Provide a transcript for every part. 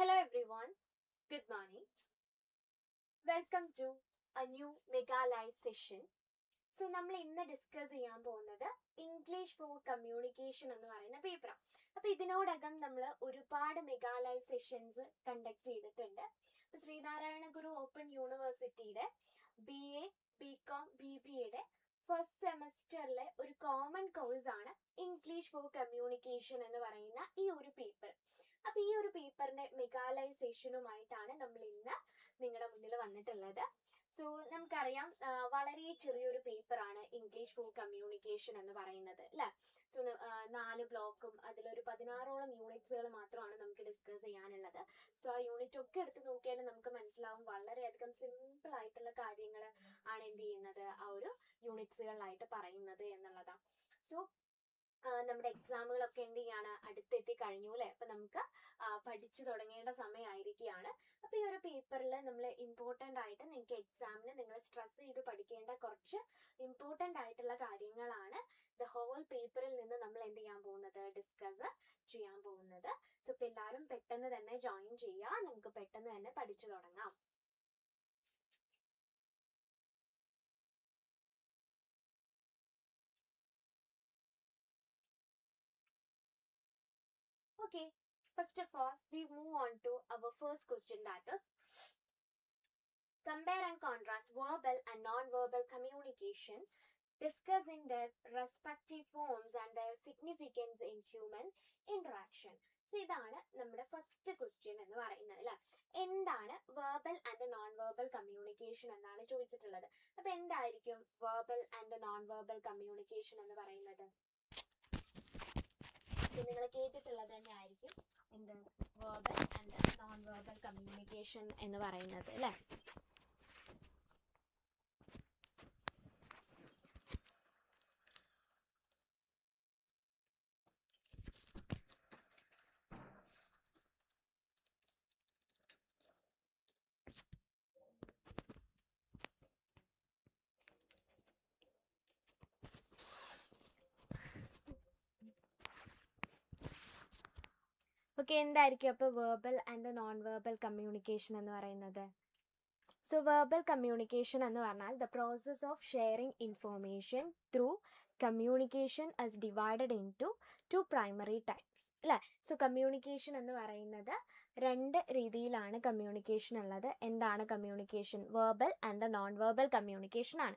Hello everyone, good morning. Welcome to a new Mega Live session. So നമ്മൾ ഇന്ന് discuss ചെയ്യാൻ പോകുന്നത് English for communication എന്ന് പറയുന്ന പേപ്പറാണ്. അപ്പോൾ ഇതിനോടകം നമ്മൾ ഒരുപാട് മെഗാ ലൈവ് സെഷൻസ് കണ്ടക്ട് ചെയ്തിട്ടുണ്ട്. അപ്പോൾ ശ്രീനാരായണ ഗുരു ഓപ്പൺ യൂണിവേഴ്സിറ്റിയുടെ BA, BCOM, BBAയുടെ ഫസ്റ്റ് സെമസ്റ്ററിലെ ഒരു കോമൺ കോഴ്സാണ് ഇംഗ്ലീഷ് ഫോർ കമ്മ്യൂണിക്കേഷൻ എന്ന് പറയുന്ന ഈ ഒരു പേപ്പർ. അപ്പോൾ ഈ ഒരു പേപ്പറിന്റെ മെഗാലൈസേഷനുമായിട്ടാണ് നമ്മൾ ഇന്ന് നിങ്ങളുടെ മുന്നിൽ വന്നിട്ടുള്ളത്. സോ നമുക്കറിയാം വളരെ ചെറിയൊരു പേപ്പറാണ് ഇംഗ്ലീഷ് ഫോർ കമ്മ്യൂണിക്കേഷൻ എന്ന് പറയുന്നത് അല്ലേ. സോ 4 ബ്ലോക്കും അതിലൊരു 16ഓളം യൂണിറ്റ്സുകൾ മാത്രമാണ് നമുക്ക് ഡിസ്കസ് ചെയ്യാനുള്ളത്. സോ ആ യൂണിറ്റ് ഒക്കെ എടുത്ത് നോക്കിയാൽ നമുക്ക് മനസ്സിലാവും വളരെയധികം സിമ്പിൾ ആയിട്ടുള്ള കാര്യങ്ങൾ ആണ് എന്ത് ചെയ്യുന്നത് ആ ഒരു യൂണിറ്റ്സുകളിലായിട്ട് പറയുന്നത് എന്നുള്ളതാണ്. സോ നമ്മുടെ എക്സാമുകളൊക്കെ എന്ത് ചെയ്യാണ് അടുത്തെത്തി കഴിഞ്ഞു അല്ലേ. അപ്പം നമുക്ക് പഠിച്ചു തുടങ്ങേണ്ട സമയമായിരിക്കുകയാണ്. അപ്പോൾ ഈ ഒരു പേപ്പറിൽ നമ്മൾ ഇമ്പോർട്ടൻ്റ് ആയിട്ട് നിങ്ങൾക്ക് എക്സാമിന് നിങ്ങൾ സ്ട്രെസ് ചെയ്ത് പഠിക്കേണ്ട കുറച്ച് ഇമ്പോർട്ടൻ്റ് ആയിട്ടുള്ള കാര്യങ്ങളാണ് ദ ഹോൾ പേപ്പറിൽ നിന്ന് നമ്മൾ എന്ത് ചെയ്യാൻ പോകുന്നത് ഡിസ്കസ് ചെയ്യാൻ പോകുന്നത്. സോ ഇപ്പോൾ എല്ലാവരും പെട്ടെന്ന് തന്നെ ജോയിൻ ചെയ്യുക, നമുക്ക് പെട്ടെന്ന് തന്നെ പഠിച്ചു തുടങ്ങാം. Okay, first of all, we move on to our first question, that is, compare and contrast verbal and non-verbal communication, discussing their respective forms and their significance in human interaction. So ഇതാണ് നമ്മുടെ first question എന്ന് പറയുന്നത് അല്ലേ. എന്താണ് verbal and non verbal communication എന്നാണ് ചോദിച്ചിട്ടുള്ളത്. അപ്പോൾ എന്തായിരിക്കും verbal and non verbal communication എന്ന് പറയുന്നത്? നിങ്ങൾ കേട്ടിട്ടുള്ളത് തന്നെ ആയിരിക്കും എന്ത് verbal and non verbal communication എന്ന് പറയുന്നത് അല്ലേ. ഓക്കെ, എന്തായിരിക്കും അപ്പോൾ verbal and non verbal communication എന്ന് പറയുന്നത്? സോ വേർബൽ കമ്മ്യൂണിക്കേഷൻ എന്ന് പറഞ്ഞാൽ the process of sharing information through communication as divided into primary types അല്ലേ. സോ കമ്മ്യൂണിക്കേഷൻ എന്ന് പറയുന്നത് 2 രീതിയിലാണ് കമ്മ്യൂണിക്കേഷൻ ഉള്ളത്. എന്താണ് communication? Verbal and non verbal communication ആണ്.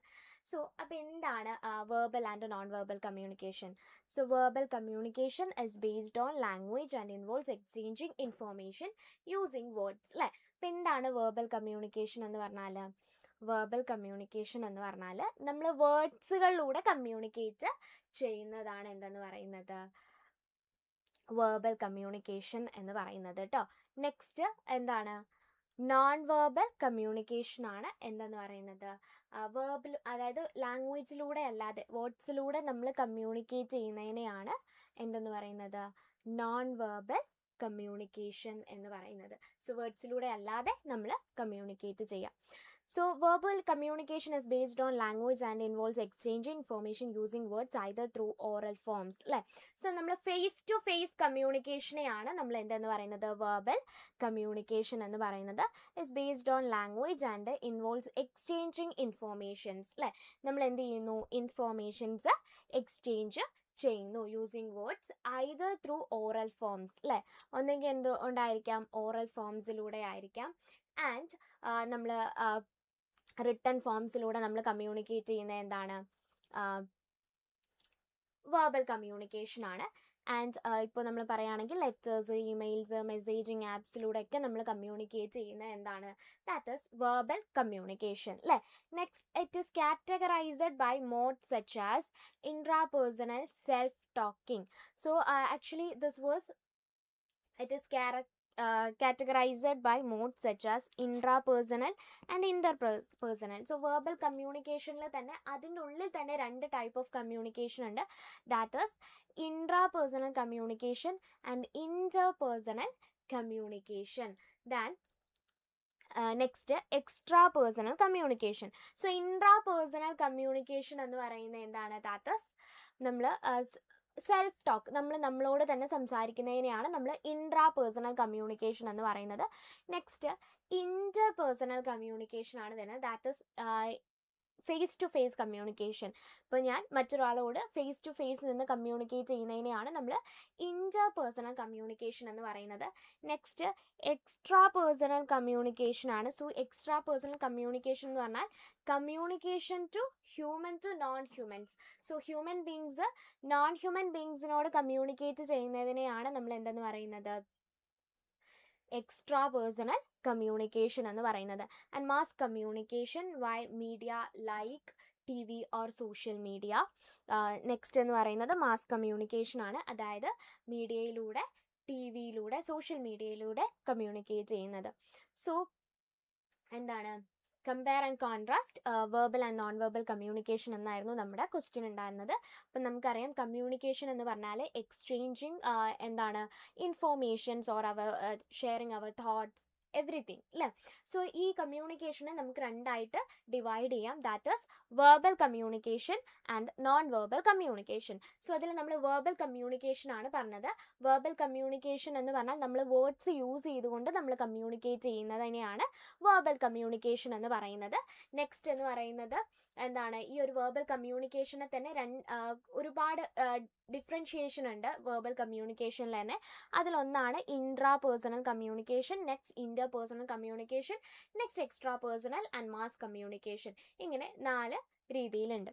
സോ അപ്പോൾ എന്താണ് verbal and non verbal communication? So verbal communication is based on language and involves exchanging information using words അല്ലേ. അപ്പോൾ എന്താണ് വേർബൽ കമ്മ്യൂണിക്കേഷൻ എന്ന് പറഞ്ഞാൽ? വേർബൽ കമ്മ്യൂണിക്കേഷൻ എന്ന് പറഞ്ഞാൽ നമ്മൾ വേർഡ്സുകളിലൂടെ കമ്മ്യൂണിക്കേറ്റ് ചെയ്യുന്നതാണ് എന്തെന്ന് പറയുന്നത് വേർബൽ കമ്മ്യൂണിക്കേഷൻ എന്ന് പറയുന്നത് കേട്ടോ. നെക്സ്റ്റ് എന്താണ്? നോൺ വേർബൽ കമ്മ്യൂണിക്കേഷൻ ആണ് എന്തെന്ന് പറയുന്നത് വേർബൽ, അതായത് ലാംഗ്വേജിലൂടെ അല്ലാതെ വേർഡ്സിലൂടെ നമ്മൾ കമ്മ്യൂണിക്കേറ്റ് ചെയ്യുന്നതിനെയാണ് എന്തെന്ന് പറയുന്നത് നോൺ വേർബൽ കമ്മ്യൂണിക്കേഷൻ എന്ന് പറയുന്നത്. സോ വേർഡ്സിലൂടെ അല്ലാതെ നമ്മൾ കമ്മ്യൂണിക്കേറ്റ് ചെയ്യാം. So verbal communication is based on language and involves exchanging information using words either through oral forms അല്ലേ. സോ നമ്മൾ ഫേസ് ടു ഫേസ് കമ്മ്യൂണിക്കേഷനെയാണ് നമ്മൾ എന്തെന്ന് പറയുന്നത് വേർബൽ കമ്മ്യൂണിക്കേഷൻ എന്ന് പറയുന്നത്. Is based on language and involves exchanging informations അല്ലേ. നമ്മൾ എന്ത് ചെയ്യുന്നു? ഇൻഫോർമേഷൻസ് എക്സ്ചേഞ്ച് ചെയ്യുന്നു using words either through oral forms അല്ലേ. ഒന്നെങ്കിൽ എന്ത് ഉണ്ടായിരിക്കാം? ഓറൽ ഫോംസിലൂടെ ആയിരിക്കാം. ആൻഡ് നമ്മൾ റിട്ടൺ ഫോംസിലൂടെ നമ്മൾ കമ്മ്യൂണിക്കേറ്റ് ചെയ്യുന്ന എന്താണ് വേർബൽ കമ്മ്യൂണിക്കേഷൻ ആണ്. ആൻഡ് ഇപ്പോൾ നമ്മൾ പറയുകയാണെങ്കിൽ ലെറ്റേഴ്സ്, ഇമെയിൽസ്, മെസ്സേജിങ് ആപ്സിലൂടെയൊക്കെ നമ്മൾ കമ്മ്യൂണിക്കേറ്റ് ചെയ്യുന്ന എന്താണ്? ദാറ്റ് ഈസ് വേർബൽ കമ്മ്യൂണിക്കേഷൻ അല്ലേ. Next, it is categorized by modes such as intrapersonal, self talking. So actually it is categorized by modes such as intrapersonal and interpersonal. So verbal communication തന്നെ അതിൻ്റെ ഉള്ളിൽ തന്നെ 2 type of communication ഉണ്ട്. That is intrapersonal communication and interpersonal communication. Then next extrapersonal communication. So intra personal communication എന്ന് പറയുന്നത് എന്താണ്? That is നമ്മൾ self talk, നമ്മളോട് തന്നെ സംസാരിക്കുന്നതിനെയാണ് നമ്മൾ ഇൻട്രാ പേഴ്സണൽ കമ്മ്യൂണിക്കേഷൻ എന്ന് പറയുന്നത്. നെക്സ്റ്റ് ഇൻ്റർ പേഴ്സണൽ കമ്മ്യൂണിക്കേഷൻ ആണ് വരുന്നത്. That is face to face communication. ഇപ്പോൾ ഞാൻ മറ്റൊരാളോട് ഫേസ് ടു ഫേസ് നിന്ന് കമ്മ്യൂണിക്കേറ്റ് ചെയ്യുന്നതിനെയാണ് നമ്മൾ ഇൻ്റർ പേഴ്സണൽ കമ്മ്യൂണിക്കേഷൻ എന്ന് പറയുന്നത്. നെക്സ്റ്റ് എക്സ്ട്രാ പേഴ്സണൽ കമ്മ്യൂണിക്കേഷൻ ആണ്. സോ എക്സ്ട്രാ പേഴ്സണൽ കമ്മ്യൂണിക്കേഷൻ എന്ന് പറഞ്ഞാൽ communication to human to non humans. So human beings non human ബീങ്സിനോട് കമ്മ്യൂണിക്കേറ്റ് ചെയ്യുന്നതിനെയാണ് നമ്മൾ എന്തെന്ന് പറയുന്നത്, എക്സ്ട്രാ പേഴ്സണൽ കമ്മ്യൂണിക്കേഷൻ എന്ന് പറയുന്നത്. And mass communication via media like TV or social media. Next എന്ന് പറയുന്നത് മാസ് കമ്മ്യൂണിക്കേഷൻ ആണ്, അതായത് മീഡിയയിലൂടെ, TV-യിലൂടെ, സോഷ്യൽ മീഡിയയിലൂടെ കമ്മ്യൂണിക്കേറ്റ് ചെയ്യുന്നത്. സോ എന്താണ്, compare and contrast verbal and non verbal communication എന്നായിരുന്നു നമ്മുടെ ക്വസ്റ്റ്യൻ ഉണ്ടായിരുന്നത്. അപ്പം നമുക്കറിയാം കമ്മ്യൂണിക്കേഷൻ എന്ന് പറഞ്ഞാൽ എക്സ്ചേഞ്ചിങ് എന്താണ് ഇൻഫോർമേഷൻസ് ഓർ അവർ ഷെയറിങ് അവർ തോട്ട്സ് എവറിത്തിങ് അല്ലേ. സോ ഈ കമ്മ്യൂണിക്കേഷനെ നമുക്ക് രണ്ടായിട്ട് ഡിവൈഡ് ചെയ്യാം. That is verbal communication and non verbal communication. So അതിൽ നമ്മൾ വെർബൽ കമ്മ്യൂണിക്കേഷൻ ആണ് പറഞ്ഞത്. വെർബൽ കമ്മ്യൂണിക്കേഷൻ എന്ന് പറഞ്ഞാൽ നമ്മൾ വേർഡ്സ് യൂസ് ചെയ്തുകൊണ്ട് നമ്മൾ കമ്മ്യൂണിക്കേറ്റ് ചെയ്യുന്നതിനെയാണ് വെർബൽ കമ്മ്യൂണിക്കേഷൻ എന്ന് പറയുന്നത്. നെക്സ്റ്റ് എന്ന് പറയുന്നത് എന്താണ്, ഈ ഒരു വെർബൽ കമ്മ്യൂണിക്കേഷനെ തന്നെ ഒരുപാട് ഡിഫറൻഷിയേഷൻ ഉണ്ട് വെർബൽ കമ്മ്യൂണിക്കേഷനിൽ തന്നെ. അതിലൊന്നാണ് intra personal communication, next inter personal communication, next extra personal and mass communication. ഇങ്ങനെ 4 രീതിയിലുണ്ട്.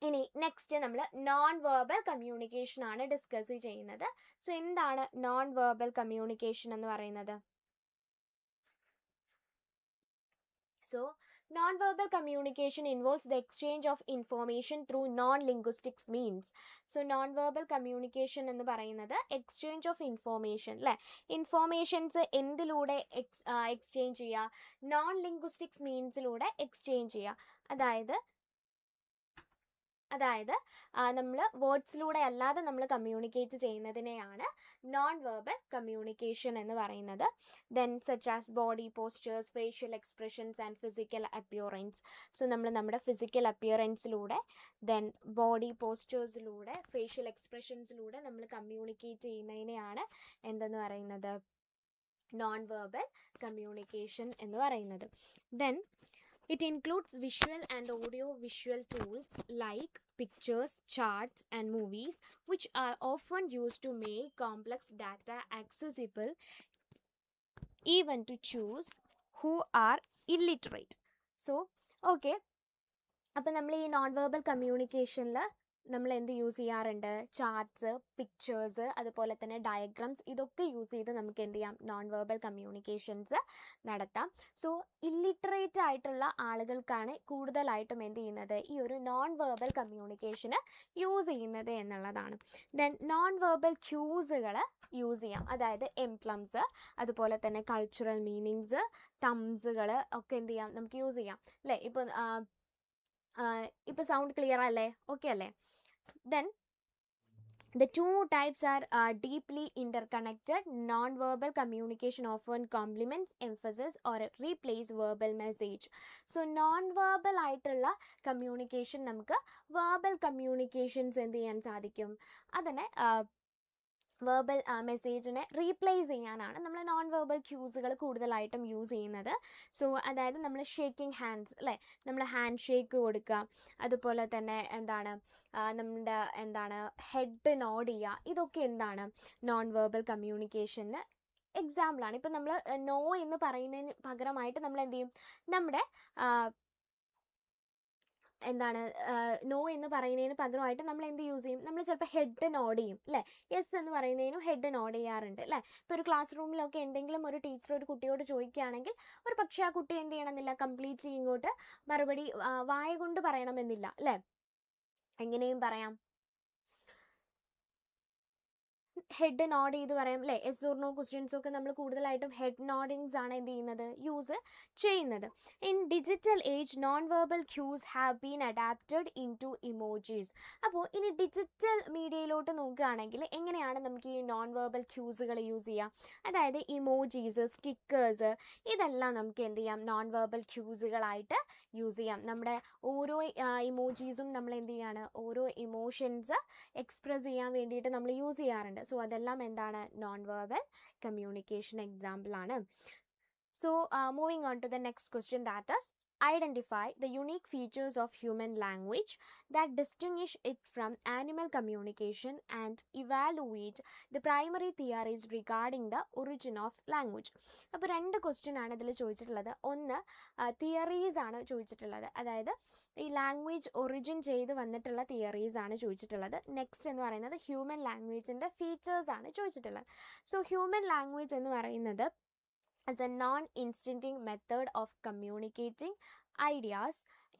ഇനി നെക്സ്റ്റ് നമ്മൾ നോൺ വെർബൽ കമ്മ്യൂണിക്കേഷൻ ആണ് ഡിസ്കസ് ചെയ്യുന്നത്. സോ എന്താണ് നോൺ വെർബൽ കമ്മ്യൂണിക്കേഷൻ എന്ന് പറയുന്നത്? So non-verbal communication involves the exchange of information through non-linguistic means. So non-verbal communication എന്ന് പറയുന്നത് exchange of information അല്ലേ, ഇൻഫോർമേഷൻസ് എന്തിലൂടെ എക്സ്ചേഞ്ച് ചെയ്യുക, non-linguistic മീൻസിലൂടെ എക്സ്ചേഞ്ച് ചെയ്യുക. അതായത് നമ്മൾ വേർഡ്സിലൂടെ അല്ലാതെ നമ്മൾ കമ്മ്യൂണിക്കേറ്റ് ചെയ്യുന്നതിനെയാണ് നോൺ വെർബൽ കമ്മ്യൂണിക്കേഷൻ എന്ന് പറയുന്നത്. Then such as body postures, facial expressions and physical appearance. So നമ്മൾ നമ്മുടെ ഫിസിക്കൽ അപ്പിയറൻസിലൂടെ, ദെൻ ബോഡി പോസ്ചേഴ്സിലൂടെ, ഫേഷ്യൽ എക്സ്പ്രഷൻസിലൂടെ നമ്മൾ കമ്മ്യൂണിക്കേറ്റ് ചെയ്യുന്നതിനെയാണ് എന്തെന്ന് പറയുന്നത്, നോൺ വെർബൽ കമ്മ്യൂണിക്കേഷൻ എന്ന് പറയുന്നത്. Then it includes visual and audio-visual tools like pictures, charts, and movies, which are often used to make complex data accessible even to choose who are illiterate. So, okay. അപ്പോൾ നമ്മൾ ഈ non verbal കമ്മ്യൂണിക്കേഷനിൽ നമ്മൾ എന്ത് use ചെയ്യാറുണ്ട്, charts, pictures, അതുപോലെ തന്നെ diagrams, ഇതൊക്കെ use ചെയ്ത് നമുക്ക് എന്ത് ചെയ്യാം, നോൺ വെർബൽ കമ്മ്യൂണിക്കേഷൻസ് നടത്താം. സോ ഇല്ലിറ്ററേറ്റ് ആയിട്ടുള്ള ആളുകൾക്കാണ് കൂടുതലായിട്ടും എന്ത് ചെയ്യുന്നത്, ഈ ഒരു നോൺ വെർബൽ കമ്മ്യൂണിക്കേഷന് യൂസ് ചെയ്യുന്നത് എന്നുള്ളതാണ്. ദെൻ നോൺ വെർബൽ ക്യൂസുകൾ യൂസ് ചെയ്യാം, അതായത് എംപ്ലംസ്, അതുപോലെ തന്നെ കൾച്ചറൽ മീനിങ്സ്, തംസുകൾ ഒക്കെ എന്ത് ചെയ്യാം, നമുക്ക് യൂസ് ചെയ്യാം അല്ലേ. ഇപ്പോൾ സൗണ്ട് ക്ലിയർ അല്ലേ, ഓക്കെ അല്ലേ? Then the two types are deeply interconnected. Non-verbal communication often complements, emphasis or replace verbal message. So non-verbal ആയിട്ടുള്ള കമ്മ്യൂണിക്കേഷൻ നമുക്ക് verbal communications എന്ത് ചെയ്യാൻ സാധിക്കും, അതിനെ വെർബൽ മെസ്സേജിനെ റീപ്ലേസ് ചെയ്യാനാണ് നമ്മൾ നോൺ വെർബൽ ക്യൂസുകൾ കൂടുതലായിട്ടും യൂസ് ചെയ്യുന്നത്. സോ അതായത് നമ്മൾ ഷേക്കിംഗ് ഹാൻഡ്സ് അല്ലേ, നമ്മൾ ഹാൻഡ് ഷേക്ക് കൊടുക്കുക, അതുപോലെ തന്നെ നമ്മുടെ ഹെഡ് നോഡ് ചെയ്യുക, ഇതൊക്കെ എന്താണ് നോൺ വെർബൽ കമ്മ്യൂണിക്കേഷന് എക്സാമ്പിളാണ്. ഇപ്പം നമ്മൾ നോ എന്ന് പറയുന്നതിന് പകരമായിട്ട് നമ്മൾ എന്ത് ചെയ്യും, നമ്മുടെ നോ എന്ന് പറയുന്നതിന് പകരമായിട്ട് നമ്മൾ എന്ത് യൂസ് ചെയ്യും, നമ്മൾ ചിലപ്പോൾ ഹെഡ് നോഡ് ചെയ്യും അല്ലേ. യെസ് എന്ന് പറയുന്നതിനും ഹെഡ് നോഡ് ചെയ്യാറുണ്ട് അല്ലേ. ഇപ്പോൾ ഒരു ക്ലാസ് റൂമിലൊക്കെ എന്തെങ്കിലും ഒരു ടീച്ചർ ഒരു കുട്ടിയോട് ചോദിക്കുകയാണെങ്കിൽ ഒരു പക്ഷേ ആ കുട്ടി എന്ത് ചെയ്യണമെന്നില്ല, കംപ്ലീറ്റ് ഇങ്ങോട്ട് മറുപടി വായ കൊണ്ട് പറയണമെന്നില്ല അല്ലേ, എങ്ങനെയും പറയാം. ഹെഡ് നോഡ് ചെയ്ത് പറയാം അല്ലേ. എസ് ഓർ നോ ക്വസ്റ്റ്യൻസ് ഒക്കെ നമ്മൾ കൂടുതലായിട്ടും ഹെഡ് നോഡിങ്സ് ആണ് എന്ത് ചെയ്യുന്നത്, യൂസ് ചെയ്യുന്നത്. In digital age non verbal cues have been adapted into emojis. അപ്പോൾ ഇനി ഡിജിറ്റൽ മീഡിയയിലോട്ട് നോക്കുകയാണെങ്കിൽ എങ്ങനെയാണ് നമുക്ക് ഈ നോൺ വെർബൽ ക്യൂസുകൾ യൂസ് ചെയ്യാം? അതായത് ഇമോജീസ്, സ്റ്റിക്കേഴ്സ്, ഇതെല്ലാം നമുക്ക് എന്ത് ചെയ്യാം, നോൺ വെർബൽ ക്യൂസുകളായിട്ട് യൂസ് ചെയ്യാം. നമ്മുടെ ഓരോ ഇമോജീസും നമ്മൾ എന്ത് ചെയ്യാണ്, ഓരോ ഇമോഷൻസ് എക്സ്പ്രസ് ചെയ്യാൻ വേണ്ടിയിട്ട് നമ്മൾ യൂസ് ചെയ്യാറുണ്ട്. സോ അതെല്ലാം എന്താണ്, നോൺ വെർബൽ കമ്മ്യൂണിക്കേഷൻ എക്സാമ്പിൾ ആണ്. So moving on to the next question, that is identify the unique features of human language that distinguish it from animal communication and evaluate the primary theories regarding the origin of language. അപ്പോൾ രണ്ട് question ആണ് ഇതിൽ ചോദിച്ചിട്ടുള്ളത്. ഒന്ന് theories ആണ് ചോദിച്ചിട്ടുള്ളത്, അതായത് ഈ ലാംഗ്വേജ് ഒറിജിൻ ചെയ്ത് വന്നിട്ടുള്ള തിയറീസ് ആണ് ചോദിച്ചിട്ടുള്ളത്. നെക്സ്റ്റ് എന്ന് പറയുന്നത് ഹ്യൂമൻ ലാംഗ്വേജിൻ്റെ ഫീച്ചേഴ്സ് ആണ് ചോദിച്ചിട്ടുള്ളത്. സോ ഹ്യൂമൻ ലാംഗ്വേജ് എന്ന് പറയുന്നത് as a non-instinctive method of communicating ideas,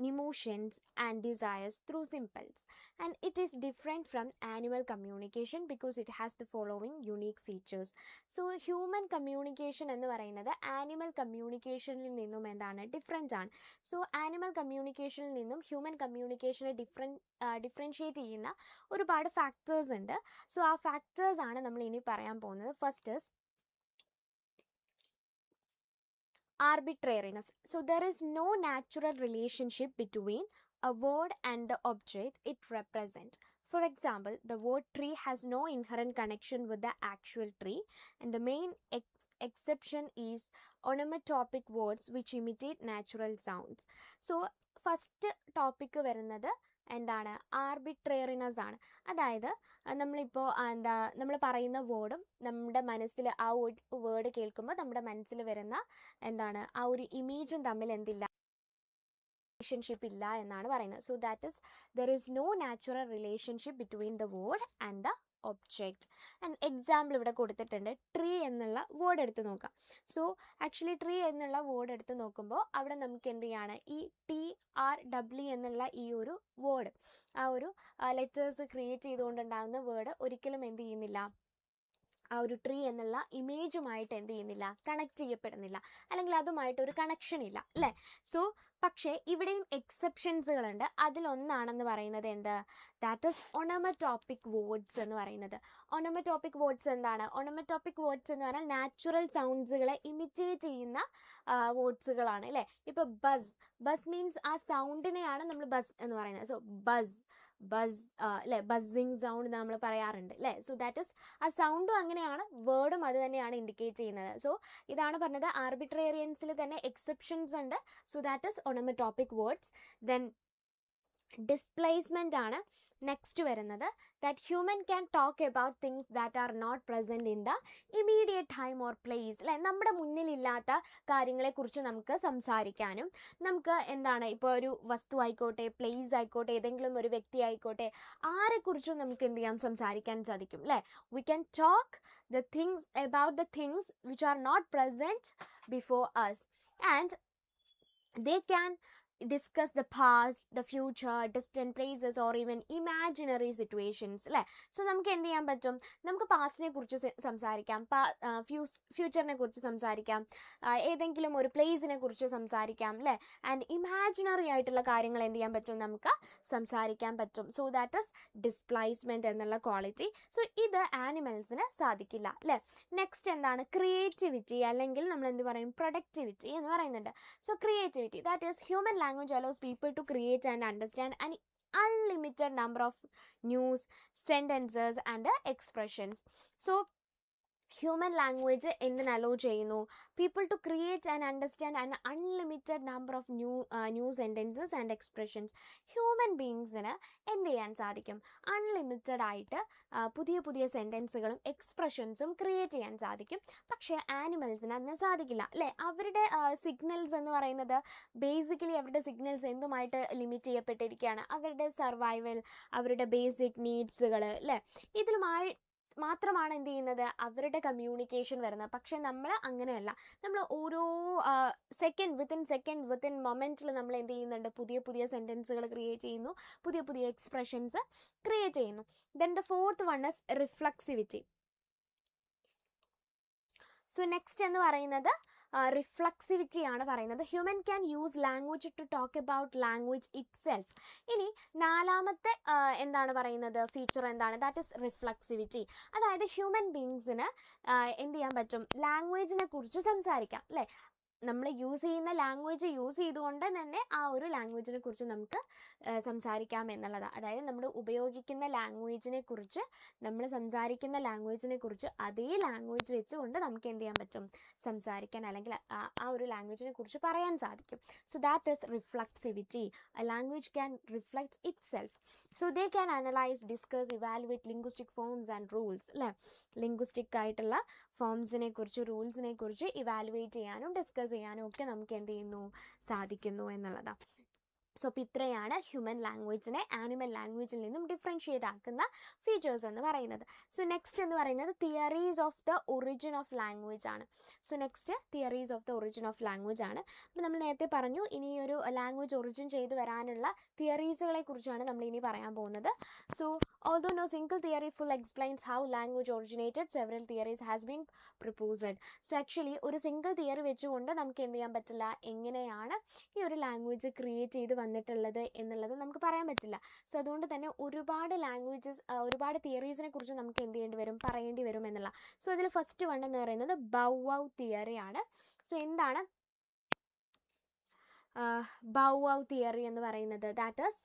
emotions and desires through symbols, and it is different from animal communication because it has the following unique features. So human communication എന്ന് പറയുന്നത് animal കമ്മ്യൂണിക്കേഷനിൽ നിന്നും എന്താണ്, different ആണ്. So animal കമ്മ്യൂണിക്കേഷനിൽ നിന്നും human കമ്മ്യൂണിക്കേഷനെ differentiate ചെയ്യുന്ന ഒരുപാട് factors ഉണ്ട്. So ആ ഫാക്ടേഴ്സ് ആണ് നമ്മൾ ഇനി പറയാൻ പോകുന്നത്. First is arbitrariness. So there is no natural relationship between a word and the object it represents. For example, the word tree has no inherent connection with the actual tree, and the main exception is onomatopic words which imitate natural sounds. So first topic വരുന്നത് എന്താണ്, ആർബിട്രേറിനെസ് ആണ്. അതായത് നമ്മളിപ്പോൾ നമ്മൾ പറയുന്ന വേർഡും നമ്മുടെ മനസ്സിൽ ആ ഒരു വേർഡ് കേൾക്കുമ്പോൾ നമ്മുടെ മനസ്സിൽ വരുന്ന എന്താണ്, ആ ഒരു ഇമേജും തമ്മിൽ എന്തില്ല, റിലേഷൻഷിപ്പ് ഇല്ല എന്നാണ് പറയുന്നത്. So that is there is no natural relationship between the word and the object. And example ഇവിടെ കൊടുത്തിട്ടുണ്ട്. ട്രീ എന്നുള്ള വേർഡ് എടുത്ത് നോക്കാം. സോ ആക്ച്വലി ട്രീ എന്നുള്ള വേർഡ് എടുത്ത് നോക്കുമ്പോൾ അവിടെ നമുക്ക് എന്ത് ചെയ്യാണ്, ഈ TRW എന്നുള്ള ഈ ഒരു വേർഡ്, ആ ഒരു ലെറ്റേഴ്സ് ക്രിയേറ്റ് ചെയ്തുകൊണ്ടുണ്ടാകുന്ന വേർഡ് ഒരിക്കലും എന്ത് ചെയ്യുന്നില്ല, ആ ഒരു ട്രീ എന്നുള്ള ഇമേജുമായിട്ട് എന്ത് ചെയ്യുന്നില്ല, കണക്ട് ചെയ്യപ്പെടുന്നില്ല, അല്ലെങ്കിൽ അതുമായിട്ട് ഒരു കണക്ഷൻ ഇല്ല അല്ലേ. സോ പക്ഷേ ഇവിടെയും എക്സെപ്ഷൻസുകളുണ്ട്. അതിലൊന്നാണെന്ന് പറയുന്നത് എന്ത്, ദാറ്റ് ഈസ് ഒണമറ്റോപ്പിക് വേർഡ്സ് എന്ന് പറയുന്നത്. ഒണമറ്റോപ്പിക് വേർഡ്സ് എന്താണ്, ഒണമറ്റോപ്പിക് വേർഡ്സ് എന്ന് പറഞ്ഞാൽ നാച്ചുറൽ സൗണ്ട്സുകളെ ഇമിറ്റേറ്റ് ചെയ്യുന്ന വേർഡ്സുകളാണ് അല്ലേ. ഇപ്പോൾ ബസ് മീൻസ് ആ സൗണ്ടിനെയാണ് നമ്മൾ ബസ് എന്ന് പറയുന്നത്. സോ ബസ് അല്ലേ, ബസ്സിങ് സൗണ്ട് നമ്മൾ പറയാറുണ്ട് അല്ലേ. സോ ദാറ്റ് ഈസ് ആ സൗണ്ടും അങ്ങനെയാണ്, വേർഡും അത് തന്നെയാണ് ഇൻഡിക്കേറ്റ് ചെയ്യുന്നത്. സോ ഇതാണ് പറഞ്ഞത്, ആർബിട്രേറിയൻസിൽ തന്നെ എക്സെപ്ഷൻസ് ഉണ്ട്. So that is onomatopoeic words. Then displacement ആണ് നെക്സ്റ്റ് വരുന്നത്. That human can talk about things that are not present in the immediate time or place അല്ലേ. നമ്മുടെ മുന്നിലില്ലാത്ത കാര്യങ്ങളെക്കുറിച്ച് നമുക്ക് സംസാരിക്കാനും, നമുക്ക് എന്താണ്, ഇപ്പോൾ ഒരു വസ്തു ആയിക്കോട്ടെ, പ്ലേസ് ആയിക്കോട്ടെ, ഏതെങ്കിലും ഒരു വ്യക്തി ആയിക്കോട്ടെ, ആരെക്കുറിച്ചും നമുക്ക് എന്ത് ചെയ്യാം, സംസാരിക്കാൻ സാധിക്കും അല്ലേ. We can talk the things about the things which are not present before us, and they can discuss the past, the future, distant places or even imaginary situations അല്ലേ. സോ നമുക്ക് എന്ത് ചെയ്യാൻ പറ്റും, നമുക്ക് പാസ്റ്റിനെ കുറിച്ച് സംസാരിക്കാം, ഫ്യൂച്ചറിനെ കുറിച്ച് സംസാരിക്കാം, ഏതെങ്കിലും ഒരു പ്ലേസിനെ കുറിച്ച് സംസാരിക്കാം അല്ലേ. ആൻഡ് ഇമാജിനറി ആയിട്ടുള്ള കാര്യങ്ങൾ എന്ത് ചെയ്യാൻ പറ്റും, നമുക്ക് സംസാരിക്കാൻ പറ്റും. സോ ദാറ്റ് ഈസ് ഡിസ്പ്ലേസ്മെൻറ്റ് എന്നുള്ള ക്വാളിറ്റി. സോ ഇത് ആനിമൽസിന് സാധിക്കില്ല അല്ലേ. നെക്സ്റ്റ് എന്താണ്, ക്രിയേറ്റിവിറ്റി, അല്ലെങ്കിൽ നമ്മൾ എന്ത് പറയും, പ്രൊഡക്ടിവിറ്റി എന്ന് പറയുന്നുണ്ട്. So creativity, that is human language allows people to create and understand an unlimited number of new sentences and expressions. So human language എന്തിന് അലോ ചെയ്യുന്നു, people to create and understand an unlimited number of new sentences and expressions. Human ബീങ്സിന് എന്ത് ചെയ്യാൻ സാധിക്കും, unlimited ആയിട്ട് പുതിയ പുതിയ സെൻറ്റൻസുകളും എക്സ്പ്രഷൻസും create ചെയ്യാൻ സാധിക്കും. പക്ഷേ ആനിമൽസിന് അതിന് സാധിക്കില്ല അല്ലേ. അവരുടെ സിഗ്നൽസ് എന്ന് പറയുന്നത് ബേസിക്കലി അവരുടെ സിഗ്നൽസ് എന്തുമായിട്ട് ലിമിറ്റ് ചെയ്യപ്പെട്ടിരിക്കുകയാണ്, അവരുടെ സർവൈവൽ, അവരുടെ ബേസിക് നീഡ്സുകൾ അല്ലേ, ഇതിലുമായി മാത്രമാണ് എന്ത് ചെയ്യുന്നത്, അവരുടെ കമ്മ്യൂണിക്കേഷൻ വരുന്നത്. പക്ഷേ നമ്മൾ അങ്ങനെയല്ല, നമ്മൾ ഓരോ വിത്തിൻ മൊമെൻറ്റിൽ നമ്മൾ എന്ത് ചെയ്യുന്നുണ്ട്, പുതിയ പുതിയ സെൻറ്റൻസുകൾ ക്രിയേറ്റ് ചെയ്യുന്നു, പുതിയ പുതിയ എക്സ്പ്രഷൻസ് ക്രിയേറ്റ് ചെയ്യുന്നു. Then the fourth one is reflexivity. So next എന്ന് പറയുന്നത് റിഫ്ലക്സിവിറ്റി ആണ് പറയുന്നത്. Human can use language to talk about language itself. ഇനി നാലാമത്തെ എന്താണ് പറയുന്നത് ഫീച്ചർ എന്താണ്? That is reflexivity. അതായത് ഹ്യൂമൻ ബീങ്സിന് എന്ത് ചെയ്യാൻ പറ്റും? ലാംഗ്വേജിനെ കുറിച്ച് സംസാരിക്കാം അല്ലേ? നമ്മൾ യൂസ് ചെയ്യുന്ന ലാംഗ്വേജ് യൂസ് ചെയ്തുകൊണ്ട് തന്നെ ആ ഒരു ലാംഗ്വേജിനെ കുറിച്ച് നമുക്ക് സംസാരിക്കാം എന്നുള്ളതാണ്. അതായത് നമ്മൾ ഉപയോഗിക്കുന്ന ലാംഗ്വേജിനെ കുറിച്ച്, നമ്മൾ സംസാരിക്കുന്ന ലാംഗ്വേജിനെ കുറിച്ച് അതേ ലാംഗ്വേജ് വെച്ചുകൊണ്ട് നമുക്ക് എന്ത് ചെയ്യാൻ പറ്റും? സംസാരിക്കാൻ, അല്ലെങ്കിൽ ആ ഒരു ലാംഗ്വേജിനെ കുറിച്ച് പറയാൻ സാധിക്കും. So that is reflexivity. A language can reflect it self. So they can analyse, discuss, evaluate linguistic forms and rules അല്ലേ? ലിംഗ്വിസ്റ്റിക് ആയിട്ടുള്ള ഫോംസിനെ കുറിച്ച്, റൂൾസിനെ കുറിച്ച് ഇവാലുവേറ്റ് ചെയ്യാനും ഡിസ്കസ് ചെയ്യാനും ഒക്കെ നമുക്ക് എന്ത് ചെയ്യുന്നു? സാധിക്കുന്നു എന്നുള്ളതാണ്. സോ അപ്പോൾ ഇത്രയാണ് ഹ്യൂമൻ ലാംഗ്വേജിനെ ആനിമൽ ലാംഗ്വേജിൽ നിന്നും ഡിഫറൻഷിയേറ്റ് ആക്കുന്ന ഫീച്ചേഴ്സ് എന്ന് പറയുന്നത്. സോ നെക്സ്റ്റ് എന്ന് പറയുന്നത് theories of the origin of language ആണ്. So next theories of the origin of language ആണ്. അപ്പോൾ നമ്മൾ നേരത്തെ പറഞ്ഞു ഇനി ഒരു ലാംഗ്വേജ് ഒറിജിൻ ചെയ്ത് വരാനുള്ള തിയറീസുകളെ കുറിച്ചാണ് നമ്മൾ ഇനി പറയാൻ പോകുന്നത്. So although no single theory full explains how language originated, several theories has been proposed. So actually ഒരു സിംഗിൾ തിയറി വെച്ചുകൊണ്ട് നമുക്ക് എന്ത് ചെയ്യാൻ പറ്റില്ല, എങ്ങനെയാണ് ഈ ഒരു ലാംഗ്വേജ് ക്രിയേറ്റ് ചെയ്ത് വന്നിട്ടുള്ളത് എന്നുള്ളത് നമുക്ക് പറയാൻ പറ്റില്ല. സോ അതുകൊണ്ട് തന്നെ ഒരുപാട് ലാംഗ്വേജസ്, ഒരുപാട് തിയറീസിനെ കുറിച്ച് നമുക്ക് എന്ത് ചെയ്യേണ്ടി വരും, പറയേണ്ടി വരും എന്നുള്ള. സോ അതിൽ ഫസ്റ്റ് വൺ എന്ന് പറയുന്നത് ബൗവൗ തിയറിയാണ്. സോ എന്താണ് ബൗവൗ തിയറി എന്ന് പറയുന്നത്? That is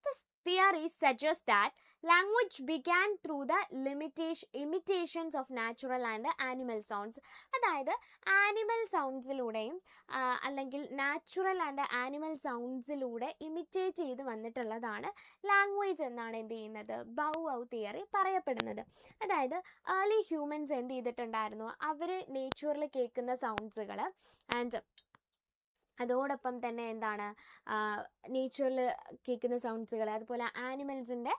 this theory suggests that language began through the imitations of natural and animal sounds. അതായത് ആനിമൽ സൗണ്ട്സിലൂടെയും അല്ലെങ്കിൽ നാച്ചുറൽ ആൻഡ് ആനിമൽ സൗണ്ട്സിലൂടെ ഇമിറ്റേറ്റ് ചെയ്ത് വന്നിട്ടുള്ളതാണ് ലാംഗ്വേജ് എന്നാണ് എന്ത് ചെയ്യുന്നത്, ബൗവൗ തിയറി പറയപ്പെടുന്നത്. അതായത് ഏർലി ഹ്യൂമൻസ് എന്ത് ചെയ്തിട്ടുണ്ടായിരുന്നു, അവർ നേച്ചറിൽ കേൾക്കുന്ന സൗണ്ട്സുകൾ ആൻഡ് അതോടൊപ്പം തന്നെ എന്താണ് നേച്ചറിൽ കേൾക്കുന്ന സൗണ്ട്സുകൾ, അതുപോലെ ആനിമൽസിൻ്റെ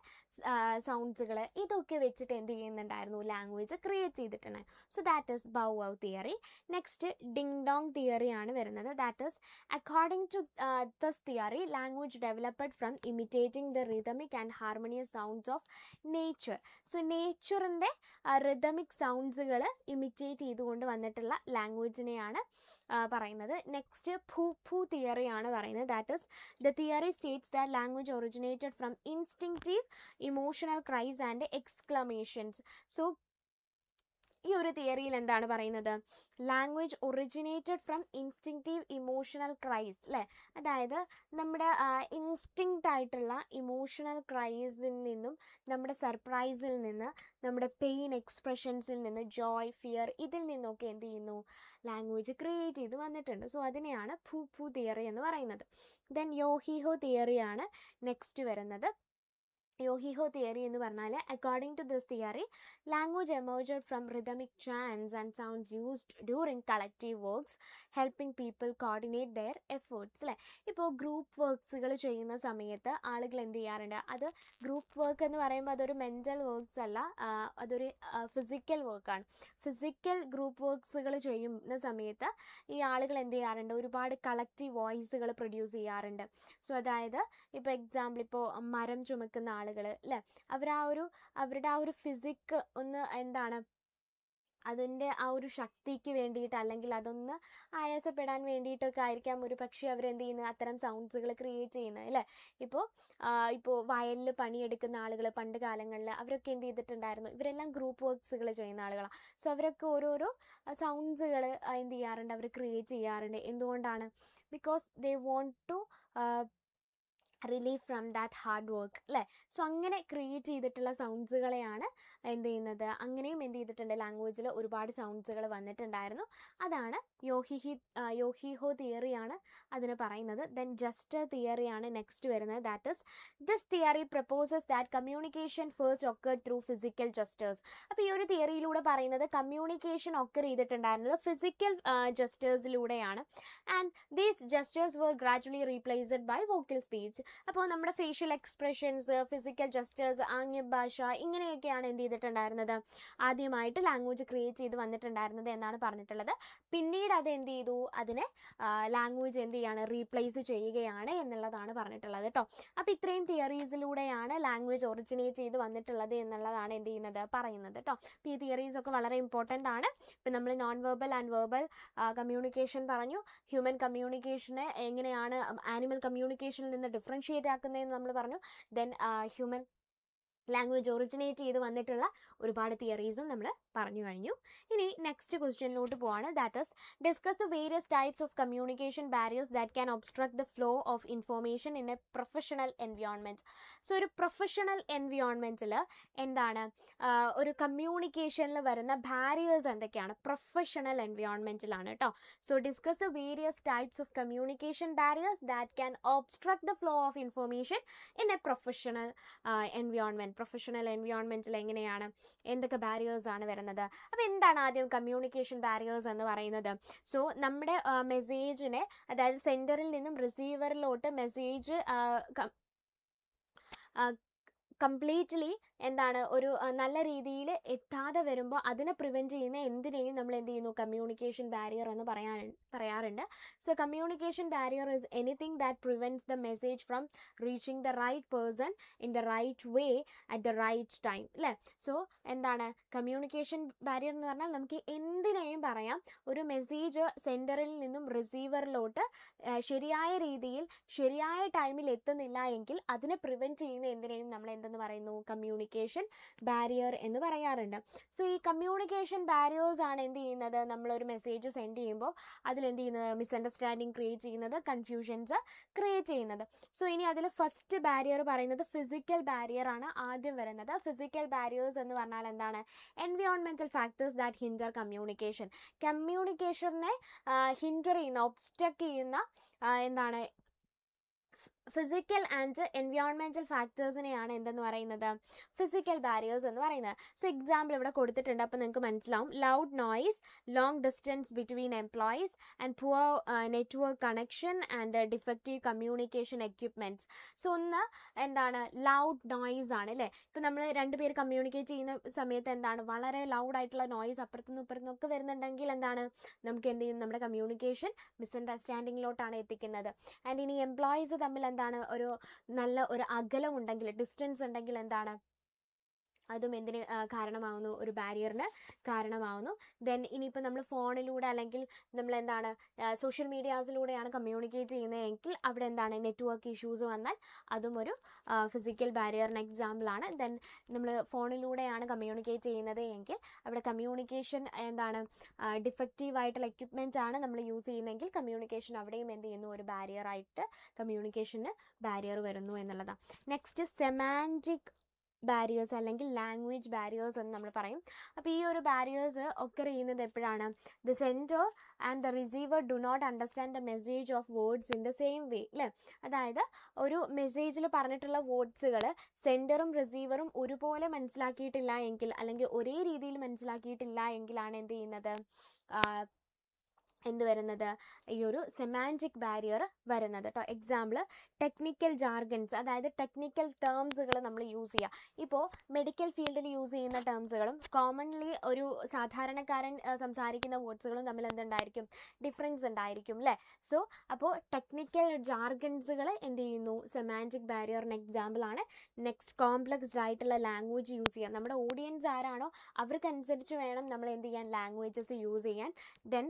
സൗണ്ട്സുകൾ, ഇതൊക്കെ വെച്ചിട്ട് എന്ത് ചെയ്യുന്നുണ്ടായിരുന്നു, ലാംഗ്വേജ് ക്രിയേറ്റ് ചെയ്തിട്ടുണ്ട്. So that is bow wow theory. Next ding dong തിയറിയാണ് വരുന്നത്. That is according to this theory language developed from imitating the rhythmic and harmonious sounds of nature. So നേച്ചറിൻ്റെ റിതമിക് സൗണ്ട്സുകൾ ഇമിറ്റേറ്റ് ചെയ്തുകൊണ്ട് വന്നിട്ടുള്ള ലാംഗ്വേജിനെയാണ് പറയുന്നത്. നെക്സ്റ്റ് ഫൂ തിയറിയാണ് പറയുന്നത്. That is the theory states that language originated from instinctive emotional cries and exclamations. So ഈ ഒരു തിയറിയിൽ എന്താണ് പറയുന്നത്, language originated from instinctive emotional ക്രൈസ് അല്ലേ? അതായത് നമ്മുടെ ഇൻസ്റ്റിങ്ക്റ്റ് ആയിട്ടുള്ള ഇമോഷണൽ ക്രൈസിൽ നിന്നും, നമ്മുടെ സർപ്രൈസിൽ നിന്ന്, നമ്മുടെ പെയിൻ എക്സ്പ്രഷൻസിൽ നിന്ന്, ജോയ്, ഫിയർ, ഇതിൽ നിന്നൊക്കെ എന്ത് ചെയ്യുന്നു, ലാംഗ്വേജ് ക്രിയേറ്റ് ചെയ്ത് വന്നിട്ടുണ്ട്. സോ അതിനെയാണ് ഫൂ തിയറി എന്ന് പറയുന്നത്. ദെൻ യോഹിഹോ തിയറിയാണ് നെക്സ്റ്റ് വരുന്നത്. യോഹിഹോ തിയറി എന്ന് പറഞ്ഞാൽ according to this theory language emerged from rhythmic chants and sounds used during collective works helping people coordinate their efforts അല്ലേ? ഇപ്പോൾ ഗ്രൂപ്പ് വർക്ക്സുകൾ ചെയ്യുന്ന സമയത്ത് ആളുകൾ എന്ത് ചെയ്യാറുണ്ട്, അത് ഗ്രൂപ്പ് വർക്ക് എന്ന് പറയുമ്പോൾ അതൊരു മെൻ്റൽ വർക്ക്സ് അല്ല, അതൊരു ഫിസിക്കൽ വർക്കാണ്. ഫിസിക്കൽ ഗ്രൂപ്പ് വർക്ക്സുകൾ ചെയ്യുന്ന സമയത്ത് ഈ ആളുകൾ എന്ത് ചെയ്യാറുണ്ട്, ഒരുപാട് കളക്റ്റീവ് വോയിസുകൾ പ്രൊഡ്യൂസ് ചെയ്യാറുണ്ട്. സോ അതായത് ഇപ്പോൾ എക്സാമ്പിൾ, ഇപ്പോൾ മരം ചുമക്കുന്ന ആളുകൾ അല്ലേ, അവരുടെ ആ ഒരു ഫിസിക്ക് ഒന്ന് എന്താണ്, അതിൻ്റെ ആ ഒരു ശക്തിക്ക് വേണ്ടിയിട്ട് അല്ലെങ്കിൽ അതൊന്ന് ആയാസപ്പെടാൻ വേണ്ടിയിട്ടൊക്കെ ആയിരിക്കാം ഒരു പക്ഷേ അവരെന്ത് ചെയ്യുന്നത്, അത്തരം സൗണ്ട്സുകൾ ക്രിയേറ്റ് ചെയ്യുന്നത് അല്ലേ? ഇപ്പോൾ വയലിൽ പണിയെടുക്കുന്ന ആളുകൾ പണ്ട് കാലങ്ങളിൽ അവരൊക്കെ എന്ത് ചെയ്തിട്ടുണ്ടായിരുന്നു, ഇവരെല്ലാം ഗ്രൂപ്പ് വർക്ക്സുകൾ ചെയ്യുന്ന ആളുകളാണ്. സോ അവരൊക്കെ ഓരോരോ സൗണ്ട്സുകൾ എന്ത് ചെയ്യാറുണ്ട്, അവർ ക്രിയേറ്റ് ചെയ്യാറുണ്ട്. എന്തുകൊണ്ടാണ്? Because they want to relieve from that hard work അല്ലേ? സോ അങ്ങനെ ക്രിയേറ്റ് ചെയ്തിട്ടുള്ള സൗണ്ട്സുകളെയാണ് എന്ത് ചെയ്യുന്നത്, അങ്ങനെയും എന്ത് ചെയ്തിട്ടുണ്ട്, ലാംഗ്വേജിൽ ഒരുപാട് സൗണ്ട്സുകൾ വന്നിട്ടുണ്ടായിരുന്നു. അതാണ് യോഹിഹോ തിയറിയാണ് അതിന് പറയുന്നത്. ദെൻ ജസ്റ്റർ തിയറിയാണ് നെക്സ്റ്റ് വരുന്നത്. That is this theory proposes that communication first occurred through physical gestures. അപ്പോൾ ഈ ഒരു തിയറിയിലൂടെ പറയുന്നത് കമ്മ്യൂണിക്കേഷൻ ഒക്കർ ചെയ്തിട്ടുണ്ടായിരുന്നത് ഫിസിക്കൽ ജസ്റ്റേഴ്സിലൂടെയാണ്. And these gestures were gradually replaced by vocal speech. അപ്പോൾ നമ്മുടെ ഫേഷ്യൽ എക്സ്പ്രഷൻസ്, ഫിസിക്കൽ ജസ്റ്റേഴ്സ്, ആംഗ്യഭാഷ, ഇങ്ങനെയൊക്കെയാണ് എന്ത് ചെയ്തിട്ടുണ്ടായിരുന്നത്, ആദ്യമായിട്ട് ലാംഗ്വേജ് ക്രിയേറ്റ് ചെയ്ത് വന്നിട്ടുണ്ടായിരുന്നത് എന്നാണ് പറഞ്ഞിട്ടുള്ളത്. പിന്നീട് അത് എന്ത് ചെയ്തു, അതിനെ ലാംഗ്വേജ് എന്ത് ചെയ്യാണ്, റീപ്ലേസ് ചെയ്യുകയാണ് എന്നുള്ളതാണ് പറഞ്ഞിട്ടുള്ളത് കേട്ടോ. അപ്പോൾ ഇത്രയും തിയറീസിലൂടെയാണ് ലാംഗ്വേജ് ഒറിജിനേറ്റ് ചെയ്ത് വന്നിട്ടുള്ളത് എന്നുള്ളതാണ് എന്ത് ചെയ്യുന്നത്, പറയുന്നത് കേട്ടോ. അപ്പോൾ ഈ തിയറീസ് ഒക്കെ വളരെ ഇമ്പോർട്ടൻ്റ് ആണ്. ഇപ്പം നമ്മൾ non verbal and verbal communication പറഞ്ഞു. ഹ്യൂമൻ കമ്മ്യൂണിക്കേഷനെ എങ്ങനെയാണ് ആനിമൽ കമ്മ്യൂണിക്കേഷനിൽ നിന്ന് ഡിഫറൻഷിയേറ്റ് ആക്കുന്നതെന്ന് നമ്മൾ പറഞ്ഞു. ദെൻ ഹ്യൂമൻ ലാംഗ്വേജ് ഒറിജിനേറ്റ് ചെയ്ത് വന്നിട്ടുള്ള ഒരുപാട് തിയറീസും നമ്മൾ പറഞ്ഞു കഴിഞ്ഞു. ഇനി നെക്സ്റ്റ് ക്വസ്റ്റ്യനിലോട്ട് പോവാണ്. That is discuss the various types of communication barriers that can obstruct the flow of information in a professional environment. So ഒരു പ്രൊഫഷണൽ എൻവയോൺമെൻറ്റിൽ എന്താണ് ഒരു കമ്മ്യൂണിക്കേഷനിൽ വരുന്ന ബാരിയേഴ്സ് എന്തൊക്കെയാണ്, പ്രൊഫഷണൽ എൻവയോൺമെൻറ്റിലാണ് കേട്ടോ. So discuss the various types of communication barriers that can obstruct the flow of information in a professional environment. Professional എൻവയോൺമെൻറ്റിൽ എങ്ങനെയാണ്, എന്തൊക്കെ ബാരിയേഴ്സ് ആണ് വരുന്നത്. അപ്പോൾ എന്താണ് ആദ്യം കമ്മ്യൂണിക്കേഷൻ ബാരിയേഴ്സ് എന്ന് പറയുന്നത്? സോ നമ്മുടെ മെസ്സേജിനെ, അതായത് സെൻഡറിൽ നിന്നും റിസീവറിലോട്ട് മെസ്സേജ് കംപ്ലീറ്റ്ലി എന്താണ് ഒരു നല്ല രീതിയിൽ എത്താതെ വരുമ്പോൾ അതിനെ പ്രിവെൻറ്റ് ചെയ്യുന്ന എന്തിനേയും നമ്മൾ എന്ത് ചെയ്യുന്നു, കമ്മ്യൂണിക്കേഷൻ ബാരിയർ എന്ന് പറയാറുണ്ട്. So communication barrier is anything that prevents the message from reaching the right person in the right way at the right time, അല്ലേ? സോ എന്താണ് കമ്മ്യൂണിക്കേഷൻ ബാരിയർ എന്ന് പറഞ്ഞാൽ നമുക്ക് എന്തിനേയും പറയാം, ഒരു മെസ്സേജ് സെൻഡറിൽ നിന്നും റിസീവറിലോട്ട് ശരിയായ രീതിയിൽ ശരിയായ ടൈമിൽ എത്തുന്നില്ല എങ്കിൽ അതിനെ പ്രിവെൻറ്റ് ചെയ്യുന്ന എന്തിനേയും നമ്മൾ എന്തെന്ന് പറയുന്നു, കമ്മ്യൂണിക്കേഷൻ ബാരിയർ എന്ന് പറയാറുണ്ട്. സോ ഈ കമ്മ്യൂണിക്കേഷൻ ബാരിയേഴ്സ് ആണ് എന്ത് ചെയ്യുന്നത്, നമ്മളൊരു മെസ്സേജ് സെൻഡ് ചെയ്യുമ്പോൾ അതിലെന്ത് ചെയ്യുന്നത്, മിസ്അണ്ടർസ്റ്റാൻഡിങ് ക്രിയേറ്റ് ചെയ്യുന്നത്, കൺഫ്യൂഷൻസ് ക്രിയേറ്റ് ചെയ്യുന്നത്. സോ ഇനി അതിൽ ഫസ്റ്റ് ബാരിയർ പറയുന്നത് ഫിസിക്കൽ ബാരിയർ ആണ് ആദ്യം വരുന്നത്. ഫിസിക്കൽ ബാരിയേഴ്സ് എന്ന് പറഞ്ഞാൽ എന്താണ്, environmental factors that hinder communication. കമ്മ്യൂണിക്കേഷനെ ഹിൻഡർ ചെയ്യുന്ന, ഒബ്സ്ട്രക്ട് ചെയ്യുന്ന എന്താണ്, ഫിസിക്കൽ ആൻഡ് എൻവയോൺമെൻറ്റൽ ഫാക്ടേഴ്സിനെയാണ് എന്തെന്ന് പറയുന്നത്, ഫിസിക്കൽ ബാരിയേഴ്സ് എന്ന് പറയുന്നത്. സോ എക്സാമ്പിൾ ഇവിടെ കൊടുത്തിട്ടുണ്ട്, അപ്പോൾ നിങ്ങൾക്ക് മനസ്സിലാവും. Loud noise, long distance between employees and poor network connection and defective communication equipments. So ഒന്ന് എന്താണ്, ലൗഡ് നോയ്സ് ആണ്, അല്ലേ? ഇപ്പോൾ നമ്മൾ രണ്ടുപേർ കമ്മ്യൂണിക്കേറ്റ് ചെയ്യുന്ന സമയത്ത് എന്താണ്, വളരെ ലൗഡായിട്ടുള്ള നോയ്സ് അപ്പുറത്തുനിന്നും ഇപ്പുറത്തുനിന്നും ഒക്കെ വരുന്നുണ്ടെങ്കിൽ എന്താണ്, നമുക്ക് എന്ത് ചെയ്യും, നമ്മുടെ കമ്മ്യൂണിക്കേഷൻ മിസ്അണ്ടർസ്റ്റാൻഡിങ്ങിലോട്ടാണ് എത്തിക്കുന്നത്. ആൻഡ് ഇനി എംപ്ലോയീസ് തമ്മിൽ എന്താണ്, ഒരു നല്ല ഒരു അകലം ഉണ്ടെങ്കിൽ, ഡിസ്റ്റൻസ് ഉണ്ടെങ്കിൽ എന്താണ്, അതും എന്തിന് കാരണമാകുന്നു, ഒരു ബാരിയറിന് കാരണമാകുന്നു. ദെൻ ഇനിയിപ്പോൾ നമ്മൾ ഫോണിലൂടെ അല്ലെങ്കിൽ നമ്മൾ എന്താണ് സോഷ്യൽ മീഡിയാസിലൂടെയാണ് കമ്മ്യൂണിക്കേറ്റ് ചെയ്യുന്നതെങ്കിൽ അവിടെ എന്താണ്, നെറ്റ്വർക്ക് ഇഷ്യൂസ് വന്നാൽ അതും ഒരു ഫിസിക്കൽ ബാരിയറിന് എക്സാമ്പിളാണ്. ദെൻ നമ്മൾ ഫോണിലൂടെയാണ് കമ്മ്യൂണിക്കേറ്റ് ചെയ്യുന്നത് എങ്കിൽ അവിടെ കമ്മ്യൂണിക്കേഷൻ എന്താണ്, ഡിഫക്റ്റീവായിട്ടുള്ള എക്യുപ്മെൻറ്റ് ആണ് നമ്മൾ യൂസ് ചെയ്യുന്നതെങ്കിൽ കമ്മ്യൂണിക്കേഷൻ അവിടെയും എന്ത് ചെയ്യുന്നു, ഒരു ബാരിയറായിട്ട് കമ്മ്യൂണിക്കേഷന് ബാരിയർ വരുന്നു എന്നുള്ളതാണ്. നെക്സ്റ്റ് സെമാൻറ്റിക് ബാരിയേഴ്സ് അല്ലെങ്കിൽ ലാംഗ്വേജ് ബാരിയേഴ്സ് എന്ന് നമ്മൾ പറയും. അപ്പോൾ ഈ ഒരു ബാരിയേഴ്സ് ഒക്കർ ചെയ്യുന്നത് എപ്പോഴാണ്, the sender and the receiver do not understand the message of words in the same way, അല്ലേ? അതായത് ഒരു മെസ്സേജിൽ പറഞ്ഞിട്ടുള്ള വേർഡ്സുകൾ സെൻഡറും റിസീവറും ഒരുപോലെ മനസ്സിലാക്കിയിട്ടില്ല എങ്കിൽ, അല്ലെങ്കിൽ ഒരേ രീതിയിൽ മനസ്സിലാക്കിയിട്ടില്ല എങ്കിലാണ് എന്ത് ചെയ്യുന്നത്, എന്ത് വരുന്നത്, ഈ ഒരു സെമാൻറ്റിക് ബാരിയർ വരുന്നത് കേട്ടോ. എക്സാമ്പിൾ ടെക്നിക്കൽ ജാർഗൻസ്, അതായത് ടെക്നിക്കൽ ടേംസുകൾ നമ്മൾ യൂസ് ചെയ്യുക. ഇപ്പോൾ മെഡിക്കൽ ഫീൽഡിൽ യൂസ് ചെയ്യുന്ന ടേംസുകളും കോമൺലി ഒരു സാധാരണക്കാരൻ സംസാരിക്കുന്ന വേർഡ്സുകളും തമ്മിൽ എന്തുണ്ടായിരിക്കും, ഡിഫറൻസ് ഉണ്ടായിരിക്കും, അല്ലേ? സോ അപ്പോൾ ടെക്നിക്കൽ ജാർഗൻസുകൾ എന്ത് ചെയ്യുന്നു, സെമാൻറ്റിക് ബാരിയറിന് എക്സാമ്പിളാണ്. നെക്സ്റ്റ് കോംപ്ലക്സ്ഡ് ആയിട്ടുള്ള ലാംഗ്വേജ് യൂസ് ചെയ്യാം. നമ്മുടെ ഓഡിയൻസ് ആരാണോ അവർക്കനുസരിച്ച് വേണം നമ്മൾ എന്ത് ചെയ്യാൻ, ലാംഗ്വേജസ് യൂസ് ചെയ്യാൻ. ദെൻ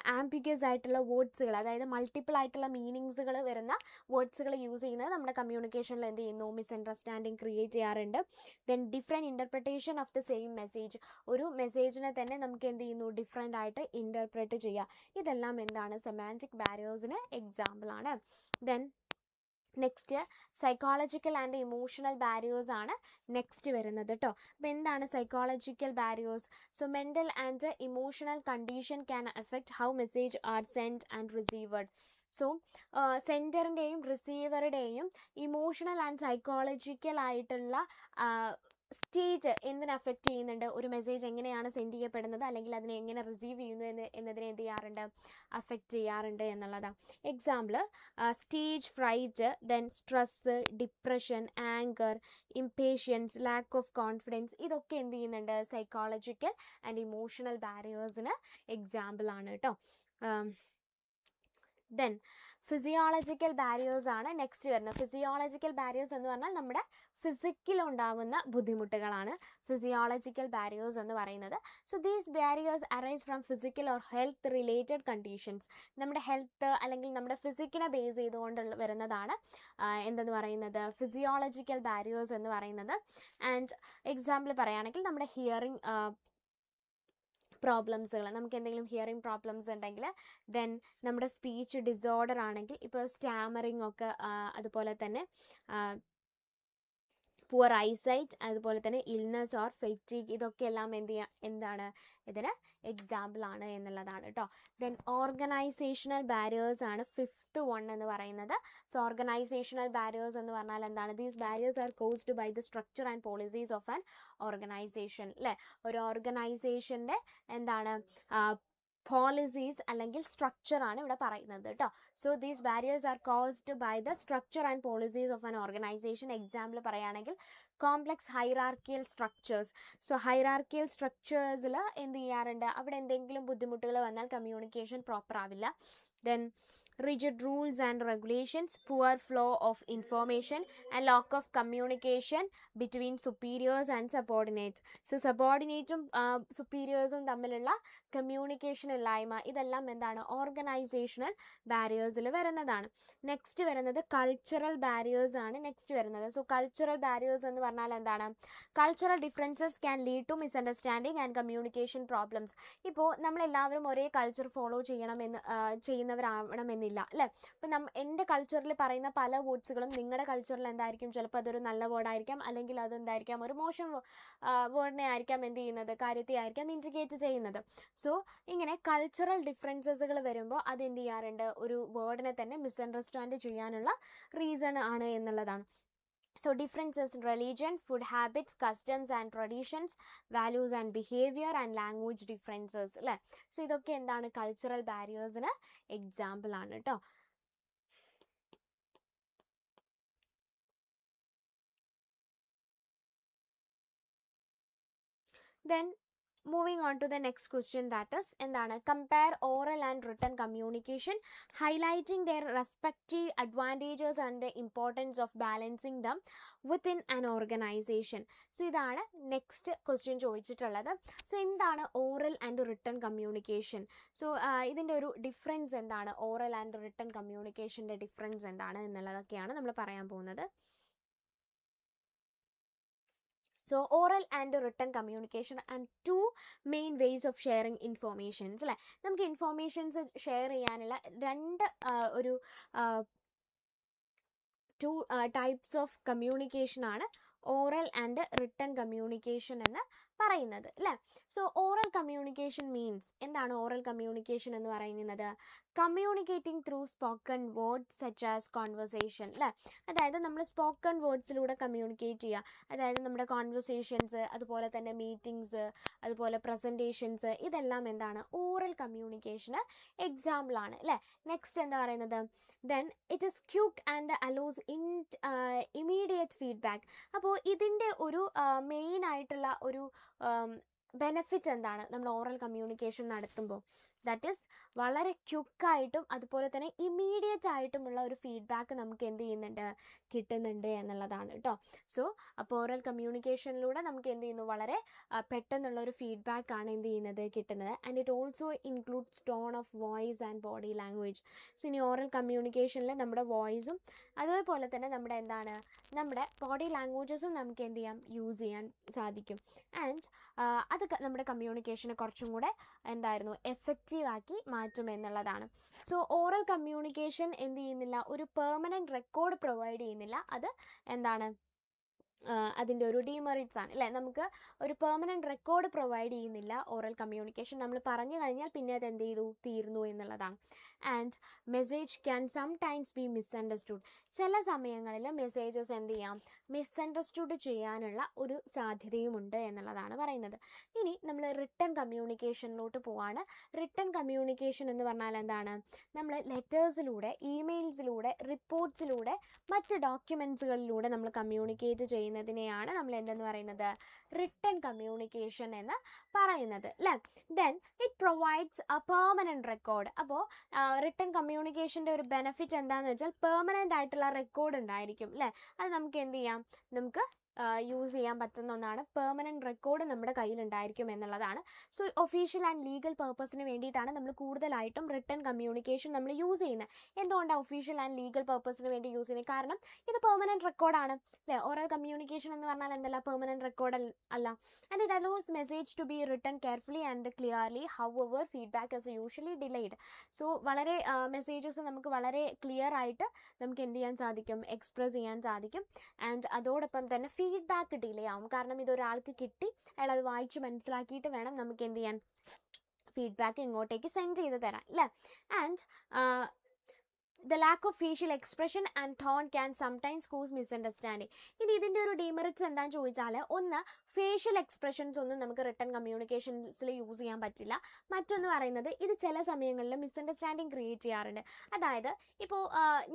ആംബിഗ്യസ് ആയിട്ടുള്ള വേർഡ്സുകൾ, അതായത് മൾട്ടിപ്പിൾ ആയിട്ടുള്ള മീനിങ്സുകൾ വരുന്ന വേർഡ്സുകൾ യൂസ് ചെയ്യുന്നത് നമ്മുടെ കമ്മ്യൂണിക്കേഷനിൽ എന്ത് ചെയ്യുന്നു, മിസ്അണ്ടർസ്റ്റാൻഡിങ് ക്രിയേറ്റ് ചെയ്യാറുണ്ട്. Then different interpretation of the same message, ഒരു മെസ്സേജിനെ തന്നെ നമുക്ക് എന്ത് ചെയ്യുന്നു, ഡിഫറെൻ്റ് ആയിട്ട് ഇൻ്റർപ്രറ്റ് ചെയ്യുക. ഇതെല്ലാം എന്താണ്, സെമാൻറ്റിക് ബാരിയേഴ്സിന് എക്സാമ്പിളാണ്. Then next psychological and emotional barriers ആണ് നെക്സ്റ്റ് വരുന്നത് കേട്ടോ. അപ്പോൾ എന്താണ് psychological barriers? So mental and emotional condition can affect how message are send and received. So സെൻഡറിൻ്റെയും റിസീവറുടെയും ഇമോഷണൽ ആൻഡ് സൈക്കോളജിക്കൽ ആയിട്ടുള്ള സ്റ്റേജ് എന്തിനെ അഫക്റ്റ് ചെയ്യുന്നുണ്ട്, ഒരു മെസ്സേജ് എങ്ങനെയാണ് സെൻഡ് ചെയ്യപ്പെടുന്നത് അല്ലെങ്കിൽ അതിനെ എങ്ങനെ റിസീവ് ചെയ്യുന്നു എന്നതിനെ എന്ത് ചെയ്യാറുണ്ട്, അഫക്റ്റ് ചെയ്യാറുണ്ട് എന്നുള്ളതാണ്. Example stage freight, then stress, depression, anchor, impatience, lack of confidence, ഇതൊക്കെ എന്ത് ചെയ്യുന്നുണ്ട്, സൈക്കോളജിക്കൽ ആൻഡ് ഇമോഷണൽ ബാരിയേഴ്സിന് എക്സാമ്പിൾ ആണ് കേട്ടോ. ദെൻ ഫിസിയോളജിക്കൽ ബാരിയേഴ്സ് ആണ് നെക്സ്റ്റ് വരുന്നത്. ഫിസിയോളജിക്കൽ ബാരിയേഴ്സ് എന്ന് പറഞ്ഞാൽ നമ്മുടെ ഫിസിക്കലുണ്ടാകുന്ന ബുദ്ധിമുട്ടുകളാണ് ഫിസിയോളജിക്കൽ ബാരിയേഴ്സ് എന്ന് പറയുന്നത്. So these barriers arise from physical or health related conditions. നമ്മുടെ ഹെൽത്ത് അല്ലെങ്കിൽ നമ്മുടെ ഫിസിക്കിനെ ബേസ് ചെയ്തുകൊണ്ട് വരുന്നതാണ് എന്തെന്ന് പറയുന്നത്, ഫിസിയോളജിക്കൽ ബാരിയേഴ്സ് എന്ന് പറയുന്നത്. ആൻഡ് എക്സാമ്പിൾ പറയുകയാണെങ്കിൽ നമ്മുടെ ഹിയറിംഗ് പ്രോബ്ലംസുകൾ, നമുക്ക് എന്തെങ്കിലും ഹിയറിംഗ് പ്രോബ്ലംസ് ഉണ്ടെങ്കിൽ, ദെൻ നമ്മുടെ സ്പീച്ച് ഡിസോർഡർ ആണെങ്കിൽ, ഇപ്പോൾ സ്റ്റാമറിംഗ് ഒക്കെ, അതുപോലെ തന്നെ പുവർ ഐസൈറ്റ്, അതുപോലെ തന്നെ ഇൽനെസ് ഓർ ഫെറ്റീഗ്, ഇതൊക്കെ എല്ലാം എന്താണ് ഇതിന് എക്സാമ്പിൾ ആണ് എന്നുള്ളതാണ് കേട്ടോ. ദെൻ ഓർഗനൈസേഷണൽ ബാരിയേഴ്സ് ആണ് ഫിഫ്ത്ത് വൺ എന്ന് പറയുന്നത്. സോ ഓർഗനൈസേഷണൽ ബാരിയേഴ്സ് എന്ന് പറഞ്ഞാൽ എന്താണ്, these barriers are caused by the structure and policies of an organisation. അല്ലേ, ഒരു ഓർഗനൈസേഷൻ്റെ എന്താണ് പോളിസീസ് അല്ലെങ്കിൽ സ്ട്രക്ചർ ആണ് ഇവിടെ പറയുന്നത് കേട്ടോ. So these barriers are caused by the structure and policies of an organisation. Example പറയുകയാണെങ്കിൽ complex hierarchical structures. So hierarchical സ്ട്രക്ചേഴ്സിൽ എന്ത് ചെയ്യാറുണ്ട്, അവിടെ എന്തെങ്കിലും ബുദ്ധിമുട്ടുകൾ വന്നാൽ കമ്മ്യൂണിക്കേഷൻ പ്രോപ്പർ ആവില്ല. Then rigid rules and regulations, poor flow of information and lack of communication between superiors and subordinates. So subordinateും superiors-ഉം തമ്മിലുള്ള കമ്മ്യൂണിക്കേഷൻ ഇല്ലായ്മ, ഇതെല്ലാം എന്താണ് ഓർഗനൈസേഷണൽ ബാരിയേഴ്സിൽ വരുന്നതാണ്. നെക്സ്റ്റ് വരുന്നത് കൾച്ചറൽ ബാരിയേഴ്സ് ആണ് നെക്സ്റ്റ് വരുന്നത്. സോ കൾച്ചറൽ ബാരിയേഴ്സ് എന്ന് പറഞ്ഞാൽ എന്താണ്, cultural differences can lead to misunderstanding and communication problems. ഇപ്പോൾ നമ്മളെല്ലാവരും ഒരേ കൾച്ചർ ഫോളോ ചെയ്യുന്നവരാവണമെന്നില്ല അല്ലേ. ഇപ്പം എൻ്റെ കൾച്ചറിൽ പറയുന്ന പല വേർഡ്സുകളും നിങ്ങളുടെ കൾച്ചറിൽ എന്തായിരിക്കും, ചിലപ്പോൾ അതൊരു നല്ല വേർഡായിരിക്കാം, അല്ലെങ്കിൽ അതെന്തായിരിക്കാം ഒരു മോശം വേർഡിനെ ആയിരിക്കാം എന്ത് ചെയ്യുന്നത്, കാര്യത്തെ ആയിരിക്കാം ഇൻഡിക്കേറ്റ് ചെയ്യുന്നത്. സോ ഇങ്ങനെ കൾച്ചറൽ ഡിഫറൻസസുകൾ വരുമ്പോൾ അതെന്ത് ചെയ്യാറുണ്ട്, ഒരു വേർഡിനെ തന്നെ മിസ്അണ്ടർസ്റ്റാൻഡ് ചെയ്യാനുള്ള റീസൺ ആണ് എന്നുള്ളതാണ്. So differences in religion, food habits, customs and traditions, values and behavior and language differences അല്ലേ. സോ ഇതൊക്കെ എന്താണ് കൾച്ചറൽ ബാരിയേഴ്സിന് എക്സാമ്പിൾ ആണ് കേട്ടോ. Then moving on to the next question, that is എന്താണ്, compare oral and written communication, highlighting their respective advantages and the importance of balancing them within an organization. So ഇതാണ് next question ചോദിച്ചിട്ടുള്ളത്. So എന്താണ് oral and written communication? So ഇതിൻ്റെ ഒരു difference എന്താണ്, oral and written കമ്മ്യൂണിക്കേഷൻ്റെ difference എന്താണ് എന്നുള്ളതൊക്കെയാണ് നമ്മൾ പറയാൻ പോകുന്നത്. So oral and written communication and two main ways of sharing informations അല്ലേ. നമുക്ക് ഇൻഫോർമേഷൻസ് ഷെയർ ചെയ്യാനുള്ള രണ്ട് ഒരു ടു ടൈപ്സ് ഓഫ് കമ്മ്യൂണിക്കേഷൻ ആണ് ഓറൽ ആൻഡ് റിട്ടൺ കമ്മ്യൂണിക്കേഷൻ എന്ന് പറയുന്നത് അല്ലേ. സോ ഓറൽ കമ്മ്യൂണിക്കേഷൻ മീൻസ് എന്താണ്, ഓറൽ കമ്മ്യൂണിക്കേഷൻ എന്ന് പറയുന്നത് communicating through spoken words such as conversation അല്ലേ. അതായത് നമ്മൾ സ്പോക്കൺ വേർഡ്സിലൂടെ കമ്മ്യൂണിക്കേറ്റ് ചെയ്യുക, അതായത് നമ്മുടെ കോൺവെർസേഷൻസ്, അതുപോലെ തന്നെ മീറ്റിംഗ്സ്, അതുപോലെ പ്രസൻറ്റേഷൻസ്, ഇതെല്ലാം എന്താണ് ഓറൽ കമ്മ്യൂണിക്കേഷന് എക്സാമ്പിളാണ് അല്ലേ. നെക്സ്റ്റ് എന്താ പറയുന്നത്, then it is quick and allows immediate feedback. അപ്പോൾ ഇതിൻ്റെ ഒരു മെയിൻ ആയിട്ടുള്ള ഒരു ബെനഫിറ്റ് എന്താണ് നമ്മൾ ഓറൽ കമ്മ്യൂണിക്കേഷൻ നടത്തുമ്പോൾ, ദാറ്റ് ഈസ് വളരെ ക്വിക്കായിട്ടും അതുപോലെ തന്നെ ഇമ്മീഡിയറ്റ് ആയിട്ടുമുള്ള ഒരു ഫീഡ്ബാക്ക് നമുക്ക് എന്ത് ചെയ്യുന്നുണ്ട്, കിട്ടുന്നുണ്ട് എന്നുള്ളതാണ് കേട്ടോ. സോ അപ്പോൾ ഓറൽ കമ്മ്യൂണിക്കേഷനിലൂടെ നമുക്ക് എന്ത് ചെയ്യുന്നു, വളരെ പെട്ടെന്നുള്ള ഒരു ഫീഡ്ബാക്ക് ആണ് എന്ത് ചെയ്യുന്നത്, കിട്ടുന്നത്. And it also includes tone of voice and body language. So ഇനി ഓറൽ കമ്മ്യൂണിക്കേഷനിൽ നമ്മുടെ വോയിസും അതുപോലെ തന്നെ നമ്മുടെ എന്താണ് നമ്മുടെ ബോഡി ലാംഗ്വേജസും നമുക്ക് എന്ത് ചെയ്യാം, യൂസ് ചെയ്യാൻ സാധിക്കും. ആൻഡ് അത് നമ്മുടെ കമ്മ്യൂണിക്കേഷനെ കുറച്ചും കൂടെ എന്തായിരുന്നു എഫക്റ്റീവാക്കി മാറ്റും എന്നുള്ളതാണ്. സോ ഓറൽ കമ്മ്യൂണിക്കേഷൻ എന്ത് ചെയ്യുന്നില്ല, ഒരു പെർമനൻറ്റ് റെക്കോർഡ് പ്രൊവൈഡ് ചെയ്യുന്നില്ല. അത് എന്താണ് അതിൻ്റെ ഒരു ഡീമെറിറ്റ്സ് ആണ് അല്ലേ. നമുക്ക് ഒരു പെർമനൻറ്റ് റെക്കോർഡ് പ്രൊവൈഡ് ചെയ്യുന്നില്ല ഓറൽ കമ്മ്യൂണിക്കേഷൻ. നമ്മൾ പറഞ്ഞു കഴിഞ്ഞാൽ പിന്നെ അത് എന്ത് ചെയ്തു തീർന്നു എന്നുള്ളതാണ്. And message can sometimes B misunderstood. ചില സമയങ്ങളിൽ മെസ്സേജസ് എന്ത് ചെയ്യാം, മിസ്അണ്ടർസ്റ്റുഡ് ചെയ്യാനുള്ള ഒരു സാധ്യതയുമുണ്ട് എന്നുള്ളതാണ് പറയുന്നത്. ഇനി നമ്മൾ റിട്ടൺ കമ്മ്യൂണിക്കേഷനിലോട്ട് പോവാണ്. റിട്ടൺ കമ്മ്യൂണിക്കേഷൻ എന്ന് പറഞ്ഞാൽ എന്താണ്, നമ്മൾ ലെറ്റേഴ്സിലൂടെ, ഇമെയിൽസിലൂടെ, റിപ്പോർട്ട്സിലൂടെ, മറ്റ് ഡോക്യുമെൻറ്റ്സുകളിലൂടെ നമ്മൾ കമ്മ്യൂണിക്കേറ്റ് ചെയ്യുന്നതിനെയാണ് നമ്മൾ എന്തെന്ന് പറയുന്നത്, റിട്ടൺ കമ്മ്യൂണിക്കേഷൻ എന്ന് പറയുന്നത് അല്ലേ. Then it provides A permanent record. അപ്പോൾ റിട്ടൺ കമ്മ്യൂണിക്കേഷൻ്റെ ഒരു ബെനിഫിറ്റ് എന്താണെന്ന് വെച്ചാൽ പെർമനൻ്റ് ആയിട്ടുള്ള റെക്കോർഡ് ഉണ്ടായിരിക്കും അല്ലേ. അത് നമുക്ക് എന്ത് ചെയ്യാം, നമുക്ക് യൂസ് ചെയ്യാൻ പറ്റുന്ന ഒന്നാണ്. പെർമനൻറ്റ് റെക്കോർഡ് നമ്മുടെ കയ്യിലുണ്ടായിരിക്കും എന്നുള്ളതാണ്. സോ ഒഫീഷ്യൽ ആൻഡ് ലീഗൽ പർപ്പസിന് വേണ്ടിയിട്ടാണ് നമ്മൾ കൂടുതലായിട്ടും റിട്ടൺ കമ്മ്യൂണിക്കേഷൻ നമ്മൾ യൂസ് ചെയ്യുന്നത്. എന്തുകൊണ്ടാണ് ഒഫീഷ്യൽ ആൻഡ് ലീഗൽ പർപ്പസിന് വേണ്ടി യൂസ് ചെയ്യുന്നത്? കാരണം ഇത് പെർമനൻറ്റ് റെക്കോർഡാണ് അല്ലേ. ഓറൽ കമ്മ്യൂണിക്കേഷൻ എന്ന് പറഞ്ഞാൽ എന്തല്ല, പെർമനൻറ്റ് റെക്കോർഡ് അല്ല. And it allows message to be written carefully and clearly. However feedback is usually delayed. So വളരെ മെസ്സേജസ് നമുക്ക് വളരെ ക്ലിയർ ആയിട്ട് നമുക്ക് എന്ത് ചെയ്യാൻ സാധിക്കും, എക്സ്പ്രസ് ചെയ്യാൻ സാധിക്കും. ആൻഡ് അതോടൊപ്പം തന്നെ ഫീഡ്ബാക്ക് ഡിലേ ആവും. കാരണം ഇതൊരാൾക്ക് കിട്ടി, അയാൾ അത് വായിച്ച് മനസ്സിലാക്കിയിട്ട് വേണം നമുക്ക് എന്ത് ചെയ്യാൻ, ഫീഡ്ബാക്ക് ഇങ്ങോട്ടേക്ക് സെൻഡ് ചെയ്ത് തരാൻ അല്ലേ. And the lack of facial expression and tone can sometimes cause misunderstanding. ഇനി ഇതിൻ്റെ ഒരു ഡിമെറിറ്റ്സ് എന്താണെന്ന് ചോദിച്ചാൽ, ഒന്ന് ഫേഷ്യൽ എക്സ്പ്രഷൻസ് ഒന്നും നമുക്ക് റിട്ടൺ കമ്മ്യൂണിക്കേഷൻസിൽ യൂസ് ചെയ്യാൻ പറ്റില്ല. മറ്റൊന്ന് പറയുന്നത്, ഇത് ചില സമയങ്ങളിൽ മിസ്അണ്ടർസ്റ്റാൻഡിങ് ക്രിയേറ്റ് ചെയ്യാറുണ്ട്. അതായത് ഇപ്പോൾ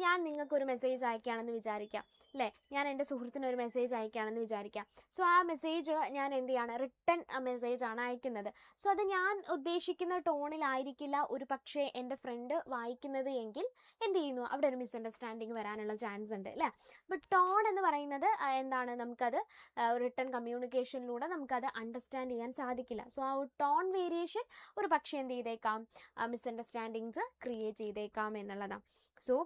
ഞാൻ നിങ്ങൾക്കൊരു മെസ്സേജ് അയക്കുകയാണെന്ന് വിചാരിക്കാം അല്ലേ, ഞാൻ എൻ്റെ സുഹൃത്തിനൊരു മെസ്സേജ് അയക്കുകയാണെന്ന് വിചാരിക്കാം. സോ ആ മെസ്സേജ് ഞാൻ എന്ത് ചെയ്യാണ്, റിട്ടൺ മെസ്സേജാണ് അയക്കുന്നത്. സോ അത് ഞാൻ ഉദ്ദേശിക്കുന്ന ടോണിലായിരിക്കില്ല ഒരു പക്ഷേ എൻ്റെ ഫ്രണ്ട് വായിക്കുന്നത് എങ്കിൽ എന്ത് ചെയ്യുന്നു, അവിടെ ഒരു മിസ്അണ്ടർസ്റ്റാൻഡിങ് വരാനുള്ള ചാൻസ് ഉണ്ട് അല്ലേ. ബട്ട് ടോൺ എന്ന് പറയുന്നത് എന്താണ്, നമുക്കത് റിട്ടൺ കമ്മ്യൂണിക്കേഷനിലൂടെ നമുക്കത് അണ്ടർസ്റ്റാൻഡ് ചെയ്യാൻ സാധിക്കില്ല. സോ ആ ഒരു ടോൺ വേരിയേഷൻ ഒരു പക്ഷേ എന്ത് ചെയ്തേക്കാം, മിസ്അണ്ടർസ്റ്റാൻഡിങ്സ് ക്രിയേറ്റ് ചെയ്തേക്കാം എന്നുള്ളതാണ്. സോ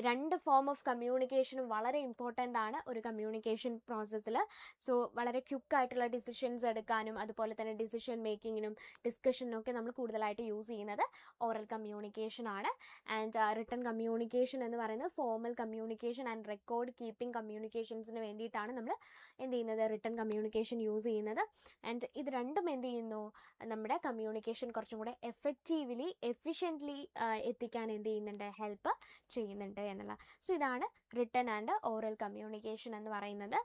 രണ്ട് ഫോം ഓഫ് കമ്മ്യൂണിക്കേഷനും വളരെ ഇമ്പോർട്ടൻ്റ് ആണ് ഒരു കമ്മ്യൂണിക്കേഷൻ പ്രോസസ്സിൽ. സോ വളരെ ക്വിക്കായിട്ടുള്ള ഡിസിഷൻസ് എടുക്കാനും അതുപോലെ തന്നെ ഡിസിഷൻ മേക്കിങ്ങിനും ഡിസ്കഷനും ഒക്കെ നമ്മൾ കൂടുതലായിട്ട് യൂസ് ചെയ്യുന്നത് ഓറൽ കമ്മ്യൂണിക്കേഷൻ ആണ്. ആൻഡ് റിട്ടൺ കമ്മ്യൂണിക്കേഷൻ എന്ന് പറയുന്നത് formal communication and record keeping കമ്മ്യൂണിക്കേഷൻസിന് വേണ്ടിയിട്ടാണ് നമ്മൾ എന്ത് ചെയ്യുന്നത്, റിട്ടൺ കമ്മ്യൂണിക്കേഷൻ യൂസ് ചെയ്യുന്നത്. ആൻഡ് ഇത് രണ്ടും എന്ത് ചെയ്യുന്നു, നമ്മുടെ കമ്മ്യൂണിക്കേഷൻ കുറച്ചും കൂടെ എഫക്റ്റീവ്ലി എഫിഷ്യൻ്റ്ലി എത്തിക്കാൻ എന്ത് ചെയ്യുന്നുണ്ട്, ഹെൽപ്പ് ചെയ്യുന്നുണ്ട് എന്നുള്ള. സോ ഇതാണ് റിട്ടൺ ആൻഡ് ഓറൽ കമ്മ്യൂണിക്കേഷൻ എന്ന് പറയുന്നത്.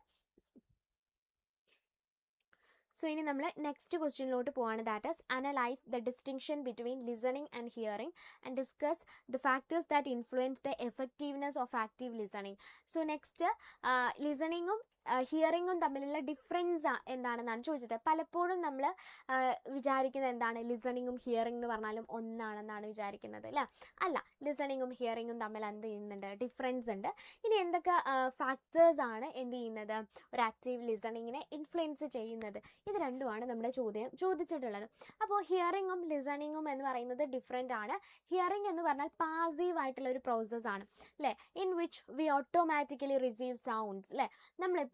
സോ ഇനി നമ്മൾ നെക്സ്റ്റ് ക്വസ്റ്റ്യനിലോട്ട് പോവാണ്. That is analyse the distinction between listening and hearing and discuss the factors that influence the effectiveness of active listening. So next ലിസണിങ്ങും ഹിയറിങ്ങും തമ്മിലുള്ള ഡിഫറൻസ് എന്താണെന്നാണ് ചോദിച്ചിട്ട്. പലപ്പോഴും നമ്മൾ വിചാരിക്കുന്നത് എന്താണ്, ലിസണിങ്ങും ഹിയറിംഗ് എന്ന് പറഞ്ഞാലും ഒന്നാണെന്നാണ് വിചാരിക്കുന്നത് അല്ലേ. അല്ല, ലിസണിങ്ങും ഹിയറിങ്ങും തമ്മിൽ എന്ത് ചെയ്യുന്നുണ്ട്, ഡിഫറൻസ് ഉണ്ട്. ഇനി എന്തൊക്കെ ഫാക്ടേഴ്സാണ് എന്ത് ചെയ്യുന്നത്, ഒരു ആക്റ്റീവ് ലിസണിങ്ങിനെ ഇൻഫ്ലുവൻസ് ചെയ്യുന്നത്, ഇത് രണ്ടുമാണ് നമ്മുടെ ചോദിച്ചിട്ടുള്ളത്. അപ്പോൾ ഹിയറിങ്ങും ലിസണിങ്ങും എന്ന് പറയുന്നത് ഡിഫറെൻ്റ് ആണ്. ഹിയറിംഗ് എന്ന് പറഞ്ഞാൽ പാസീവ് ആയിട്ടുള്ള ഒരു പ്രോസസ്സാണ് അല്ലേ, in which we automatically receive sounds അല്ലേ. നമ്മളിപ്പോൾ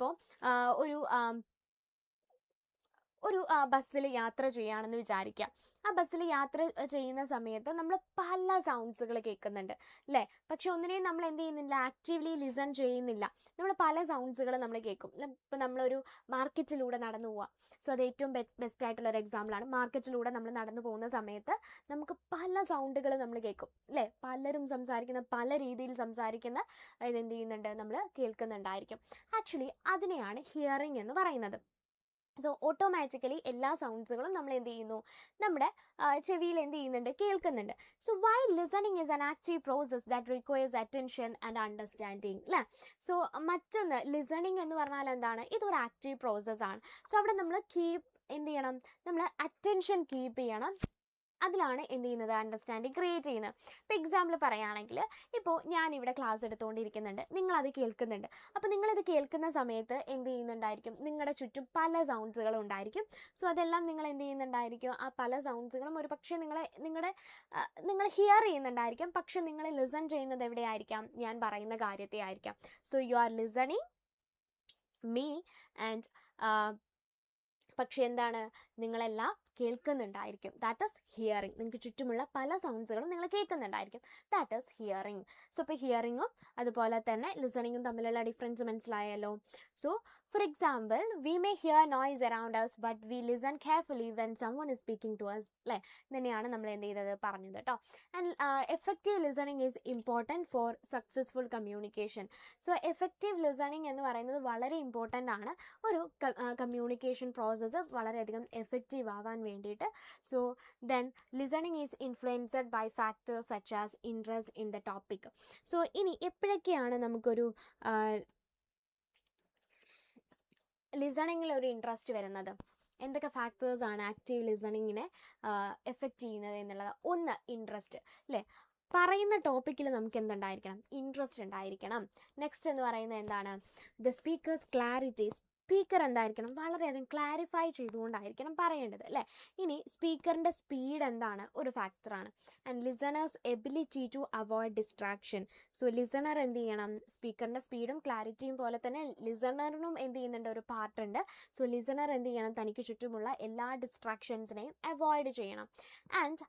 ഒരു ബസ്സിൽ യാത്ര ചെയ്യുകയാണെന്ന് വിചാരിക്കാം. ആ ബസ്സിൽ യാത്ര ചെയ്യുന്ന സമയത്ത് നമ്മൾ പല സൗണ്ട്സുകൾ കേൾക്കുന്നുണ്ട് അല്ലേ. പക്ഷെ ഒന്നിനെയും നമ്മൾ എന്ത് ചെയ്യുന്നില്ല, ആക്റ്റീവ്ലി ലിസൺ ചെയ്യുന്നില്ല. നമ്മൾ പല സൗണ്ട്സുകൾ നമ്മൾ കേൾക്കും. ഇപ്പോൾ നമ്മളൊരു മാർക്കറ്റിലൂടെ നടന്നു പോവാം. സോ അത് ഏറ്റവും ബെസ്റ്റ് ആയിട്ടുള്ളൊരു എക്സാമ്പിളാണ്. മാർക്കറ്റിലൂടെ നമ്മൾ നടന്നു പോകുന്ന സമയത്ത് നമുക്ക് പല സൗണ്ടുകൾ നമ്മൾ കേൾക്കും അല്ലേ. പലരും സംസാരിക്കുന്ന, പല രീതിയിൽ സംസാരിക്കുന്ന ഇതെന്ത് ചെയ്യുന്നുണ്ട്, നമ്മൾ കേൾക്കുന്നുണ്ടായിരിക്കും. ആക്ച്വലി അതിനെയാണ് ഹിയറിംഗ് എന്ന് പറയുന്നത്. സോ ഓട്ടോമാറ്റിക്കലി എല്ലാ സൗണ്ട്സുകളും നമ്മൾ എന്ത് ചെയ്യുന്നു, നമ്മുടെ ചെവിയിൽ എന്ത് ചെയ്യുന്നുണ്ട്, കേൾക്കുന്നുണ്ട്. So why listening is an active process that requires attention and understanding അല്ലേ. സോ മറ്റൊന്ന് ലിസണിങ് എന്ന് പറഞ്ഞാൽ എന്താണ്, ഇതൊരു ആക്റ്റീവ് പ്രോസസ്സാണ്. സോ അവിടെ നമ്മൾ എന്ത് ചെയ്യണം, നമ്മൾ അറ്റൻഷൻ കീപ്പ് ചെയ്യണം. അതിലാണ് എന്ത് ചെയ്യുന്നത്, അണ്ടർസ്റ്റാൻഡിങ് ക്രിയേറ്റ് ചെയ്യുന്നത്. ഇപ്പോൾ എക്സാമ്പിൾ പറയുകയാണെങ്കിൽ, ഇപ്പോൾ ഞാനിവിടെ ക്ലാസ് എടുത്തുകൊണ്ടിരിക്കുന്നുണ്ട്, നിങ്ങളത് കേൾക്കുന്നുണ്ട്. അപ്പോൾ നിങ്ങളിത് കേൾക്കുന്ന സമയത്ത് എന്ത് ചെയ്യുന്നുണ്ടായിരിക്കും, നിങ്ങളുടെ ചുറ്റും പല സൗണ്ട്സുകളും ഉണ്ടായിരിക്കും. സോ അതെല്ലാം നിങ്ങൾ എന്ത് ചെയ്യുന്നുണ്ടായിരിക്കും, ആ പല സൗണ്ട്സുകളും ഒരു പക്ഷേ നിങ്ങൾ ഹിയർ ചെയ്യുന്നുണ്ടായിരിക്കും. പക്ഷെ നിങ്ങൾ ലിസൺ ചെയ്യുന്നത് എവിടെയായിരിക്കാം, ഞാൻ പറയുന്ന കാര്യത്തെ ആയിരിക്കാം. So you are listening me and പക്ഷെ എന്താണ്, നിങ്ങളെല്ലാം കേൾക്കുന്നുണ്ടായിരിക്കും. That is hearing. നിങ്ങൾക്ക് ചുറ്റുമുള്ള പല സൗണ്ട്സുകളും നിങ്ങൾ കേൾക്കുന്നുണ്ടായിരിക്കും. That is hearing. സോ ഇപ്പോൾ ഹിയറിങ്ങും അതുപോലെ തന്നെ ലിസണിങ്ങും തമ്മിലുള്ള ഡിഫറൻസ് മനസ്സിലായല്ലോ. So for example, we may hear noise around us but we listen carefully when someone is speaking to us, അല്ലേ? തന്നെയാണ് നമ്മൾ എന്ത് ചെയ്തത് പറഞ്ഞത് കേട്ടോ. And effective listening is important for successful communication. So effective listening എന്ന് പറയുന്നത് വളരെ ഇമ്പോർട്ടൻ്റ് ആണ് ഒരു കമ്മ്യൂണിക്കേഷൻ പ്രോസസ്സ് വളരെയധികം എഫക്റ്റീവ് ആവാൻ വേണ്ടിയിട്ട്. So then listening is influenced by factors such as interest in the topic. So ഇനി എപ്പോഴൊക്കെയാണ് നമുക്കൊരു ലിസണിങ്ങിൽ ഒരു ഇൻട്രസ്റ്റ് വരുന്നത്? എന്തൊക്കെ ഫാക്ടേഴ്സാണ് ആക്റ്റീവ് ലിസണിങ്ങിനെ എഫക്റ്റ് ചെയ്യുന്നത് എന്നുള്ളത്? ഒന്ന്, ഇൻട്രസ്റ്റ്, അല്ലേ? പറയുന്ന ടോപ്പിക്കിൽ നമുക്ക് എന്തുണ്ടായിരിക്കണം? ഇൻട്രസ്റ്റ് ഉണ്ടായിരിക്കണം. നെക്സ്റ്റ് എന്ന് പറയുന്നത് എന്താണ്? The speaker's clarity. സ്പീക്കർ എന്തായിരിക്കണം? വളരെയധികം ക്ലാരിഫൈ ചെയ്തുകൊണ്ടായിരിക്കണം പറയേണ്ടത്, അല്ലേ? ഇനി സ്പീക്കറിൻ്റെ സ്പീഡ് എന്താണ്? ഒരു ഫാക്ടറാണ്. And listener's ability to avoid distraction. So listener എന്ത് ചെയ്യണം? സ്പീക്കറിൻ്റെ സ്പീഡും ക്ലാരിറ്റിയും പോലെ തന്നെ ലിസണറിനും എന്ത് ചെയ്യുന്നുണ്ട്? ഒരു പാർട്ടുണ്ട്. സോ ലിസണർ എന്ത് ചെയ്യണം? തനിക്ക് ചുറ്റുമുള്ള എല്ലാ ഡിസ്ട്രാക്ഷൻസിനെയും അവോയ്ഡ് ചെയ്യണം. ആൻഡ്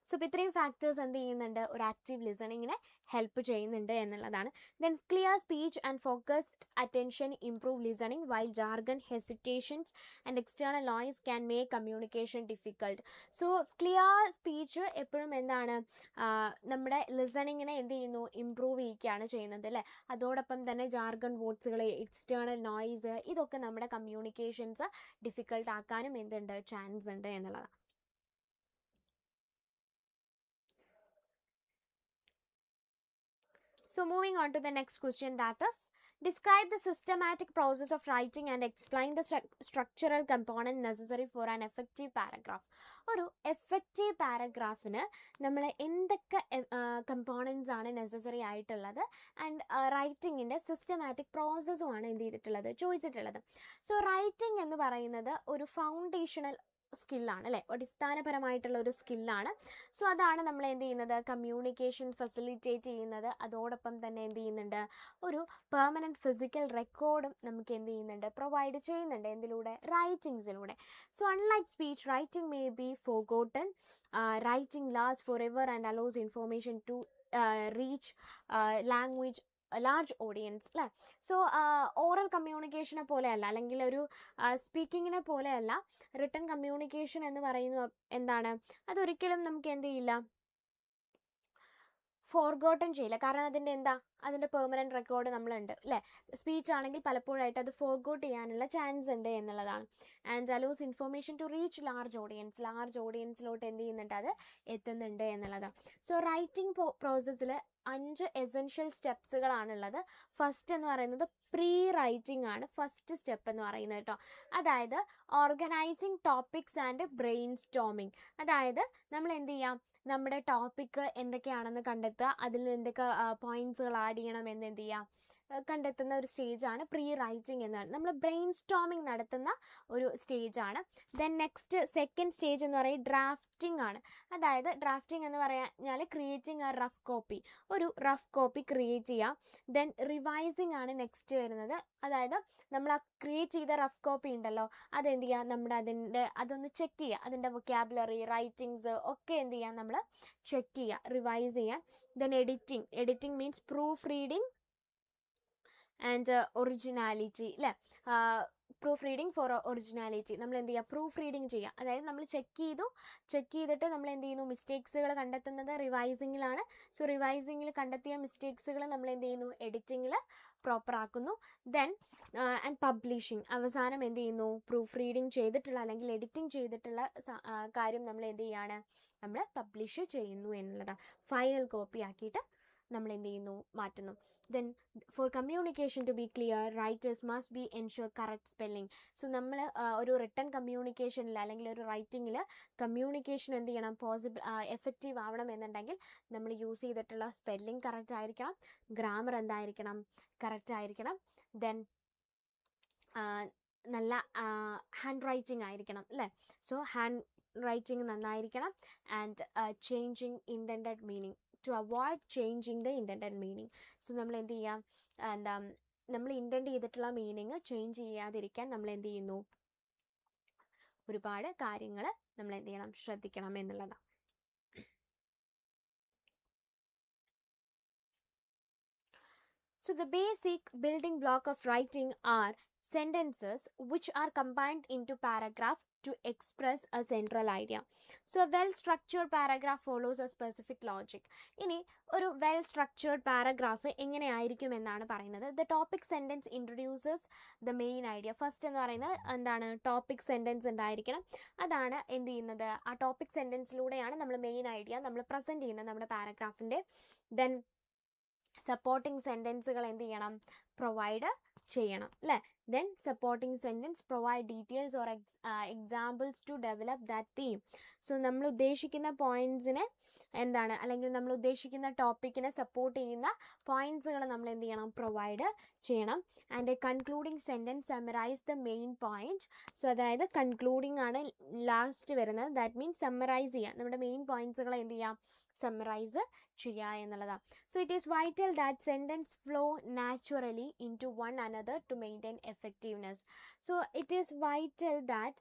സോ ഇപ്പോൾ ഇത്രയും ഫാക്ടേഴ്സ് എന്ത് ചെയ്യുന്നുണ്ട്? ഒരു ആക്റ്റീവ് ലിസണിങ്ങിനെ ഹെൽപ്പ് ചെയ്യുന്നുണ്ട് എന്നുള്ളതാണ്. Then clear speech and focused attention improve listening while jargon, hesitations and external noise can make communication difficult. So clear speech എപ്പോഴും എന്താണ്? നമ്മുടെ ലിസണിങ്ങിനെ എന്ത് ചെയ്യുന്നു? ഇംപ്രൂവ് ചെയ്യുകയാണ് ചെയ്യുന്നത്, അല്ലേ? അതോടൊപ്പം തന്നെ ജാർഗൺ വേർഡ്സുകൾ, എക്സ്റ്റേണൽ നോയ്സ്, ഇതൊക്കെ നമ്മുടെ കമ്മ്യൂണിക്കേഷൻസ് ഡിഫിക്കൾട്ട് ആക്കാനും എന്തുണ്ട്? ചാൻസ് ഉണ്ട് എന്നുള്ളതാണ്. So moving on to the next question, that is, describe the systematic process of writing and explain the structural component necessary for an effective paragraph. ഒരു effective പാരഗ്രാഫിന് നമ്മൾ എന്തൊക്കെ components ആണ് നെസസറി ആയിട്ടുള്ളത് and റൈറ്റിങ്ങിൻ്റെ systematic പ്രോസസ്സുമാണ് എന്ത് ചെയ്തിട്ടുള്ളത്? ചോദിച്ചിട്ടുള്ളത്. സോ റൈറ്റിംഗ് എന്ന് പറയുന്നത് ഒരു ഫൗണ്ടേഷണൽ സ്കില്ലാണ്, അല്ലേ? അടിസ്ഥാനപരമായിട്ടുള്ള ഒരു സ്കില്ലാണ്. സോ അതാണ് നമ്മൾ എന്ത് ചെയ്യുന്നത്? കമ്മ്യൂണിക്കേഷൻ ഫെസിലിറ്റേറ്റ് ചെയ്യുന്നത്. അതോടൊപ്പം തന്നെ എന്ത് ചെയ്യുന്നുണ്ട്? ഒരു പെർമനൻറ്റ് ഫിസിക്കൽ റെക്കോർഡും നമുക്ക് എന്ത് ചെയ്യുന്നുണ്ട്? പ്രൊവൈഡ് ചെയ്യുന്നുണ്ട്. എന്തിലൂടെ? റൈറ്റിങ്സിലൂടെ. So unlike speech, writing may be forgotten. Writing last forever and allows information to reach language large audience, അല്ലേ? സോ ഓറൽ കമ്മ്യൂണിക്കേഷനെ പോലെയല്ല, അല്ലെങ്കിൽ ഒരു സ്പീക്കിങ്ങിനെ പോലെയല്ല റിട്ടൺ കമ്മ്യൂണിക്കേഷൻ എന്ന് പറയുന്നത്. എന്താണ്? അതൊരിക്കലും നമുക്ക് എന്ത് ചെയ്യില്ല? ഫോർഗോട്ടൺ ചെയ്യില്ല. കാരണം അതിൻ്റെ പെർമനൻറ്റ് റെക്കോർഡ് നമ്മളുണ്ട്, അല്ലേ? സ്പീച്ച് ആണെങ്കിൽ പലപ്പോഴായിട്ട് അത് ഫോർഗോട്ട് ചെയ്യാനുള്ള ചാൻസ് ഉണ്ട് എന്നുള്ളതാണ്. And allows information to reach large ഓഡിയൻസിലോട്ട് എന്ത് ചെയ്യുന്നുണ്ട്? അത് എത്തുന്നുണ്ട് എന്നുള്ളതാണ്. സോ റൈറ്റിംഗ് പ്രോസസ്സിൽ 5 എസെൻഷ്യൽ സ്റ്റെപ്സുകളാണുള്ളത്. ഫസ്റ്റ് എന്ന് പറയുന്നത് പ്രീ റൈറ്റിംഗ് ആണ്. ഫസ്റ്റ് സ്റ്റെപ്പ് എന്ന് പറയുന്നത് കേട്ടോ. അതായത് organising topics and brain storming. അതായത് നമ്മൾ എന്ത് ചെയ്യാം? നമ്മുടെ ടോപ്പിക്ക് എന്തൊക്കെയാണെന്ന് കണ്ടെത്തുക, അതിൽ എന്തൊക്കെ പോയിന്റ്സുകൾ ആഡ് ചെയ്യണം എന്ന് എന്ത് ചെയ്യാം? കണ്ടെത്തുന്ന ഒരു സ്റ്റേജാണ് പ്രീ റൈറ്റിംഗ് എന്നാണ്. നമ്മൾ ബ്രെയിൻ സ്റ്റോമിങ് നടത്തുന്ന ഒരു സ്റ്റേജാണ്. ദെൻ നെക്സ്റ്റ് സെക്കൻഡ് സ്റ്റേജ് എന്ന് പറയുന്നത് ഡ്രാഫ്റ്റിംഗ് ആണ്. അതായത് ഡ്രാഫ്റ്റിംഗ് എന്ന് പറഞ്ഞാൽ ക്രിയേറ്റിംഗ് എ റഫ് കോപ്പി, ഒരു റഫ് കോപ്പി ക്രിയേറ്റ് ചെയ്യാം. ദെൻ റിവൈസിങ് ആണ് നെക്സ്റ്റ് വരുന്നത്. അതായത് നമ്മൾ ആ ക്രിയേറ്റ് ചെയ്ത റഫ് കോപ്പി ഉണ്ടല്ലോ, അതെന്ത് ചെയ്യുക? അതൊന്ന് ചെക്ക് ചെയ്യുക. അതിൻ്റെ വൊക്കാബുലറി, റൈറ്റിങ്സ് ഒക്കെ എന്ത് ചെയ്യുക? നമ്മൾ ചെക്ക് ചെയ്യുക, റിവൈസ് ചെയ്യാൻ. Then editing means proofreading and originality, അല്ലേ? Proofreading for originality. നമ്മൾ എന്ത് ചെയ്യുക? പ്രൂഫ് റീഡിങ് ചെയ്യുക. അതായത് നമ്മൾ ചെക്ക് ചെയ്തിട്ട് നമ്മൾ എന്ത് ചെയ്യുന്നു? മിസ്റ്റേക്സുകൾ കണ്ടെത്തുന്നത് റിവൈസിങ്ങിലാണ്. സോ റിവൈസിങ്ങിൽ കണ്ടെത്തിയ മിസ്റ്റേക്സുകൾ നമ്മൾ എന്ത് ചെയ്യുന്നു? എഡിറ്റിങ്ങിൽ പ്രോപ്പർ ആക്കുന്നു. Then and publishing. അവസാനം എന്ത് ചെയ്യുന്നു? പ്രൂഫ് റീഡിങ് ചെയ്തിട്ടുള്ള അല്ലെങ്കിൽ എഡിറ്റിംഗ് ചെയ്തിട്ടുള്ള കാര്യം നമ്മൾ എന്ത് ചെയ്യാണ്? നമ്മൾ പബ്ലിഷ് ചെയ്യുന്നു എന്നുള്ളതാണ്. ഫൈനൽ കോപ്പി ആക്കിയിട്ട് നമ്മൾ എന്ത് ചെയ്യുന്നു? മാറ്റുന്നു. Then for communication to be clear, writers must be ensure correct spelling. So നമ്മൾ ഒരു റിട്ടൺ കമ്മ്യൂണിക്കേഷനിൽ അല്ലെങ്കിൽ ഒരു റൈറ്റിങ്ങിൽ കമ്മ്യൂണിക്കേഷൻ എന്ത് ചെയ്യണം? എഫക്റ്റീവ് ആവണം എന്നുണ്ടെങ്കിൽ നമ്മൾ യൂസ് ചെയ്തിട്ടുള്ള സ്പെല്ലിംഗ് കറക്റ്റ് ആയിരിക്കണം, ഗ്രാമർ എന്തായിരിക്കണം? കറക്റ്റ് ആയിരിക്കണം. ദെൻ നല്ല ഹാൻഡ് റൈറ്റിംഗ് ആയിരിക്കണം, അല്ലേ? സോ ഹാൻഡ് റൈറ്റിംഗ് നന്നായിരിക്കണം. And changing intended meaning, to avoid changing the intended meaning. So നമ്മൾ എന്ത് ചെയ്യാം? നമ്മൾ ഇൻറ്റൻഡ് ചെയ്തിട്ടുള്ള മീനിങ് ചേഞ്ച് ചെയ്യാതിരിക്കാൻ നമ്മൾ എന്ത് ചെയ്യുന്നു, ഒരുപാട് കാര്യങ്ങൾ നമ്മൾ എന്ത് ചെയ്യണം, ശ്രദ്ധിക്കണം എന്നുള്ളതാണ്. So the basic building block of writing are sentences which are combined into paragraph to express a central idea. So a well-structured paragraph follows a specific logic. ഇനി ഒരു well-structured paragraph എങ്ങനെയായിരിക്കും എന്നാണ് പറയുന്നത്. The topic sentence introduces the main idea. First എന്ന് പറയുന്നത് എന്താണ്, topic sentence ഉണ്ടായിരിക്കണം. അതാണ് എന്ത് ചെയ്യുന്നത്, ആ ടോപ്പിക് സെൻറ്റൻസിലൂടെയാണ് നമ്മൾ മെയിൻ ഐഡിയ നമ്മൾ പ്രസൻറ്റ് ചെയ്യുന്നത് നമ്മുടെ പാരഗ്രാഫിൻ്റെ. ദെൻ സപ്പോർട്ടിംഗ് സെൻറ്റൻസുകൾ എന്ത് ചെയ്യണം, പ്രൊവൈഡ് ചെയ്യണം അല്ലേ. Then supporting sentence provide details or examples to develop that theme. So നമ്മൾ ഉദ്ദേശിക്കുന്ന പോയിൻറ്റ്സിനെ എന്താണ്, അല്ലെങ്കിൽ നമ്മൾ ഉദ്ദേശിക്കുന്ന ടോപ്പിക്കിനെ സപ്പോർട്ട് ചെയ്യുന്ന പോയിൻറ്റ്സുകൾ നമ്മൾ എന്ത് ചെയ്യണം, പ്രൊവൈഡ് ചെയ്യണം. And a concluding sentence summarise the main point. So അതായത് കൺക്ലൂഡിങ് ആണ് ലാസ്റ്റ് വരുന്നത്. ദാറ്റ് മീൻസ് സമ്മറൈസ് ചെയ്യുക, നമ്മുടെ മെയിൻ പോയിൻറ്റ്സുകൾ എന്ത് ചെയ്യാം, സമ്മറൈസ് ചെയ്യുക എന്നുള്ളതാണ്. So it is vital that sentence flow naturally into one another to maintain effectiveness. So it is vital that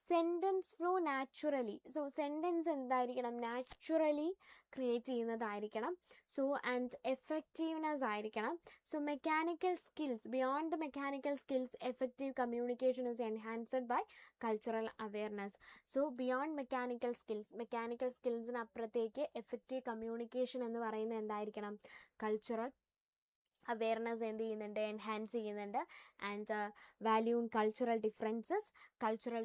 sentence flow naturally. So sentence എന്തായിരിക്കണം, naturally create ചെയ്യുന്നതായിരിക്കണം. So and effectiveness ആയിരിക്കണം. So mechanical skills, beyond the mechanical skills effective communication is enhanced by cultural awareness. So beyond mechanical സ്കിൽസിന് അപ്പുറത്തേക്ക് effective communication എന്ന് പറയുന്നത് എന്തായിരിക്കണം, cultural awareness എന്ത് ചെയ്യുന്നുണ്ട്, എൻഹാൻസ് ചെയ്യുന്നുണ്ട്. ആൻഡ് വാല്യൂയിങ് കൾച്ചറൽ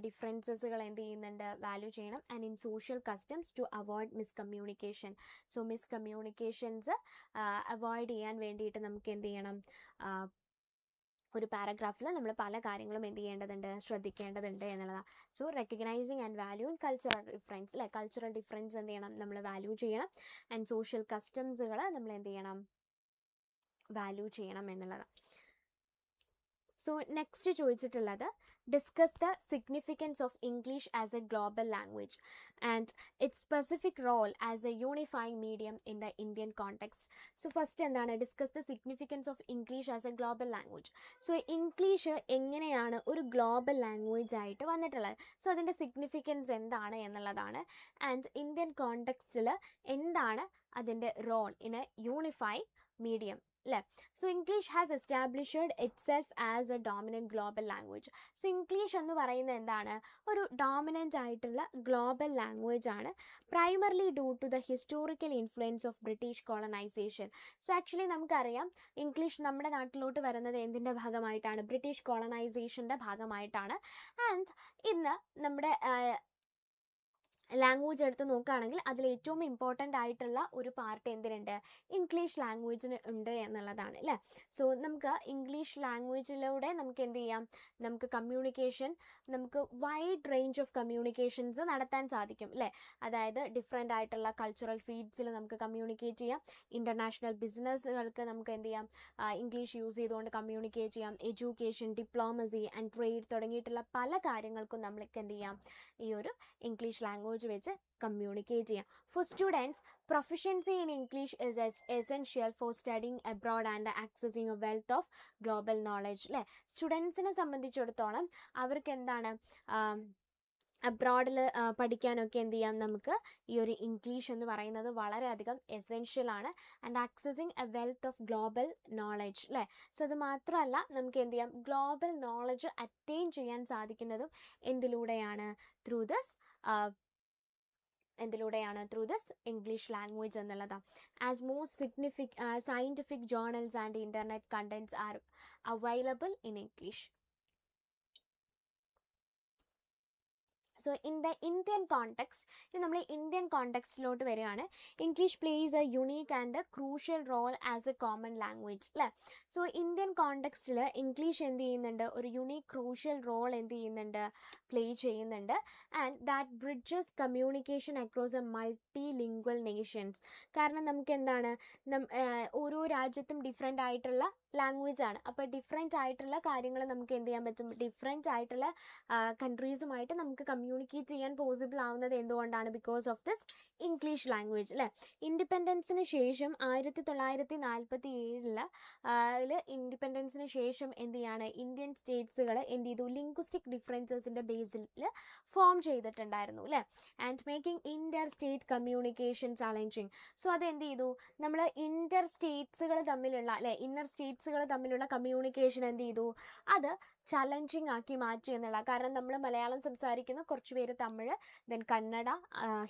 ഡിഫറൻസസുകൾ എന്ത് ചെയ്യുന്നുണ്ട്, വാല്യൂ ചെയ്യണം. And in social customs to avoid miscommunication. So miscommunications avoid ചെയ്യാൻ വേണ്ടിയിട്ട് നമുക്ക് എന്ത് ചെയ്യണം, ഒരു പാരഗ്രാഫിൽ നമ്മൾ പല കാര്യങ്ങളും എന്ത് ചെയ്യേണ്ടതുണ്ട്, ശ്രദ്ധിക്കേണ്ടതുണ്ട് എന്നുള്ളതാണ്. So recognising and valuing cultural difference അല്ലേ, കൾച്ചറൽ ഡിഫറൻസ് എന്ത് ചെയ്യണം, നമ്മൾ വാല്യൂ ചെയ്യണം. ആൻഡ് സോഷ്യൽ കസ്റ്റംസുകൾ നമ്മൾ എന്ത് ചെയ്യണം, വാല്യൂ ചെയ്യണം എന്നുള്ളതാണ്. സോ നെക്സ്റ്റ് ചോദിച്ചിട്ടുള്ളത്, discuss the significance of English as a global language and its specific role as a unifying medium in the Indian context. So first എന്താണ്, discuss the significance of English as a global language. So English എങ്ങനെയാണ് ഒരു global language ആയിട്ട് വന്നിട്ടുള്ളത്, so അതിൻ്റെ significance എന്താണ് എന്നുള്ളതാണ്. And Indian കോണ്ടെക്സ്റ്റിൽ എന്താണ് അതിൻ്റെ role in a unifying medium അല്ലേ. So English has established itself as a dominant global language. So English എന്ന് പറയുന്നത് എന്താണ്, ഒരു ഡോമിനൻ്റ് ആയിട്ടുള്ള ഗ്ലോബൽ ലാംഗ്വേജ് ആണ്, primarily due to the historical influence of British colonisation. So actually നമുക്കറിയാം English നമ്മുടെ നാട്ടിലോട്ട് വരുന്നത് എന്തിൻ്റെ ഭാഗമായിട്ടാണ്, ബ്രിട്ടീഷ് കോളനൈസേഷൻ്റെ ഭാഗമായിട്ടാണ്. ആൻഡ് ഇന്ന് നമ്മുടെ ലാംഗ്വേജ് എടുത്ത് നോക്കുകയാണെങ്കിൽ അതിൽ ഏറ്റവും ഇമ്പോർട്ടൻ്റ് ആയിട്ടുള്ള ഒരു പാർട്ട് എന്തിനുണ്ട്, ഇംഗ്ലീഷ് ലാംഗ്വേജിന് ഉണ്ട് എന്നുള്ളതാണ് അല്ലേ. സോ നമുക്ക് ഇംഗ്ലീഷ് ലാംഗ്വേജിലൂടെ നമുക്ക് എന്ത് ചെയ്യാം, നമുക്ക് കമ്മ്യൂണിക്കേഷൻ, നമുക്ക് വൈഡ് റേഞ്ച് ഓഫ് കമ്മ്യൂണിക്കേഷൻസ് നടത്താൻ സാധിക്കും അല്ലേ. അതായത് ഡിഫറെൻ്റ് ആയിട്ടുള്ള കൾച്ചറൽ ഫീൽഡ്സിൽ നമുക്ക് കമ്മ്യൂണിക്കേറ്റ് ചെയ്യാം. ഇൻ്റർനാഷണൽ ബിസിനസ്സുകൾക്ക് നമുക്ക് എന്ത് ചെയ്യാം, ഇംഗ്ലീഷ് യൂസ് ചെയ്തുകൊണ്ട് കമ്മ്യൂണിക്കേറ്റ് ചെയ്യാം. എഡ്യൂക്കേഷൻ, ഡിപ്ലോമസി ആൻഡ് ട്രേഡ് തുടങ്ങിയിട്ടുള്ള പല കാര്യങ്ങൾക്കും നമ്മൾക്ക് എന്ത് ചെയ്യാം, ഈ ഒരു ഇംഗ്ലീഷ് ലാംഗ്വേജ് വെച്ച് കമ്മ്യൂണിക്കേറ്റ് ചെയ്യാം. For students, proficiency in English is essential for studying abroad and accessing a wealth of global knowledge അല്ലേ. സ്റ്റുഡൻസിനെ സംബന്ധിച്ചിടത്തോളം അവർക്ക് എന്താണ്, അബ്രോഡിൽ പഠിക്കാനൊക്കെ എന്ത് ചെയ്യാം, നമുക്ക് ഈ ഒരു ഇംഗ്ലീഷ് എന്ന് പറയുന്നത് വളരെയധികം എസെൻഷ്യലാണ്. And accessing a wealth of global knowledge അല്ലേ. സോ അത് മാത്രമല്ല നമുക്ക് എന്ത് ചെയ്യാം, ഗ്ലോബൽ നോളജ് അറ്റൈൻ ചെയ്യാൻ സാധിക്കുന്നതും എന്തിലൂടെയാണ്, ത്രൂ ദിസ് ഇംഗ്ലീഷ് ലാംഗ്വേജ് എന്നുള്ളതാണ്. As most scientific journals and internet contents are available in English. So in the Indian context, ഇത് നമ്മൾ ഇന്ത്യൻ കോണ്ടെക്സ്റ്റിലോട്ട് വരികയാണ്. English plays a unique and crucial role as a common language അല്ലേ. So Indian കോണ്ടെക്സ്റ്റിൽ English എന്ത് ചെയ്യുന്നുണ്ട്, ഒരു unique crucial role എന്ത് ചെയ്യുന്നുണ്ട്, പ്ലേ ചെയ്യുന്നുണ്ട്. And that bridges communication across A multi lingual Nations. കാരണം നമുക്ക് എന്താണ്, ഓരോ രാജ്യത്തും ഡിഫറെൻ്റ് ആയിട്ടുള്ള ലാംഗ്വേജ് ആണ്. അപ്പോൾ ഡിഫറെൻ്റ് ആയിട്ടുള്ള കാര്യങ്ങൾ നമുക്ക് എന്ത് ചെയ്യാൻ പറ്റും, ഡിഫറെൻ്റ് ആയിട്ടുള്ള കൺട്രീസുമായിട്ട് നമുക്ക് കമ്മ്യൂണിക്കേറ്റ് ചെയ്യാൻ പോസിബിൾ ആവുന്നത് എന്തുകൊണ്ടാണ്, because of this English language അല്ലേ. ഇൻഡിപെൻഡൻസിന് ശേഷം 1947 ഇൻഡിപെൻഡൻസിന് ശേഷം എന്ത് ചെയ്യാണ്, ഇന്ത്യൻ സ്റ്റേറ്റ്സുകൾ എന്ത് ചെയ്തു, ലിംഗ്വിസ്റ്റിക് ഡിഫറൻസസിൻ്റെ ബേസിൽ ഫോം ചെയ്തിട്ടുണ്ടായിരുന്നു അല്ലേ. And making inter state communication challenging. So അതെന്ത് ചെയ്തു, നമ്മൾ ഇൻ്റർ സ്റ്റേറ്റ്സുകൾ തമ്മിലുള്ള അല്ലേ, ഇന്നർ സ്റ്റേറ്റ്സുകൾ തമ്മിലുള്ള കമ്മ്യൂണിക്കേഷൻ എന്ത് ചെയ്തു, അത് ചലഞ്ചിങ് ആക്കി മാറ്റി എന്നുള്ള. കാരണം നമ്മൾ മലയാളം സംസാരിക്കുന്ന കുറച്ച് പേര് തമിഴ്, ദെൻ കന്നഡ,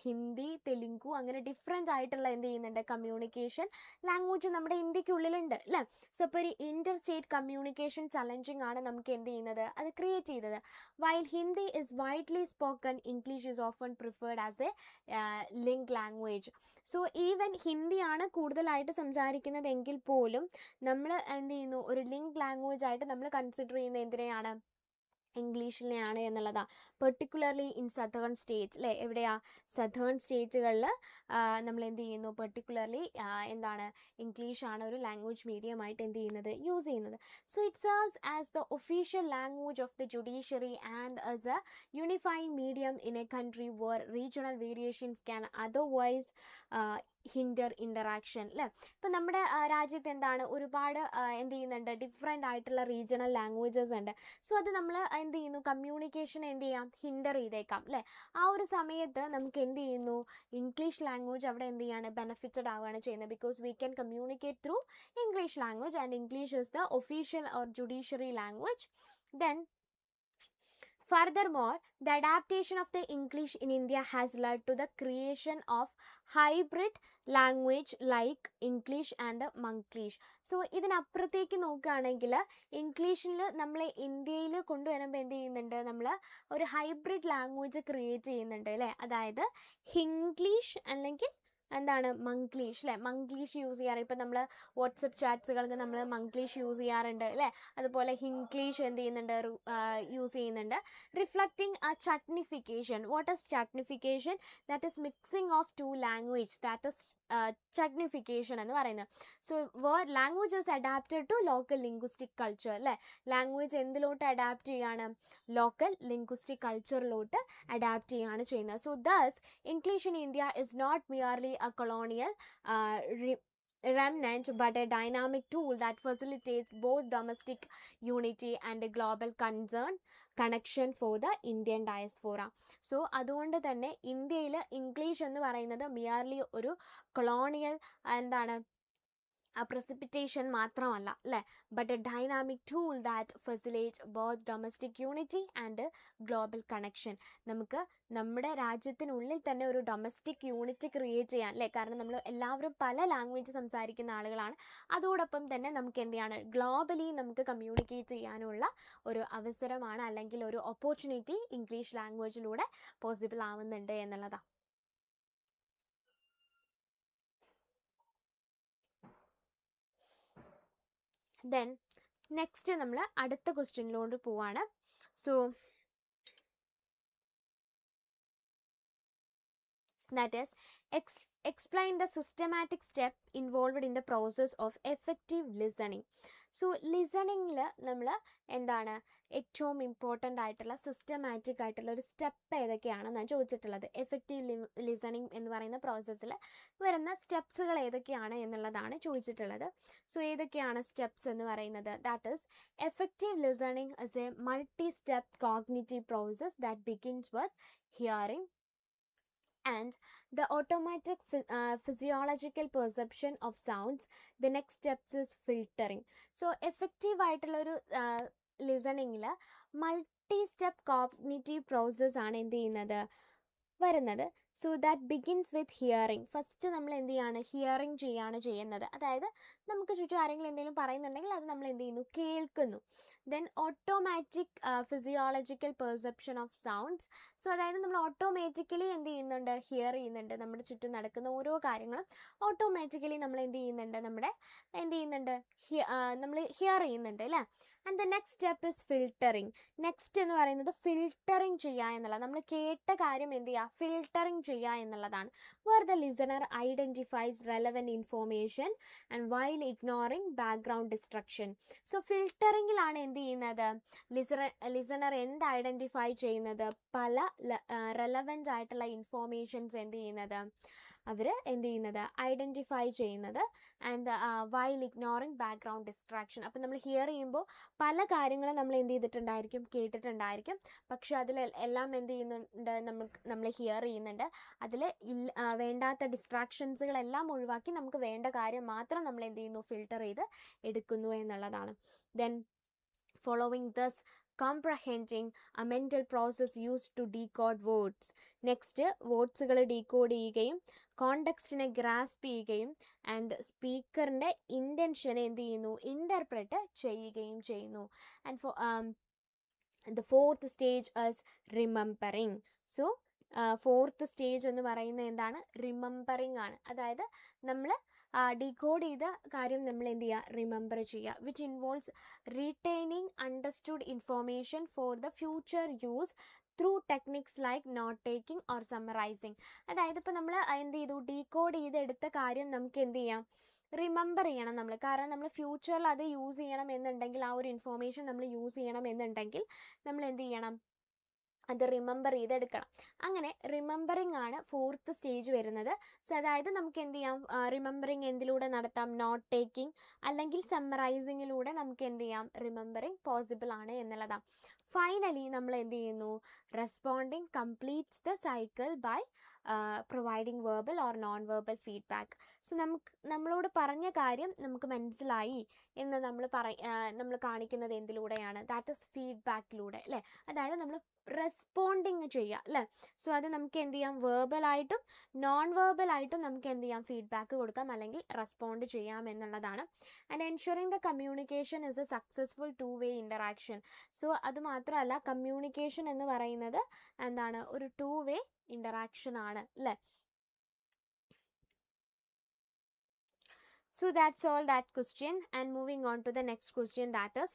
ഹിന്ദി, തെലുങ്കു, അങ്ങനെ ഡിഫറെൻ്റ് ആയിട്ടുള്ള എന്ത് ചെയ്യുന്നുണ്ട്, കമ്മ്യൂണിക്കേഷൻ ലാംഗ്വേജ് നമ്മുടെ ഇന്ത്യക്കുള്ളിലുണ്ട് അല്ലേ. സോ അപ്പോൾ ഒരു ഇൻ്റർ സ്റ്റേറ്റ് കമ്മ്യൂണിക്കേഷൻ ചലഞ്ചിങ് ആണ് നമുക്ക് എന്ത് ചെയ്യുന്നത്, അത് ക്രിയേറ്റ് ചെയ്തത്. While Hindi is widely spoken, English is often preferred as A link language. So even ഹിന്ദിയാണ് കൂടുതലായിട്ട് സംസാരിക്കുന്നതെങ്കിൽ പോലും നമ്മൾ എന്ത് ചെയ്യുന്നു, ഒരു ലിങ്ക് ലാംഗ്വേജ് ആയിട്ട് നമ്മൾ കൺസിഡർ ചെയ്യുന്ന എന്തിനെയാണ്, ഇംഗ്ലീഷിനെയാണ് എന്നുള്ളതാണ്. പെർട്ടിക്കുലർലി ഇൻ സദേൺ സ്റ്റേറ്റ്സ് അല്ലേ, എവിടെയാ, സദേൺ സ്റ്റേറ്റുകളിൽ നമ്മൾ എന്ത് ചെയ്യുന്നു, പെർട്ടിക്കുലർലി എന്താണ്, ഇംഗ്ലീഷാണ് ഒരു ലാംഗ്വേജ് മീഡിയമായിട്ട് എന്ത് ചെയ്യുന്നത്, യൂസ് ചെയ്യുന്നത്. So it serves as the official language of the judiciary and as a unifying medium in a country where regional variations can otherwise hinder interaction അല്ലേ. ഇപ്പം നമ്മുടെ രാജ്യത്ത് എന്താണ്, ഒരുപാട് എന്ത് ചെയ്യുന്നുണ്ട്, ഡിഫറെൻ്റ് ആയിട്ടുള്ള റീജിയണൽ ലാംഗ്വേജസ് ഉണ്ട്. സോ അത് നമ്മൾ എന്ത് ചെയ്യുന്നു, കമ്മ്യൂണിക്കേഷൻ എന്ത് ചെയ്യാം, ഹിൻഡർ ചെയ്തേക്കാം അല്ലേ. ആ ഒരു സമയത്ത് നമുക്ക് എന്ത് ചെയ്യുന്നു, ഇംഗ്ലീഷ് ലാംഗ്വേജ് അവിടെ എന്ത് ചെയ്യാണ്, ബെനിഫിറ്റഡ് ആവുകയാണ് ചെയ്യുന്നത്. Because we can communicate through English language and English is the official or judiciary language. Then furthermore, the adaptation of the English in India has led to the creation of hybrid language like English and Monglish. So ഇതിനപ്പുറത്തേക്ക് നോക്കുകയാണെങ്കിൽ ഇംഗ്ലീഷിൽ നമ്മൾ ഇന്ത്യയിൽ കൊണ്ടുവരുമ്പോൾ എന്ത് ചെയ്യുന്നുണ്ട്, നമ്മൾ ഒരു ഹൈബ്രിഡ് ലാംഗ്വേജ് ക്രിയേറ്റ് ചെയ്യുന്നുണ്ട് അല്ലേ. അതായത് ഹിംഗ്ലീഷ് അല്ലെങ്കിൽ എന്താണ്, മംഗ്ലീഷ് അല്ലേ. മംഗ്ലീഷ് യൂസ് ചെയ്യാറ്, ഇപ്പം നമ്മൾ വാട്സപ്പ് ചാറ്റ്സുകൾക്ക് നമ്മൾ മംഗ്ലീഷ് യൂസ് ചെയ്യാറുണ്ട് അല്ലേ. അതുപോലെ ഹിംഗ്ലീഷ് എന്ത് ചെയ്യുന്നുണ്ട്, യൂസ് ചെയ്യുന്നുണ്ട്. Reflecting a chutnification. What is chutnification? That is mixing of two language. That is chutnification എന്ന് പറയുന്നത്. So word language is adapted to local linguistic culture അല്ലേ. ലാംഗ്വേജ് എന്തിലോട്ട് അഡാപ്റ്റ് ചെയ്യാണ്, ലോക്കൽ ലിംഗ്വിസ്റ്റിക് കൾച്ചറിലോട്ട് അഡാപ്റ്റ് ചെയ്യുകയാണ് ചെയ്യുന്നത്. So thus English in India is not merely a colonial remnant but a dynamic tool that facilitates both domestic unity and a global connection for the Indian diaspora. So അതുകൊണ്ട് തന്നെ ഇന്ത്യയിൽ English എന്ന് പറയുന്നത് merely ഒരു colonial എന്താണ്, precipitation മാത്രമല്ല അല്ലേ, but A dynamic tool that facilitate both domestic unity and global connection. നമുക്ക് നമ്മുടെ രാജ്യത്തിനുള്ളിൽ തന്നെ ഒരു ഡൊമസ്റ്റിക് യൂണിറ്റ് ക്രിയേറ്റ് ചെയ്യാൻ അല്ലേ. കാരണം നമ്മൾ എല്ലാവരും പല ലാംഗ്വേജ് സംസാരിക്കുന്ന ആളുകളാണ്. അതോടൊപ്പം തന്നെ നമുക്ക് എന്ത് ചെയ്യാണ്, ഗ്ലോബലി നമുക്ക് കമ്മ്യൂണിക്കേറ്റ് ചെയ്യാനുള്ള ഒരു അവസരമാണ്, അല്ലെങ്കിൽ ഒരു ഓപ്പർച്യൂണിറ്റി ഇംഗ്ലീഷ് ലാംഗ്വേജിലൂടെ പോസിബിൾ ആവുന്നുണ്ട് എന്നുള്ളതാണ്. ദെൻ നെക്സ്റ്റ് നമ്മൾ അടുത്ത ക്വസ്റ്റ്യനിലോട്ട് പോവാണ്. So that is explain the systematic step involved in the process of effective listening. So ലിസണിങ്ങിൽ നമ്മൾ എന്താണ് ഏറ്റവും ഇമ്പോർട്ടൻ്റ് ആയിട്ടുള്ള സിസ്റ്റമാറ്റിക് ആയിട്ടുള്ള ഒരു സ്റ്റെപ്പ് ഏതൊക്കെയാണെന്നാണ് ചോദിച്ചിട്ടുള്ളത്. എഫക്റ്റീവ് ലിസണിങ് എന്ന് പറയുന്ന പ്രോസസ്സിൽ വരുന്ന സ്റ്റെപ്സുകൾ ഏതൊക്കെയാണ് എന്നുള്ളതാണ് ചോദിച്ചിട്ടുള്ളത്. സോ ഏതൊക്കെയാണ് സ്റ്റെപ്സ് എന്ന് പറയുന്നത്, that is effective listening is A multi step cognitive process that begins with hearing and the automatic physiological perception of sounds. The next steps is filtering. So effective ആയിട്ടുള്ള ഒരു ലിസണിങ്ങിൽ മൾട്ടി സ്റ്റെപ്പ് കോഗ്നിറ്റീവ് പ്രോസസ് ആണ് എന്ത് ചെയ്യുന്നത്, വരുന്നത്. So that begins with hearing. First നമ്മൾ എന്ത് ചെയ്യാണ്, hearing ചെയ്യാണ് ചെയ്യുന്നത്. അതായത് നമുക്ക് ചുറ്റും ആരെങ്കിലും എന്തെങ്കിലും പറയുന്നുണ്ടെങ്കിൽ അത് നമ്മൾ എന്ത് ചെയ്യുന്നു, കേൾക്കുന്നു. Then automatic physiological perception of sounds. So അതായത് നമ്മൾ ഓട്ടോമാറ്റിക്കലി എന്ത് ചെയ്യുന്നുണ്ട്, ഹിയർ ചെയ്യുന്നുണ്ട്. നമ്മുടെ ചുറ്റും നടക്കുന്ന ഓരോ കാര്യങ്ങളും ഓട്ടോമാറ്റിക്കലി നമ്മൾ എന്ത് ചെയ്യുന്നുണ്ട്, നമ്മൾ ഹിയർ ചെയ്യുന്നുണ്ട് അല്ലേ. And the next step is filtering. Next എന്ന് പറയുന്നത് ഫിൽട്ടറിങ് ചെയ്യുക എന്നുള്ളത്. നമ്മൾ കേട്ട കാര്യം എന്ത് ചെയ്യുക, ഫിൽട്ടറിങ് ചെയ്യുക എന്നുള്ളതാണ്. Where the listener identifies relevant information and while ignoring background distraction. So ഫിൽട്ടറിങ്ങിലാണ് എന്ത് ചെയ്യുന്നത്, ലിസണർ എന്ത് ഐഡൻറ്റിഫൈ ചെയ്യുന്നത്, പല റെലവൻ്റ് ആയിട്ടുള്ള ഇൻഫോർമേഷൻസ് എന്ത് ചെയ്യുന്നത്, അവർ എന്ത് ചെയ്യുന്നത്, ഐഡൻറ്റിഫൈ ചെയ്യുന്നത്. And while ignoring background distraction. അപ്പം നമ്മൾ ഹിയർ ചെയ്യുമ്പോൾ പല കാര്യങ്ങളും നമ്മൾ എന്ത് ചെയ്തിട്ടുണ്ടായിരിക്കും, കേട്ടിട്ടുണ്ടായിരിക്കും. പക്ഷെ അതിൽ എല്ലാം എന്ത് ചെയ്യുന്നുണ്ട്, നമ്മൾ ഹിയർ ചെയ്യുന്നുണ്ട്. അതിൽ വേണ്ടാത്ത ഡിസ്ട്രാക്ഷൻസുകളെല്ലാം ഒഴിവാക്കി നമുക്ക് വേണ്ട കാര്യം മാത്രം നമ്മൾ എന്ത് ചെയ്യുന്നു, ഫിൽട്ടർ ചെയ്ത് എടുക്കുന്നു എന്നുള്ളതാണ്. Then following thus comprehending a mental process used to decode words. Next വേർഡ്സുകൾ ഡീകോഡ് ചെയ്യുകയും കോണ്ടെക്സ്റ്റിനെ ഗ്രാസ്പ് ചെയ്യുകയും ആൻഡ് സ്പീക്കറിൻ്റെ ഇൻറ്റൻഷനെ എന്ത് ചെയ്യുന്നു, ഇൻ്റർപ്രറ്റ് ചെയ്യുകയും ചെയ്യുന്നു. And the fourth stage is remembering. So fourth stage എന്ന് പറയുന്നത് എന്താണ്, റിമെമ്പറിങ് ആണ്. അതായത് നമ്മൾ ഡീകോഡ് ചെയ്ത കാര്യം നമ്മൾ എന്ത് ചെയ്യുക, റിമെമ്പർ ചെയ്യുക. Which involves retaining understood information for the future use through techniques like note taking or summarising. അതായത് ഇപ്പോൾ നമ്മൾ എന്ത് ചെയ്തു, ഡീകോഡ് ചെയ്തെടുത്ത കാര്യം നമുക്ക് എന്ത് ചെയ്യാം, റിമെമ്പർ ചെയ്യണം നമ്മൾ. കാരണം നമ്മൾ ഫ്യൂച്ചറിൽ അത് യൂസ് ചെയ്യണം എന്നുണ്ടെങ്കിൽ, ആ ഒരു ഇൻഫോർമേഷൻ നമ്മൾ യൂസ് ചെയ്യണം എന്നുണ്ടെങ്കിൽ നമ്മൾ എന്ത് ചെയ്യണം, അത് റിമെമ്പർ ചെയ്തെടുക്കണം. അങ്ങനെ റിമെമ്പറിങ് ആണ് ഫോർത്ത് സ്റ്റേജ് വരുന്നത്. സോ അതായത് നമുക്ക് എന്ത് ചെയ്യാം, റിമെമ്പറിങ് എന്തിലൂടെ നടത്താം, നോട്ട് ടേക്കിംഗ് അല്ലെങ്കിൽ സമ്മറൈസിങ്ങിലൂടെ നമുക്ക് എന്ത് ചെയ്യാം, റിമെമ്പറിങ് പോസിബിൾ ആണ് എന്നുള്ളതാണ്. ഫൈനലി നമ്മൾ എന്ത് ചെയ്യുന്നു, responding completes the cycle by providing verbal or non verbal feedback. So നമ്മളോട് പറഞ്ഞ കാര്യം നമുക്ക് മനസ്സിലായി എന്ന് നമ്മൾ കാണിക്കുന്നത് എന്തിലൂടെയാണ്, ദാറ്റ് ഈസ് ഫീഡ്ബാക്കിലൂടെ അല്ലേ. അതായത് നമ്മൾ റെസ്പോണ്ടിങ് ചെയ്യുക അല്ലേ. സോ അത് നമുക്ക് എന്ത് ചെയ്യാം, വേർബലായിട്ടും നോൺ വേർബലായിട്ടും നമുക്ക് എന്ത് ചെയ്യാം, ഫീഡ്ബാക്ക് കൊടുക്കാം അല്ലെങ്കിൽ റെസ്പോണ്ട് ചെയ്യാം എന്നുള്ളതാണ്. And ensuring the communication is A successful to way interaction. So അത് മാത്രമല്ല, കമ്മ്യൂണിക്കേഷൻ എന്ന് പറയുന്നത് എന്താണ്, ഒരു ടു വേ ഇൻറ്ററാക്ഷൻ ആണ് അല്ലേ. So that's all that question, and moving on to the next question, that is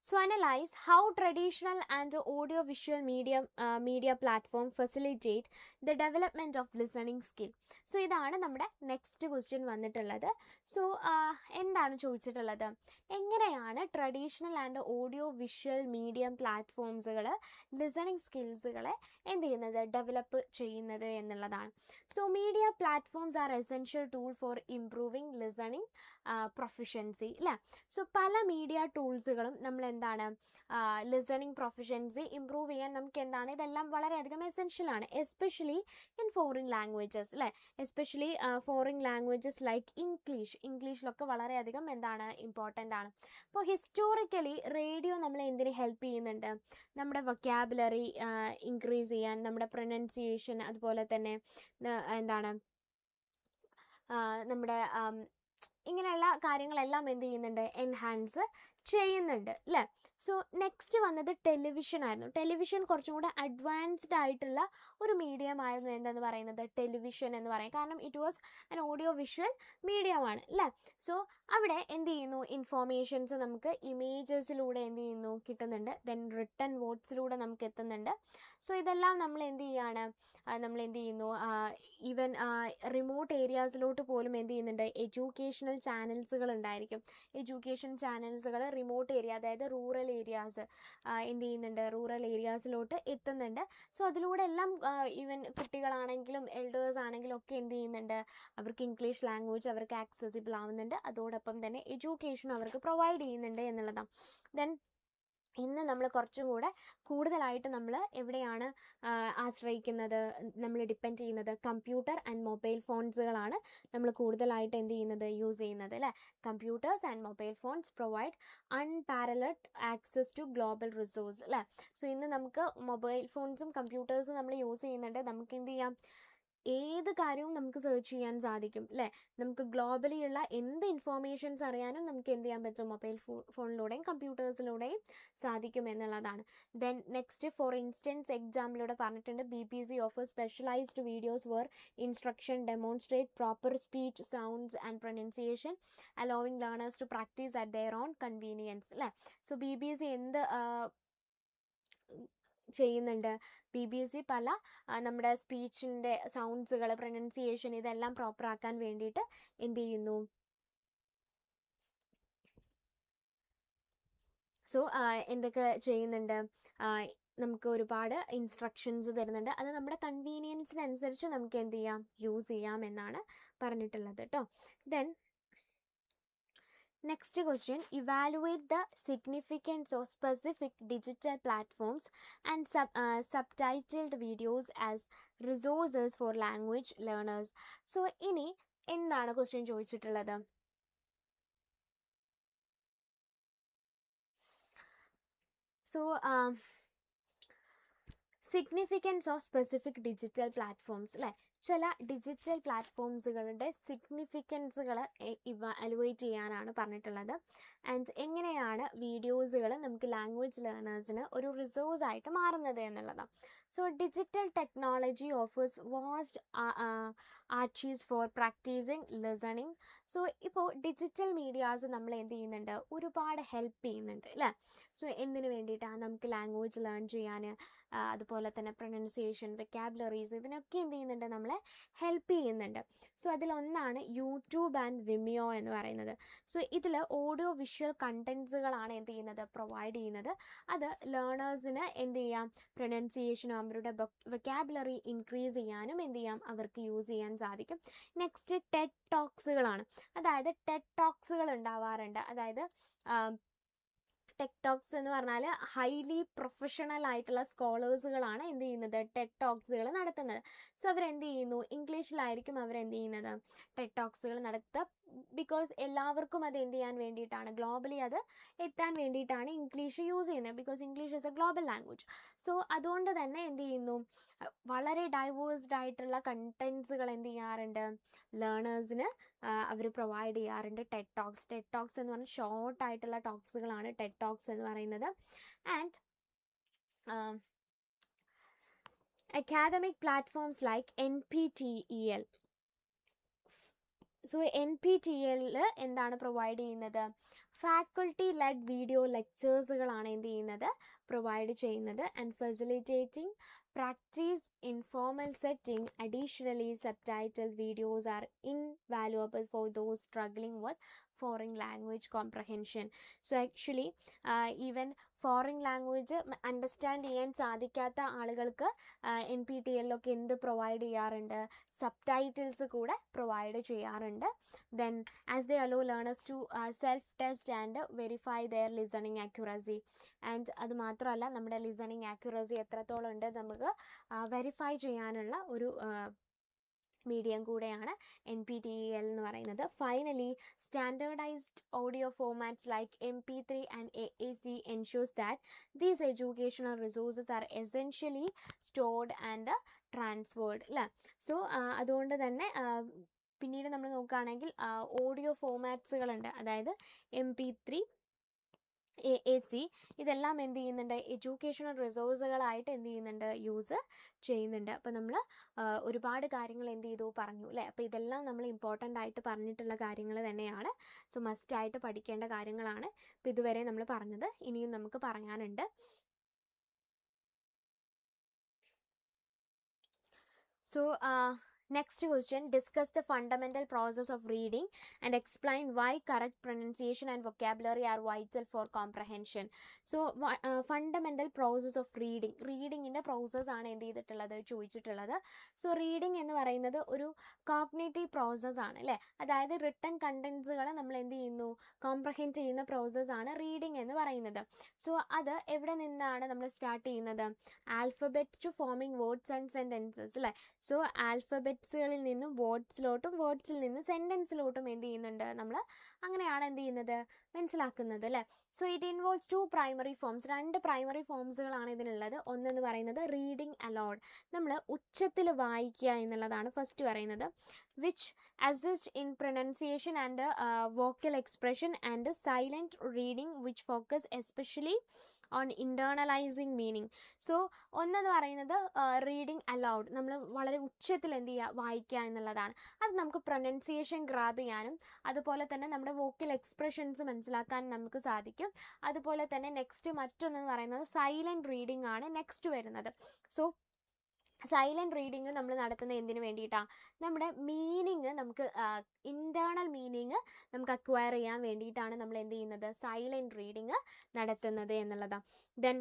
so analyze how traditional and audio-visual media platform facilitate the development of listening skill. So ഇതാണ് നമ്മുടെ next question വന്നിട്ടുള്ളത്. So എന്താണ് ചോദിച്ചിട്ടുള്ളത്, എങ്ങനെയാണ് traditional and audio visual medium പ്ലാറ്റ്ഫോംസുകൾ listening സ്കിൽസുകളെ എന്ത് ചെയ്യുന്നത്, ഡെവലപ്പ് ചെയ്യുന്നത് എന്നുള്ളതാണ്. So media platforms are essential tool for improving listening proficiency അല്ലേ. സോ പല മീഡിയ ടൂൾസുകളും നമ്മൾ എന്താണ്, ലിസണിങ് പ്രൊഫിഷ്യൻസി ഇംപ്രൂവ് ചെയ്യാൻ നമുക്ക് എന്താണ്, ഇതെല്ലാം വളരെയധികം എസെൻഷ്യൽ ആണ്. എസ്പെഷ്യലി ഇൻ ഫോറിൻ ലാംഗ്വേജസ് അല്ലേ. എസ്പെഷ്യലി ഫോറിൻ ലാംഗ്വേജസ് ലൈക്ക് ഇംഗ്ലീഷിലൊക്കെ വളരെയധികം എന്താണ്, ഇമ്പോർട്ടൻ്റ് ആണ്. അപ്പോൾ ഹിസ്റ്റോറിക്കലി റേഡിയോ നമ്മളെ എന്തിന് ഹെൽപ്പ് ചെയ്യുന്നുണ്ട്, നമ്മുടെ വൊക്കാബുലറി ഇൻക്രീസ് ചെയ്യാൻ, നമ്മുടെ പ്രൊനൗൺസിയേഷൻ, അതുപോലെ തന്നെ എന്താണ് നമ്മുടെ ഇങ്ങനെയുള്ള കാര്യങ്ങളെല്ലാം എന്ത് ചെയ്യുന്നുണ്ട്, എൻഹാൻസ് ചെയ്യുന്നുണ്ട് അല്ലേ. സോ നെക്സ്റ്റ് വന്നത് ടെലിവിഷൻ ആയിരുന്നു. ടെലിവിഷൻ കുറച്ചും കൂടെ അഡ്വാൻസ്ഡ് ആയിട്ടുള്ള ഒരു മീഡിയം ആയിരുന്നു എന്തെന്ന് പറയുന്നത്, ടെലിവിഷൻ എന്ന് പറയും. കാരണം it was an audio visual മീഡിയമാണ് അല്ലേ. സോ അവിടെ എന്ത് ചെയ്യുന്നു, ഇൻഫോർമേഷൻസ് നമുക്ക് ഇമേജസിലൂടെ എന്ത് ചെയ്യുന്നു, കിട്ടുന്നുണ്ട്. ദെൻ റിട്ടൺ വേർഡ്സിലൂടെ നമുക്ക് എത്തുന്നുണ്ട്. സോ ഇതെല്ലാം നമ്മൾ എന്ത് ചെയ്യുകയാണ്, നമ്മൾ എന്ത് ചെയ്യുന്നു, ഈവൻ റിമോട്ട് ഏരിയാസിലോട്ട് പോലും എന്ത് ചെയ്യുന്നുണ്ട്, എഡ്യൂക്കേഷണൽ ചാനൽസുകൾ ഉണ്ടായിരിക്കും. എഡ്യൂക്കേഷൻ ചാനൽസുകൾ റിമോട്ട് ഏരിയ, അതായത് റൂറൽ ഏരിയാസ് എന്ത് ചെയ്യുന്നുണ്ട്, റൂറൽ ഏരിയാസിലോട്ട് എത്തുന്നുണ്ട്. സോ അതിലൂടെ എല്ലാം ഈവൻ കുട്ടികളാണെങ്കിലും എൽഡേഴ്സ് ആണെങ്കിലും ഒക്കെ എന്ത് ചെയ്യുന്നുണ്ട്, അവർക്ക് ഇംഗ്ലീഷ് ലാംഗ്വേജ് അവർക്ക് ആക്സസിബിൾ ആവുന്നുണ്ട്. അതോടൊപ്പം തന്നെ എഡ്യൂക്കേഷൻ അവർക്ക് പ്രൊവൈഡ് ചെയ്യുന്നുണ്ട് എന്നുള്ളതാണ്. ദെൻ ഇന്ന് നമ്മൾ കുറച്ചും കൂടെ കൂടുതലായിട്ട് നമ്മൾ എവിടെയാണ് ആശ്രയിക്കുന്നത്, നമ്മൾ ഡിപ്പെൻഡ് ചെയ്യുന്നത് കമ്പ്യൂട്ടർ ആൻഡ് മൊബൈൽ ഫോൺസുകളാണ് നമ്മൾ കൂടുതലായിട്ട് എന്ത് ചെയ്യുന്നത്, യൂസ് ചെയ്യുന്നത് അല്ലേ. Computers and mobile phones provide unparalleled access to global resource അല്ലേ. സോ ഇന്ന് നമുക്ക് മൊബൈൽ ഫോൺസും കമ്പ്യൂട്ടേഴ്സും നമ്മൾ യൂസ് ചെയ്യുന്നുണ്ട്. നമുക്ക് എന്ത് ചെയ്യാം, ഏത് കാര്യവും നമുക്ക് സെർച്ച് ചെയ്യാൻ സാധിക്കും അല്ലേ. നമുക്ക് ഗ്ലോബലി ഉള്ള എന്ത് ഇൻഫോർമേഷൻസ് അറിയാനും നമുക്ക് എന്ത് ചെയ്യാൻ പറ്റും, മൊബൈൽ ഫോണിലൂടെയും കമ്പ്യൂട്ടേഴ്സിലൂടെയും സാധിക്കും എന്നുള്ളതാണ്. ദെൻ നെക്സ്റ്റ്, ഫോർ ഇൻസ്റ്റൻസ് എക്സാമ്പിളിലൂടെ പറഞ്ഞിട്ടുണ്ട്, BPC offer specialised videos where instruction demonstrate proper speech, sounds and pronunciation allowing learners to practise at their own convenience അല്ലേ. സോ BPC എന്ത് ചെയ്യുന്നുണ്ട്, BPC പല നമ്മുടെ സ്പീച്ചിൻ്റെ സൗണ്ട്സുകൾ, പ്രൊനൗൺസിയേഷൻ ഇതെല്ലാം പ്രോപ്പർ ആക്കാൻ വേണ്ടിയിട്ട് എന്ത് ചെയ്യുന്നു. സോ എന്തൊക്കെ ചെയ്യുന്നുണ്ട്, നമുക്ക് ഒരുപാട് ഇൻസ്ട്രക്ഷൻസ് തരുന്നുണ്ട്. അത് നമ്മുടെ കൺവീനിയൻസിനനുസരിച്ച് നമുക്ക് എന്ത് ചെയ്യാം, യൂസ് ചെയ്യാം എന്നാണ് പറഞ്ഞിട്ടുള്ളത് കേട്ടോ. Then next question, evaluate the significance of specific digital platforms and subtitled videos as resources for language learners. So ഇനി എന്താണ് ക്വസ്റ്റ്യൻ ചോദിച്ചിട്ടുള്ളത്? So significance of specific digital platforms അല്ലേ. ചില ഡിജിറ്റൽ പ്ലാറ്റ്ഫോംസുകളുടെ സിഗ്നിഫിക്കൻസുകൾ ഇവാലുവേറ്റ് ചെയ്യാനാണ് പറഞ്ഞിട്ടുള്ളത്. ആൻഡ് എങ്ങനെയാണ് വീഡിയോസുകൾ നമുക്ക് ലാംഗ്വേജ് ലേണേഴ്സിന് ഒരു റിസോഴ്സ് ആയിട്ട് മാറുന്നത് എന്നുള്ളതാണ്. So digital technology offers vast archives for practising listening. So ഇപ്പോൾ ഡിജിറ്റൽ മീഡിയാസ് നമ്മൾ എന്ത് ചെയ്യുന്നുണ്ട്, ഒരുപാട് ഹെൽപ്പ് ചെയ്യുന്നുണ്ട് അല്ലേ. സോ എന്തിനു വേണ്ടിയിട്ടാണ്, നമുക്ക് ലാംഗ്വേജ് ലേൺ ചെയ്യാൻ, അതുപോലെ തന്നെ പ്രൊനൗൺസിയേഷൻ, വെക്കാബുലറീസ്, ഇതിനൊക്കെ എന്ത് ചെയ്യുന്നുണ്ട്, നമ്മളെ ഹെൽപ്പ് ചെയ്യുന്നുണ്ട്. സോ അതിലൊന്നാണ് യൂട്യൂബ് ആൻഡ് വിമിയോ എന്ന് പറയുന്നത്. സോ ഇതിൽ ഓഡിയോ വിഷ്വൽ കണ്ടൻസുകളാണ് എന്ത് ചെയ്യുന്നത്, പ്രൊവൈഡ് ചെയ്യുന്നത്. അത് ലേണേഴ്സിന് എന്ത് ചെയ്യാം, പ്രൊനൗൺസിയേഷനും അവരുടെ വെക്കാബുലറി ഇൻക്രീസ് ചെയ്യാനും എന്ത് ചെയ്യാം, അവർക്ക് യൂസ് ചെയ്യാൻ സാധിക്കും. നെക്സ്റ്റ് ടെഡ് ടോക്സുകളാണ്. അതായത് ടെഡ് ടോക്സുകൾ ഉണ്ടാവാറുണ്ട്. അതായത് ടെക് ടോക്സ് എന്ന് പറഞ്ഞാൽ ഹൈലി പ്രൊഫഷണൽ ആയിട്ടുള്ള സ്കോളേഴ്സുകളാണ് എന്ത് ചെയ്യുന്നത്, ടെഡ് ടോക്സുകൾ നടത്തുന്നത്. സോ അവരെന്ത് ചെയ്യുന്നു, ഇംഗ്ലീഷിലായിരിക്കും അവരെന്ത് ചെയ്യുന്നത്, ടെഡ് ടോക്സുകൾ നടത്തുക. ബിക്കോസ് എല്ലാവർക്കും അത് എന്ത് ചെയ്യാൻ വേണ്ടിയിട്ടാണ്, ഗ്ലോബലി അത് എത്താൻ വേണ്ടിയിട്ടാണ് ഇംഗ്ലീഷ് യൂസ് ചെയ്യുന്നത്. Because English is A global language. So അതുകൊണ്ട് തന്നെ എന്ത് ചെയ്യുന്നു, വളരെ ഡൈവേഴ്സ്ഡ് ആയിട്ടുള്ള കണ്ടൻസുകൾ എന്ത് ചെയ്യാറുണ്ട്, ലേണേഴ്സിന് അവർ പ്രൊവൈഡ് ചെയ്യാറുണ്ട്. ടെഡ് ടോക്സ് എന്ന് പറഞ്ഞാൽ ഷോർട്ട് ആയിട്ടുള്ള ടോക്സുകളാണ് ടെഡ് ടോക്സ് എന്ന് പറയുന്നത്. And academic platforms like NPTEL. So NPTEL എന്താണ് പ്രൊവൈഡ് ചെയ്യുന്നത്, ഫാക്കൾട്ടി ലെഡ് വീഡിയോ ലെക്ചേഴ്സുകളാണ് എന്ത് ചെയ്യുന്നത്, പ്രൊവൈഡ് ചെയ്യുന്നത്. And facilitating practice in formal setting. Additionally subtitled videos are invaluable for those struggling with foreign language comprehension. So actually even foreign language understand ചെയ്യാൻ സാധിക്കാത്ത ആളുകൾക്ക് NPTELലൊക്കെ എന്ത് പ്രൊവൈഡ് ചെയ്യാറുണ്ട്, സബ്ടൈറ്റിൽസ് കൂടെ പ്രൊവൈഡ് ചെയ്യാറുണ്ട്. Then as they allow learners to self test and verify their listening accuracy. And അത് മാത്രമല്ല, നമ്മുടെ ലിസണിങ് ആക്യുറസി എത്രത്തോളം ഉണ്ട് നമുക്ക് വെരിഫൈ ചെയ്യാനുള്ള ഒരു മീഡിയം കൂടെയാണ് NPTEL എന്ന് പറയുന്നത്. Finally, standardised audio formats like MP3 and AAC ensures that these educational resources are essentially stored and transferred അല്ലേ. സോ അതുകൊണ്ട് തന്നെ പിന്നീട് നമ്മൾ നോക്കുകയാണെങ്കിൽ ഓഡിയോ ഫോർമാറ്റ്സുകളുണ്ട്. അതായത് MP3, AAC ഇതെല്ലാം എന്ത് ചെയ്യുന്നുണ്ട്, എഡ്യൂക്കേഷണൽ റിസോഴ്സുകളായിട്ട് എന്ത് ചെയ്യുന്നുണ്ട്, യൂസ് ചെയ്യുന്നുണ്ട്. അപ്പോൾ നമ്മൾ ഒരുപാട് കാര്യങ്ങൾ എന്ത് ചെയ്തു പറഞ്ഞു അല്ലേ. അപ്പോൾ ഇതെല്ലാം നമ്മൾ ഇമ്പോർട്ടൻ്റ് ആയിട്ട് പറഞ്ഞിട്ടുള്ള കാര്യങ്ങൾ തന്നെയാണ്. സോ മസ്റ്റായിട്ട് പഠിക്കേണ്ട കാര്യങ്ങളാണ്. അപ്പോൾ ഇതുവരെ നമ്മൾ പറഞ്ഞത്. ഇനിയും നമുക്ക് പറയാനുണ്ട്. So next question, discuss the fundamental process of reading and explain why correct pronunciation and vocabulary are vital for comprehension. So fundamental process of readingന്റെ പ്രോസസ് ആണ് എന്ത് ചെയ്തിട്ടുള്ളത്, ചോദിച്ചിട്ടുള്ളത്. സോ റീഡിങ് എന്ന് പറയുന്നത് ഒരു കോഗ്നിറ്റീവ് പ്രോസസ് ആണ് അല്ലേ. അതായത് റിട്ടൺ കണ്ടൻസുകൾ നമ്മൾ എന്ത് ചെയ്യുന്നു, കോംപ്രഹെൻഡ് ചെയ്യുന്ന പ്രോസസ്സാണ് റീഡിങ് എന്ന് പറയുന്നത്. സോ അത് എവിടെ നിന്നാണ് നമ്മൾ സ്റ്റാർട്ട് ചെയ്യുന്നത്, alphabet to forming words and sentences അല്ലേ. സോ ആൽഫബറ്റ് വേർഡ്സുകളിൽ നിന്നും വേർഡ്സിലോട്ടും വേർഡ്സിൽ നിന്ന് സെൻറ്റൻസിലോട്ടും എന്ത് ചെയ്യുന്നുണ്ട് നമ്മൾ അങ്ങനെയാണ് എന്ത് ചെയ്യുന്നത് മനസ്സിലാക്കുന്നത് അല്ലേ. So it involves 2 primary forms, 2 primary ഫോംസുകളാണ് ഇതിനുള്ളത്. ഒന്നെന്ന് പറയുന്നത് റീഡിങ് അലൗഡ്, നമ്മൾ ഉച്ചത്തിൽ വായിക്കുക എന്നുള്ളതാണ് ഫസ്റ്റ് പറയുന്നത്. Which assist in pronunciation and vocal expression and silent reading which focus especially on internalising meaning. So ഒന്നെന്ന് പറയുന്നത് റീഡിങ് അലൗഡ്, നമ്മൾ വളരെ ഉച്ചത്തിൽ എന്ത് ചെയ്യുക വായിക്കുക എന്നുള്ളതാണ്. അത് നമുക്ക് പ്രൊനൗൺസിയേഷൻ ഗ്രാബ് ചെയ്യാനും അതുപോലെ തന്നെ നമ്മുടെ വോക്കൽ എക്സ്പ്രഷൻസ് മനസ്സിലാക്കാൻ നമുക്ക് സാധിക്കും. അതുപോലെ തന്നെ നെക്സ്റ്റ് മറ്റൊന്നെന്ന് പറയുന്നത് സൈലൻറ്റ് റീഡിംഗ് ആണ് നെക്സ്റ്റ് വരുന്നത്. സോ സൈലൻറ്റ് റീഡിങ് നമ്മൾ നടത്തുന്നത് എന്തിനു വേണ്ടിയിട്ടാണ്? നമ്മുടെ മീനിങ് നമുക്ക് ഇൻറ്റേർണൽ മീനിങ് നമുക്ക് അക്വയർ ചെയ്യാൻ വേണ്ടിയിട്ടാണ് നമ്മൾ എന്ത് ചെയ്യുന്നത് സൈലൻറ്റ് റീഡിങ് നടത്തുന്നത് എന്നുള്ളതാണ്. ദെൻ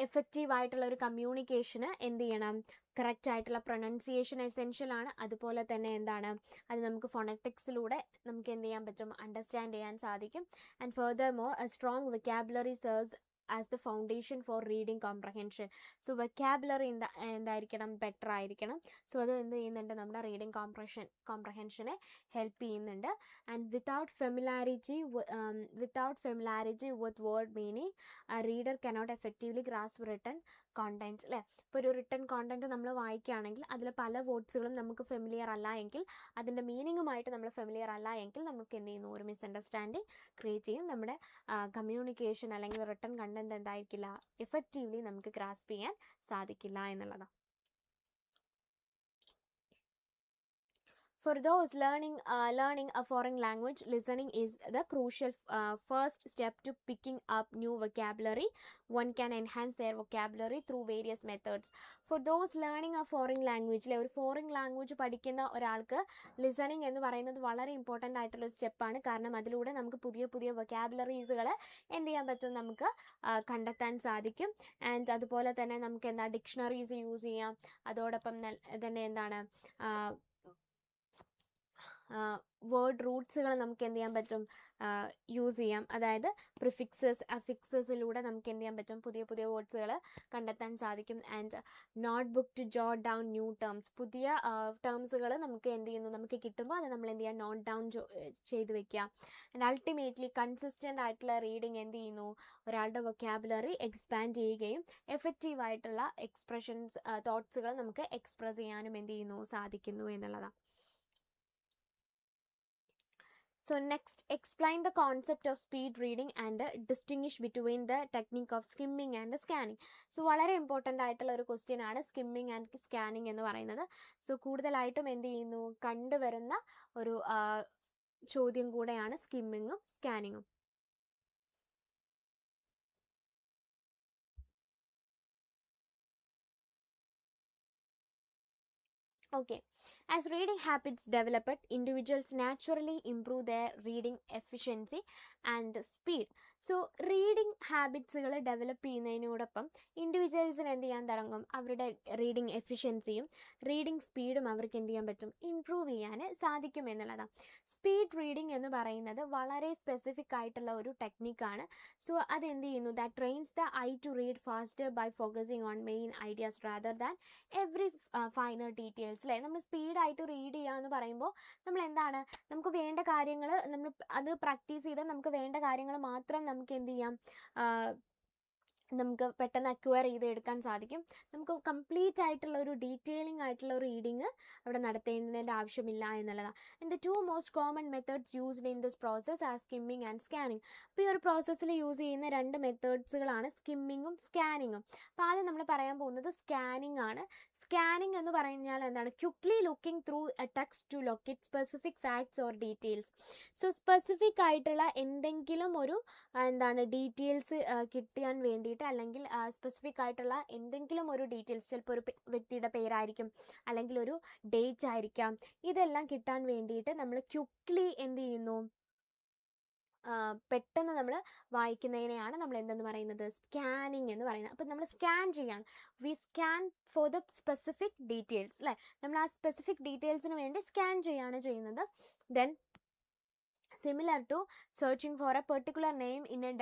എഫക്റ്റീവ് ആയിട്ടുള്ള ഒരു കമ്മ്യൂണിക്കേഷന് എന്ത് ചെയ്യണം? കറക്റ്റ് ആയിട്ടുള്ള പ്രൊനൗൺസിയേഷൻ എസെൻഷ്യൽ ആണ്. അതുപോലെ തന്നെ എന്താണ് അത് നമുക്ക് ഫോണറ്റിക്സിലൂടെ നമുക്ക് എന്ത് ചെയ്യാൻ പറ്റും? അണ്ടർസ്റ്റാൻഡ് ചെയ്യാൻ സാധിക്കും. And further more A strong vocabulary serves as the foundation four reading comprehension. So vocabulary എന്തായിരിക്കണം? ബെറ്റർ ആയിരിക്കണം. സോ അത് എന്ത് ചെയ്യുന്നുണ്ട്? നമ്മുടെ റീഡിങ് കോംപ്രഹെൻഷനെ ഹെൽപ്പ് ചെയ്യുന്നുണ്ട്. And without familiarity with word meaning reader cannot effectively grasp written content അല്ലേ. ഇപ്പോൾ ഒരു റിട്ടൺ കോണ്ടൻറ്റ് നമ്മൾ വായിക്കുകയാണെങ്കിൽ അതിൽ പല വേർഡ്സുകളും നമുക്ക് ഫെമിലിയർ അല്ല എങ്കിൽ, അതിൻ്റെ മീനിങ്ങുമായിട്ട് നമ്മൾ ഫെമിലിയർ അല്ല എങ്കിൽ നമുക്ക് എന്ത് ചെയ്യുന്നു? ഒരു മിസ്അണ്ടർസ്റ്റാൻഡിങ് ക്രിയേറ്റ് ചെയ്യും. നമ്മുടെ കമ്മ്യൂണിക്കേഷൻ അല്ലെങ്കിൽ റിട്ടൺ കണ്ടൻറ്റ് എന്തായിരിക്കില്ല? എഫക്റ്റീവ്ലി നമുക്ക് ഗ്രാസ്പ് ചെയ്യാൻ സാധിക്കില്ല എന്നുള്ളതാണ്. For those learning a foreign language, listening is the crucial first step to picking up new vocabulary. One can enhance their vocabulary through various methods. For those learning a foreign language, ഒരു foreign language പഠിക്കുന്ന ഒരാൾക്ക് listening എന്ന് പറയുന്നത് വളരെ important ആയിട്ടുള്ളൊരു സ്റ്റെപ്പാണ്. കാരണം അതിലൂടെ നമുക്ക് പുതിയ പുതിയ വൊക്കാബുലറീസുകൾ എന്ത് ചെയ്യാൻ പറ്റും? നമുക്ക് കണ്ടെത്താൻ സാധിക്കും. ആൻഡ് അതുപോലെ തന്നെ നമുക്ക് എന്താ ഡിക്ഷണറീസ് യൂസ് ചെയ്യാം. അതോടൊപ്പം തന്നെ എന്താണ് വേർഡ് റൂട്ട്സുകൾ നമുക്ക് എന്ത് ചെയ്യാൻ പറ്റും? യൂസ് ചെയ്യാം. അതായത് പ്രിഫിക്സസ് അഫിക്സസിലൂടെ നമുക്ക് എന്ത് ചെയ്യാൻ പറ്റും? പുതിയ പുതിയ വേർഡ്സുകൾ കണ്ടെത്താൻ സാധിക്കും. And notebook to jot down new terms, പുതിയ ടേംസുകൾ നമുക്ക് എന്ത് ചെയ്യുന്നു? നമുക്ക് കിട്ടുമ്പോൾ അത് നമ്മൾ എന്ത് ചെയ്യുക? നോട്ട് ഡൗൺ ചെയ്ത് വെക്കുക. ആൻഡ് അൾട്ടിമേറ്റ്ലി കൺസിസ്റ്റൻ്റ് ആയിട്ടുള്ള റീഡിങ് എന്ത് ചെയ്യുന്നു? ഒരാളുടെ വൊക്കാബുലറി എക്സ്പാൻഡ് ചെയ്യുകയും എഫക്റ്റീവ് ആയിട്ടുള്ള എക്സ്പ്രഷൻസ് തോട്ട്സുകൾ നമുക്ക് എക്സ്പ്രസ് ചെയ്യാനും എന്ത് ചെയ്യുന്നു? സാധിക്കുന്നു എന്നുള്ളതാണ്. So next, explain the concept of speed reading and distinguish between the technique of skimming and scanning. So വളരെ ഇമ്പോർട്ടൻ്റ് ആയിട്ടുള്ള ഒരു ക്വസ്റ്റ്യൻ ആണ് സ്കിമ്മിങ് ആൻഡ് സ്കാനിങ് എന്ന് പറയുന്നത്. സോ കൂടുതലായിട്ടും എന്ത് ചെയ്യുന്നു? കണ്ടുവരുന്ന ഒരു ചോദ്യം കൂടെയാണ് സ്കിമ്മിങ്ങും സ്കാനിങ്ങും. Okay. As reading habits develop, individuals naturally improve their reading efficiency and speed. So reading ഹാബിറ്റ്സുകൾ ഡെവലപ്പ് ചെയ്യുന്നതിനോടൊപ്പം ഇൻഡിവിജ്വൽസിന് എന്ത് ചെയ്യാൻ തുടങ്ങും? അവരുടെ റീഡിങ് എഫിഷ്യൻസിയും റീഡിങ് സ്പീഡും അവർക്ക് എന്ത് ചെയ്യാൻ പറ്റും? ഇംപ്രൂവ് ചെയ്യാൻ സാധിക്കും എന്നുള്ളതാണ്. സ്പീഡ് റീഡിങ് എന്ന് പറയുന്നത് വളരെ സ്പെസിഫിക് ആയിട്ടുള്ള ഒരു ടെക്നിക്കാണ്. സോ അതെന്ത് ചെയ്യുന്നു? That trains the eye to read faster by focusing on main ideas rather than every finer details അല്ലേ. നമ്മൾ സ്പീഡായിട്ട് റീഡ് ചെയ്യുക എന്ന് പറയുമ്പോൾ നമ്മൾ എന്താണ്? നമുക്ക് വേണ്ട കാര്യങ്ങൾ നമ്മൾ അത് പ്രാക്ടീസ് ചെയ്താൽ നമുക്ക് വേണ്ട കാര്യങ്ങൾ മാത്രം നമുക്ക് എന്ത് ചെയ്യാം? നമുക്ക് പെട്ടെന്ന് അക്വയർ ചെയ്ത് എടുക്കാൻ സാധിക്കും. നമുക്ക് കംപ്ലീറ്റ് ആയിട്ടുള്ള ഒരു ഡീറ്റെയിലിംഗ് ആയിട്ടുള്ള ഒരു റീഡിങ് അവിടെ നടത്തേണ്ടതിൻ്റെ ആവശ്യമില്ല എന്നുള്ളതാണ്. And the 2 most common methods used in this process R skimming and scanning. അപ്പോൾ ഈ ഒരു പ്രോസസ്സിൽ യൂസ് ചെയ്യുന്ന 2 മെത്തേഡ്സുകളാണ് സ്കിമ്മിങ്ങും സ്കാനിങ്ങും. അപ്പോൾ ആദ്യം നമ്മൾ പറയാൻ പോകുന്നത് സ്കാനിങ് ആണ്. സ്കാനിങ് എന്ന് പറഞ്ഞാൽ എന്താണ്? Quickly looking through a text to locate specific facts or details. So specific ആയിട്ടുള്ള എന്തെങ്കിലും ഒരു എന്താണ് ഡീറ്റെയിൽസ് കിട്ടാൻ വേണ്ടിയിട്ട്, അല്ലെങ്കിൽ സ്പെസിഫിക് ആയിട്ടുള്ള എന്തെങ്കിലും ഒരു ഡീറ്റെയിൽസ്, ചിലപ്പോൾ ഒരു വ്യക്തിയുടെ പേരായിരിക്കും അല്ലെങ്കിൽ ഒരു ഡേറ്റ് ആയിരിക്കാം, ഇതെല്ലാം കിട്ടാൻ വേണ്ടിയിട്ട് നമ്മൾ ക്വിക്ക്ലി എന്ത് ചെയ്യുന്നു? പെട്ടെന്ന് നമ്മൾ വായിക്കുന്നതിനെയാണ് നമ്മൾ എന്തെന്ന് പറയുന്നത്? സ്കാനിങ് എന്ന് പറയുന്നത്. അപ്പം നമ്മൾ സ്കാൻ ചെയ്യാണ്. We scan for the specific details അല്ലേ. നമ്മൾ ആ സ്പെസിഫിക് ഡീറ്റെയിൽസിന് വേണ്ടി സ്കാൻ ചെയ്യാണ് ചെയ്യുന്നത്. Then similar to searching for a particular name in a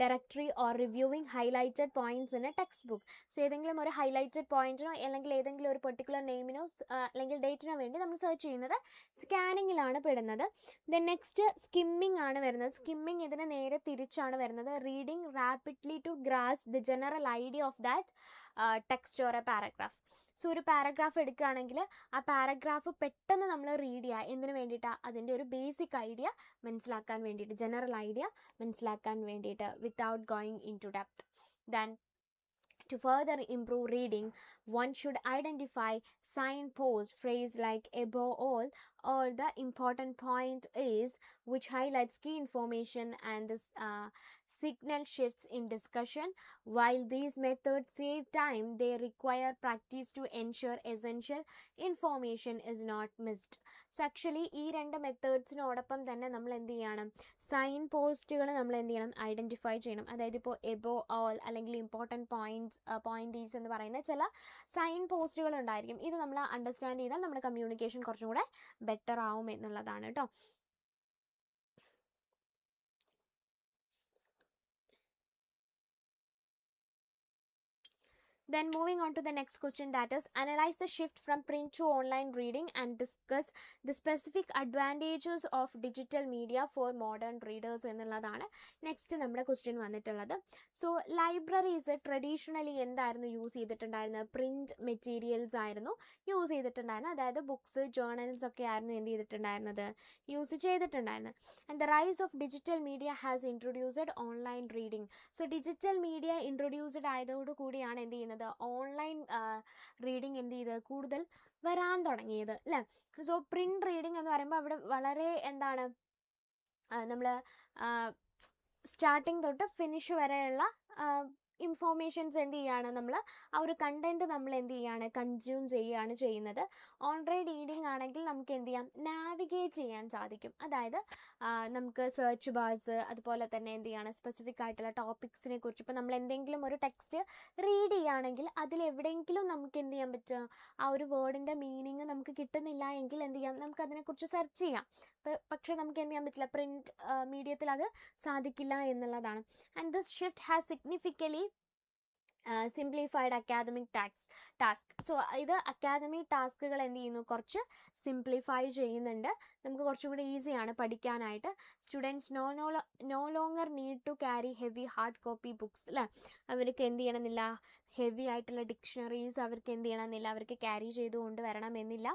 directory or reviewing highlighted points in a textbook. So ഏതെങ്കിലും ഒരു highlighted പോയിന്റിനോ അല്ലെങ്കിൽ ഏതെങ്കിലും ഒരു പെർട്ടിക്കുലർ നെയിമിനോ അല്ലെങ്കിൽ ഡേറ്റിനോ വേണ്ടി നമ്മൾ സെർച്ച് ചെയ്യുന്നത് സ്കാനിങ്ങിലാണ് പെടുന്നത്. ദെൻ നെക്സ്റ്റ് സ്കിമ്മിങ് ആണ് വരുന്നത്. സ്കിമ്മിങ് ഇതിന് നേരെ തിരിച്ചാണ് വരുന്നത്. Reading rapidly to grasp the general idea of that text or a paragraph. So ഒരു പാരഗ്രാഫ് എടുക്കുകയാണെങ്കിൽ ആ പാരഗ്രാഫ് പെട്ടെന്ന് നമ്മൾ റീഡ് ചെയ്യുക. എന്തിനു വേണ്ടിയിട്ടാണ്? അതിൻ്റെ ഒരു ബേസിക് ഐഡിയ മനസ്സിലാക്കാൻ വേണ്ടിയിട്ട്, ജനറൽ ഐഡിയ മനസ്സിലാക്കാൻ വേണ്ടിയിട്ട്, without going into depth. Then to further improve reading, one should identify signpost phrase like above all or the important point is, which highlights key information and this signal shifts in discussion. While these methods save time, they require practice to ensure essential information is not missed. So actually ഈ രണ്ട് മെത്തേഡ്സിനോടൊപ്പം തന്നെ നമ്മൾ എന്ത് ചെയ്യണം? Sign പോസ്റ്റുകൾ നമ്മൾ എന്ത് ചെയ്യണം? ഐഡൻറ്റിഫൈ ചെയ്യണം. അതായത് ഇപ്പോൾ എബോ ഓൾ അല്ലെങ്കിൽ ഇമ്പോർട്ടൻറ്റ് പോയിന്റ്സ് എന്ന് പറയുന്ന ചില സൈൻ പോസ്റ്റുകൾ ഉണ്ടായിരിക്കും. ഇത് നമ്മൾ അണ്ടർസ്റ്റാൻഡ് ചെയ്താൽ നമ്മുടെ കമ്മ്യൂണിക്കേഷൻ കുറച്ചും കൂടെ ബെറ്റർ ആവും എന്നുള്ളതാണ് കേട്ടോ. Then moving on to the next question, that is analyze the shift from print to online reading and discuss the specific advantages of digital media for modern readers എന്നുള്ളതാണ് next നമ്മുടെ question വന്നിട്ടുള്ളത്. So libraries traditionally എന്തായിരുന്നു use ചെയ്തിട്ടുണ്ടായിരുന്നത്? Print materials ആയിരുന്നു use ചെയ്തിട്ടുണ്ടായിരുന്നത്. അതായത് books, journals ഒക്കെ ആയിരുന്നു എന്ത് ചെയ്തിട്ടുണ്ടായിരുന്നത്? യൂസ് ചെയ്തിട്ടുണ്ടായിരുന്നത്. And the rise of digital media has introduced online reading. So digital media introduced ആയതോടുകൂടിയാണ് എന്ത് ചെയ്യുന്നത്? ഓൺലൈൻ റീഡിങ് എന്ത് ചെയ്ത് കൂടുതൽ വരാൻ തുടങ്ങിയത് അല്ലേ? സോ പ്രിന്റ് റീഡിംഗ് എന്ന് പറയുമ്പോൾ അവിടെ വളരെ എന്താണ്, നമ്മൾ സ്റ്റാർട്ടിങ് തൊട്ട് ഫിനിഷ് വരെയുള്ള ഇൻഫോർമേഷൻസ് എന്ത് ചെയ്യുകയാണ്? നമ്മൾ ആ ഒരു കണ്ടൻറ്റ് നമ്മൾ എന്ത് ചെയ്യുകയാണ്? കൺസ്യൂം ചെയ്യുകയാണ് ചെയ്യുന്നത്. ഓൺലൈൻ റീഡിംഗ് ആണെങ്കിൽ നമുക്ക് എന്ത് ചെയ്യാം? നാവിഗേറ്റ് ചെയ്യാൻ സാധിക്കും. അതായത് നമുക്ക് സെർച്ച് ബാർസ്, അതുപോലെ തന്നെ എന്ത് ചെയ്യണം? സ്പെസിഫിക് ആയിട്ടുള്ള ടോപ്പിക്സിനെ കുറിച്ച് ഇപ്പോൾ നമ്മൾ എന്തെങ്കിലും ഒരു ടെക്സ്റ്റ് റീഡ് ചെയ്യുകയാണെങ്കിൽ അതിലെവിടെയെങ്കിലും നമുക്ക് എന്ത് ചെയ്യാൻ പറ്റുക? ആ ഒരു വേർഡിൻ്റെ മീനിങ് നമുക്ക് കിട്ടുന്നില്ല എങ്കിൽ എന്ത് ചെയ്യാം? നമുക്ക് അതിനെക്കുറിച്ച് സെർച്ച് ചെയ്യാം. പക്ഷേ നമുക്ക് എന്ത് ചെയ്യാൻ പറ്റില്ല? പ്രിൻറ്റ് മീഡിയത്തിൽ അത് സാധിക്കില്ല എന്നുള്ളതാണ്. And this shift has സിഗ്നിഫിക്കലി simplified academic task. So ഇത് അക്കാദമിക് ടാസ്കുകൾ എന്ത് ചെയ്യുന്നു? കുറച്ച് സിംപ്ലിഫൈ ചെയ്യുന്നുണ്ട്. നമുക്ക് കുറച്ചും കൂടി ഈസിയാണ് പഠിക്കാനായിട്ട്. Students no longer need to carry heavy hard copy books അല്ലേ? അവർക്ക് എന്ത് ചെയ്യണമെന്നില്ല? ഹെവി ആയിട്ടുള്ള ഡിക്ഷണറീസ് അവർക്ക് എന്ത് ചെയ്യണമെന്നില്ല? അവർക്ക് ക്യാരി ചെയ്ത് കൊണ്ടുവരണമെന്നില്ല.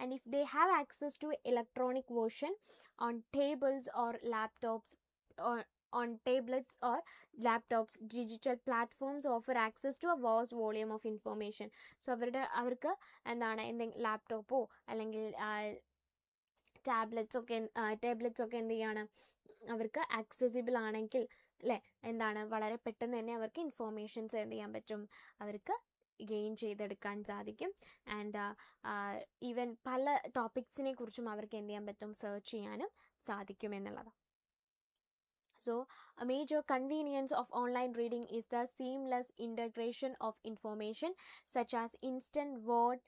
And if they have access to electronic version on tables or laptops on tablets or laptops, digital platforms offer access to a vast volume of information. So അവർക്ക് എന്താണ്, എന്തെങ്കിലും ലാപ്ടോപ്പോ അല്ലെങ്കിൽ ടാബ്ലറ്റ്സ് ഒക്കെ എന്ത് ചെയ്യാണ്? അവർക്ക് ആക്സസിബിൾ ആണെങ്കിൽ അല്ലേ, എന്താണ്, വളരെ പെട്ടെന്ന് തന്നെ അവർക്ക് ഇൻഫോർമേഷൻസ് എന്ത് ചെയ്യാൻ പറ്റും? അവർക്ക് ഗെയിൻ ചെയ്തെടുക്കാൻ സാധിക്കും. ആൻഡ് ഈവൻ പല ടോപ്പിക്സിനെ കുറിച്ചും അവർക്ക് എന്ത് ചെയ്യാൻ പറ്റും? സെർച്ച് ചെയ്യാനും സാധിക്കും എന്നുള്ളതാണ്. So a major convenience of online reading is the seamless integration of information such as instant word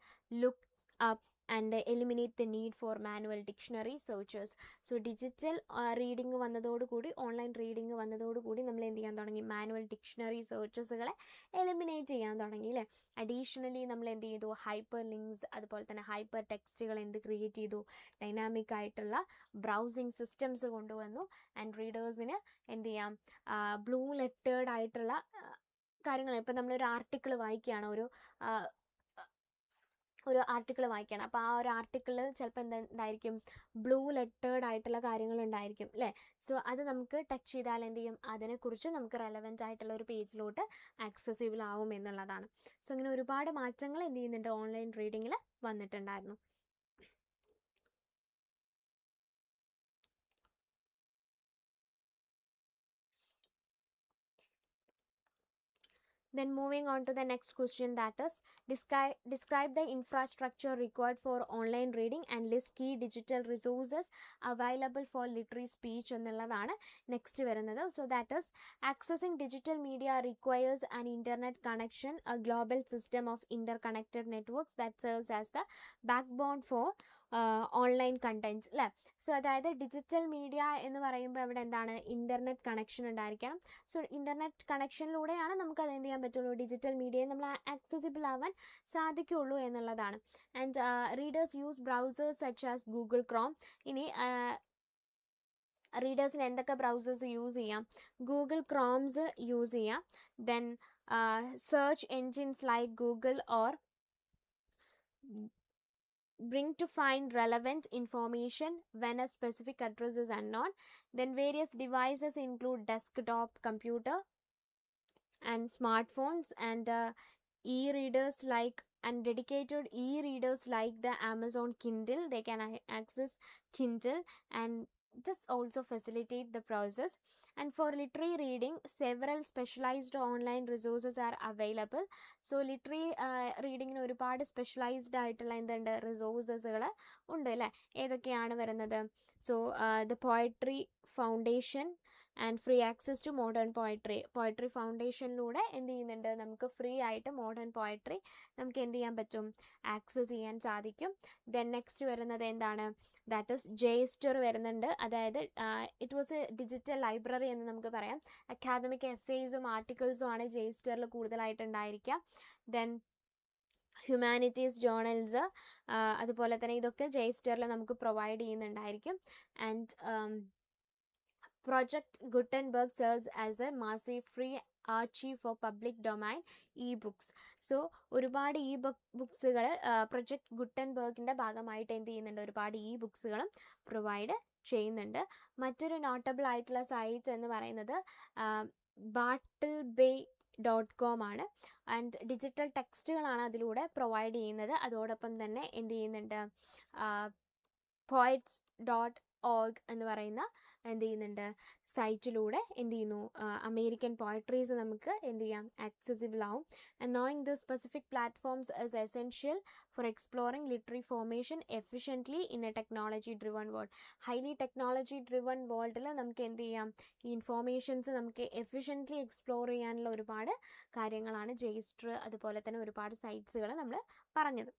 look up and eliminate the need for manual dictionary searches. So digital reading വന്നതോടുകൂടി, online reading വന്നതോടുകൂടി നമ്മൾ എന്ത് ചെയ്യാൻ തുടങ്ങി? Manual dictionary സെർച്ചസുകളെ eliminate ചെയ്യാൻ തുടങ്ങി അല്ലേ? Additionally നമ്മൾ എന്ത് ചെയ്തു? ഹൈപ്പർ ലിങ്ക്സ്, അതുപോലെ തന്നെ ഹൈപ്പർ ടെക്സ്റ്റുകൾ എന്ത് ക്രിയേറ്റ് ചെയ്തു? ഡൈനാമിക് ആയിട്ടുള്ള ബ്രൗസിങ് സിസ്റ്റംസ് കൊണ്ടുവന്നു. ആൻഡ് റീഡേഴ്സിന് എന്ത് ചെയ്യാം? ബ്ലൂ ലെറ്റേർഡ് ആയിട്ടുള്ള കാര്യങ്ങൾ, ഇപ്പം നമ്മളൊരു ആർട്ടിക്കിൾ വായിക്കുകയാണ്, ഒരു ആർട്ടിക്കിൾ വായിക്കണം. അപ്പോൾ ആ ഒരു ആർട്ടിക്കിളിൽ ചിലപ്പോൾ എന്തായിരിക്കും? ബ്ലൂ ലെറ്റേർഡ് ആയിട്ടുള്ള കാര്യങ്ങൾ ഉണ്ടായിരിക്കും അല്ലേ? സോ അത് നമുക്ക് ടച്ച് ചെയ്താൽ എന്ത് ചെയ്യും? അതിനെക്കുറിച്ച് നമുക്ക് റെലവൻ്റ് ആയിട്ടുള്ള ഒരു പേജിലോട്ട് ആക്സസിബിൾ ആവും എന്നുള്ളതാണ്. സോ അങ്ങനെ ഒരുപാട് മാറ്റങ്ങൾ എന്ത് ചെയ്യുന്നുണ്ട്? ഓൺലൈൻ റീഡിങ്ങിൽ വന്നിട്ടുണ്ടായിരുന്നു. Then moving on to the next question, that is describe the infrastructure required for online reading and list key digital resources available for literary speech എന്നുള്ളതാണ് നെക്സ്റ്റ് വരുന്നത്. So that is accessing digital media requires an internet connection, a global system of interconnected networks that serves as the backbone for online contents അല്ലേ. So അതായത് digital media എന്ന് പറയുമ്പോൾ ഇവിടെ എന്താണ്, internet connection ഉണ്ടായിരിക്കണം. So internet കണക്ഷനിലൂടെയാണ് നമുക്ക് അത് എന്ത് ചെയ്യാൻ പറ്റുള്ളൂ, ഡിജിറ്റൽ മീഡിയയെ നമ്മൾ ആക്സസിബിൾ ആവാൻ സാധിക്കുള്ളൂ എന്നുള്ളതാണ്. And readers use browsers such as Google Chrome. ഇനി റീഡേഴ്സിന് എന്തൊക്കെ ബ്രൗസേഴ്സ് യൂസ് ചെയ്യാം, ഗൂഗിൾ ക്രോംസ് യൂസ് ചെയ്യാം. Then search engines like Google or bring to find relevant information when a specific address is unknown. Then various devices include desktop computer and smartphones and e-readers like and dedicated e-readers like the Amazon Kindle. They can access Kindle and this also facilitate the process. And for literary reading, several specialized online resources are available. So literary reading ഒരുപാട് specialised ആയിട്ടുള്ള എന്തുണ്ട്, റിസോഴ്സസുകൾ ഉണ്ട് അല്ലേ. ഏതൊക്കെയാണ് വരുന്നത്, so the poetry foundation and free access to modern poetry ഫൗണ്ടേഷനിലൂടെ എന്ത് ചെയ്യുന്നുണ്ട്, നമുക്ക് ഫ്രീ ആയിട്ട് മോഡേൺ പോയട്രി നമുക്ക് എന്ത് ചെയ്യാൻ പറ്റും, ആക്സസ് ചെയ്യാൻ സാധിക്കും. ദെൻ നെക്സ്റ്റ് വരുന്നത് എന്താണ്, ദാറ്റ് ഈസ് ജെയ്സ്റ്റർ വരുന്നുണ്ട്. അതായത് it was A digital library എന്ന് നമുക്ക് പറയാം. അക്കാദമിക് എസ്സേസും ആർട്ടിക്കിൾസും ആണ് ജെയ്സ്റ്ററിൽ കൂടുതലായിട്ട് ഉണ്ടായിരിക്കുക. ദെൻ ഹ്യൂമാനിറ്റീസ് ജേർണൽസ്, അതുപോലെ തന്നെ ഇതൊക്കെ ജെയ്സ്റ്ററിൽ നമുക്ക് പ്രൊവൈഡ് ചെയ്യുന്നുണ്ടായിരിക്കും. And Project Gutenberg serves as a massive free archive for public domain e-books. So ഒരുപാട് ഇ ബുക്സുകൾ പ്രൊജക്ട് ഗുട്ടൻബർഗിൻ്റെ ഭാഗമായിട്ട് എന്ത് ചെയ്യുന്നുണ്ട്, ഒരുപാട് ഇ ബുക്സുകളും പ്രൊവൈഡ് ചെയ്യുന്നുണ്ട്. മറ്റൊരു നോട്ടബിൾ ആയിട്ടുള്ള സൈറ്റ് എന്ന് പറയുന്നത് BattleBay.com ആണ്. ആൻഡ് ഡിജിറ്റൽ ടെക്സ്റ്റുകളാണ് അതിലൂടെ പ്രൊവൈഡ് ചെയ്യുന്നത്. അതോടൊപ്പം തന്നെ എന്ത് ചെയ്യുന്നുണ്ട്, poets.org എന്ന് പറയുന്ന എന്ത് ചെയ്യുന്നുണ്ട്, സൈറ്റിലൂടെ എന്ത് ചെയ്യുന്നു, അമേരിക്കൻ പോയട്രീസ് നമുക്ക് എന്ത് ചെയ്യാം, ആക്സസിബിൾ ആവും. And knowing the specific platforms is essential for exploring literary formation efficiently in A technology driven world. Highly technology driven വേൾഡിൽ നമുക്ക് എന്ത് ചെയ്യാം, ഈ ഇൻഫോർമേഷൻസ് നമുക്ക് എഫിഷ്യൻ്റ്ലി എക്സ്പ്ലോർ ചെയ്യാനുള്ള ഒരുപാട് കാര്യങ്ങളാണ് ജെയ്സ്റ്റർ അതുപോലെ തന്നെ ഒരുപാട് സൈറ്റ്സുകൾ നമ്മൾ പറഞ്ഞത്.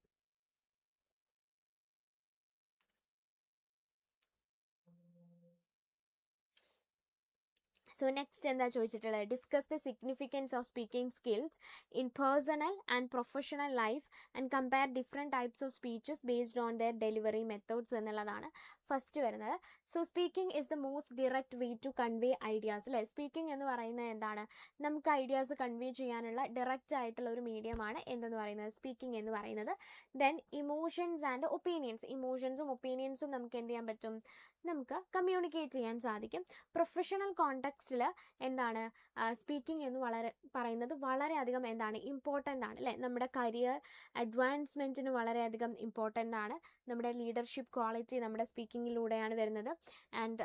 സോ നെക്സ്റ്റ് എന്താ ചോദിച്ചിട്ടുള്ളത്, discuss the significance of speaking skills in personal and professional life and compare different types of speeches based on their delivery methods എന്നുള്ളതാണ് ഫസ്റ്റ് വരുന്നത്. So speaking is the most direct way to convey ideas അല്ലേ. Speaking എന്ന് പറയുന്നത് എന്താണ്, നമുക്ക് ideas convey ചെയ്യാനുള്ള direct ആയിട്ടുള്ള ഒരു മീഡിയമാണ് എന്തെന്ന് പറയുന്നത്, സ്പീക്കിംഗ് എന്ന് പറയുന്നത്. ദെൻ ഇമോഷൻസ് ആൻഡ് ഒപ്പീനിയൻസ്, ഇമോഷൻസും ഒപ്പീനിയൻസും നമുക്ക് എന്ത് ചെയ്യാൻ പറ്റും, നമുക്ക് കമ്മ്യൂണിക്കേറ്റ് ചെയ്യാൻ സാധിക്കും. പ്രൊഫഷണൽ കോണ്ടെക്സ്റ്റിൽ എന്താണ്, സ്പീക്കിംഗ് എന്ന് പറയുന്നത് വളരെയധികം എന്താണ്, ഇമ്പോർട്ടൻ്റ് ആണ് അല്ലേ. നമ്മുടെ കരിയർ അഡ്വാൻസ്മെൻറ്റിന് വളരെയധികം ഇമ്പോർട്ടൻ്റ് ആണ്. നമ്മുടെ ലീഡർഷിപ്പ് ക്വാളിറ്റി നമ്മുടെ സ്പീക്കിങ്ങിലൂടെയാണ് വരുന്നത്. And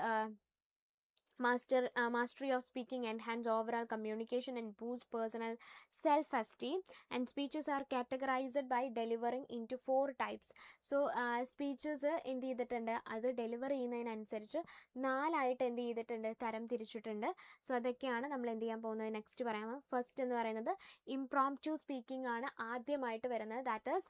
mastery of speaking enhance overall communication and boost personal self-esteem. And speeches are categorized by delivering into 4 types. So speeches എന്ത് ചെയ്തിട്ടുണ്ട്, അത് ഡെലിവർ ചെയ്യുന്നതിനനുസരിച്ച് 4 ആയിട്ട് എന്ത് ചെയ്തിട്ടുണ്ട്, തരം തിരിച്ചിട്ടുണ്ട്. സോ അതൊക്കെയാണ് നമ്മൾ എന്ത് ചെയ്യാൻ പോകുന്നത്, നെക്സ്റ്റ് പറയാം. ഫസ്റ്റ് എന്ന് പറയുന്നത് ഇംപ്രോംപ്റ്റു സ്പീക്കിംഗ് ആണ് ആദ്യമായിട്ട് വരുന്നത്. That is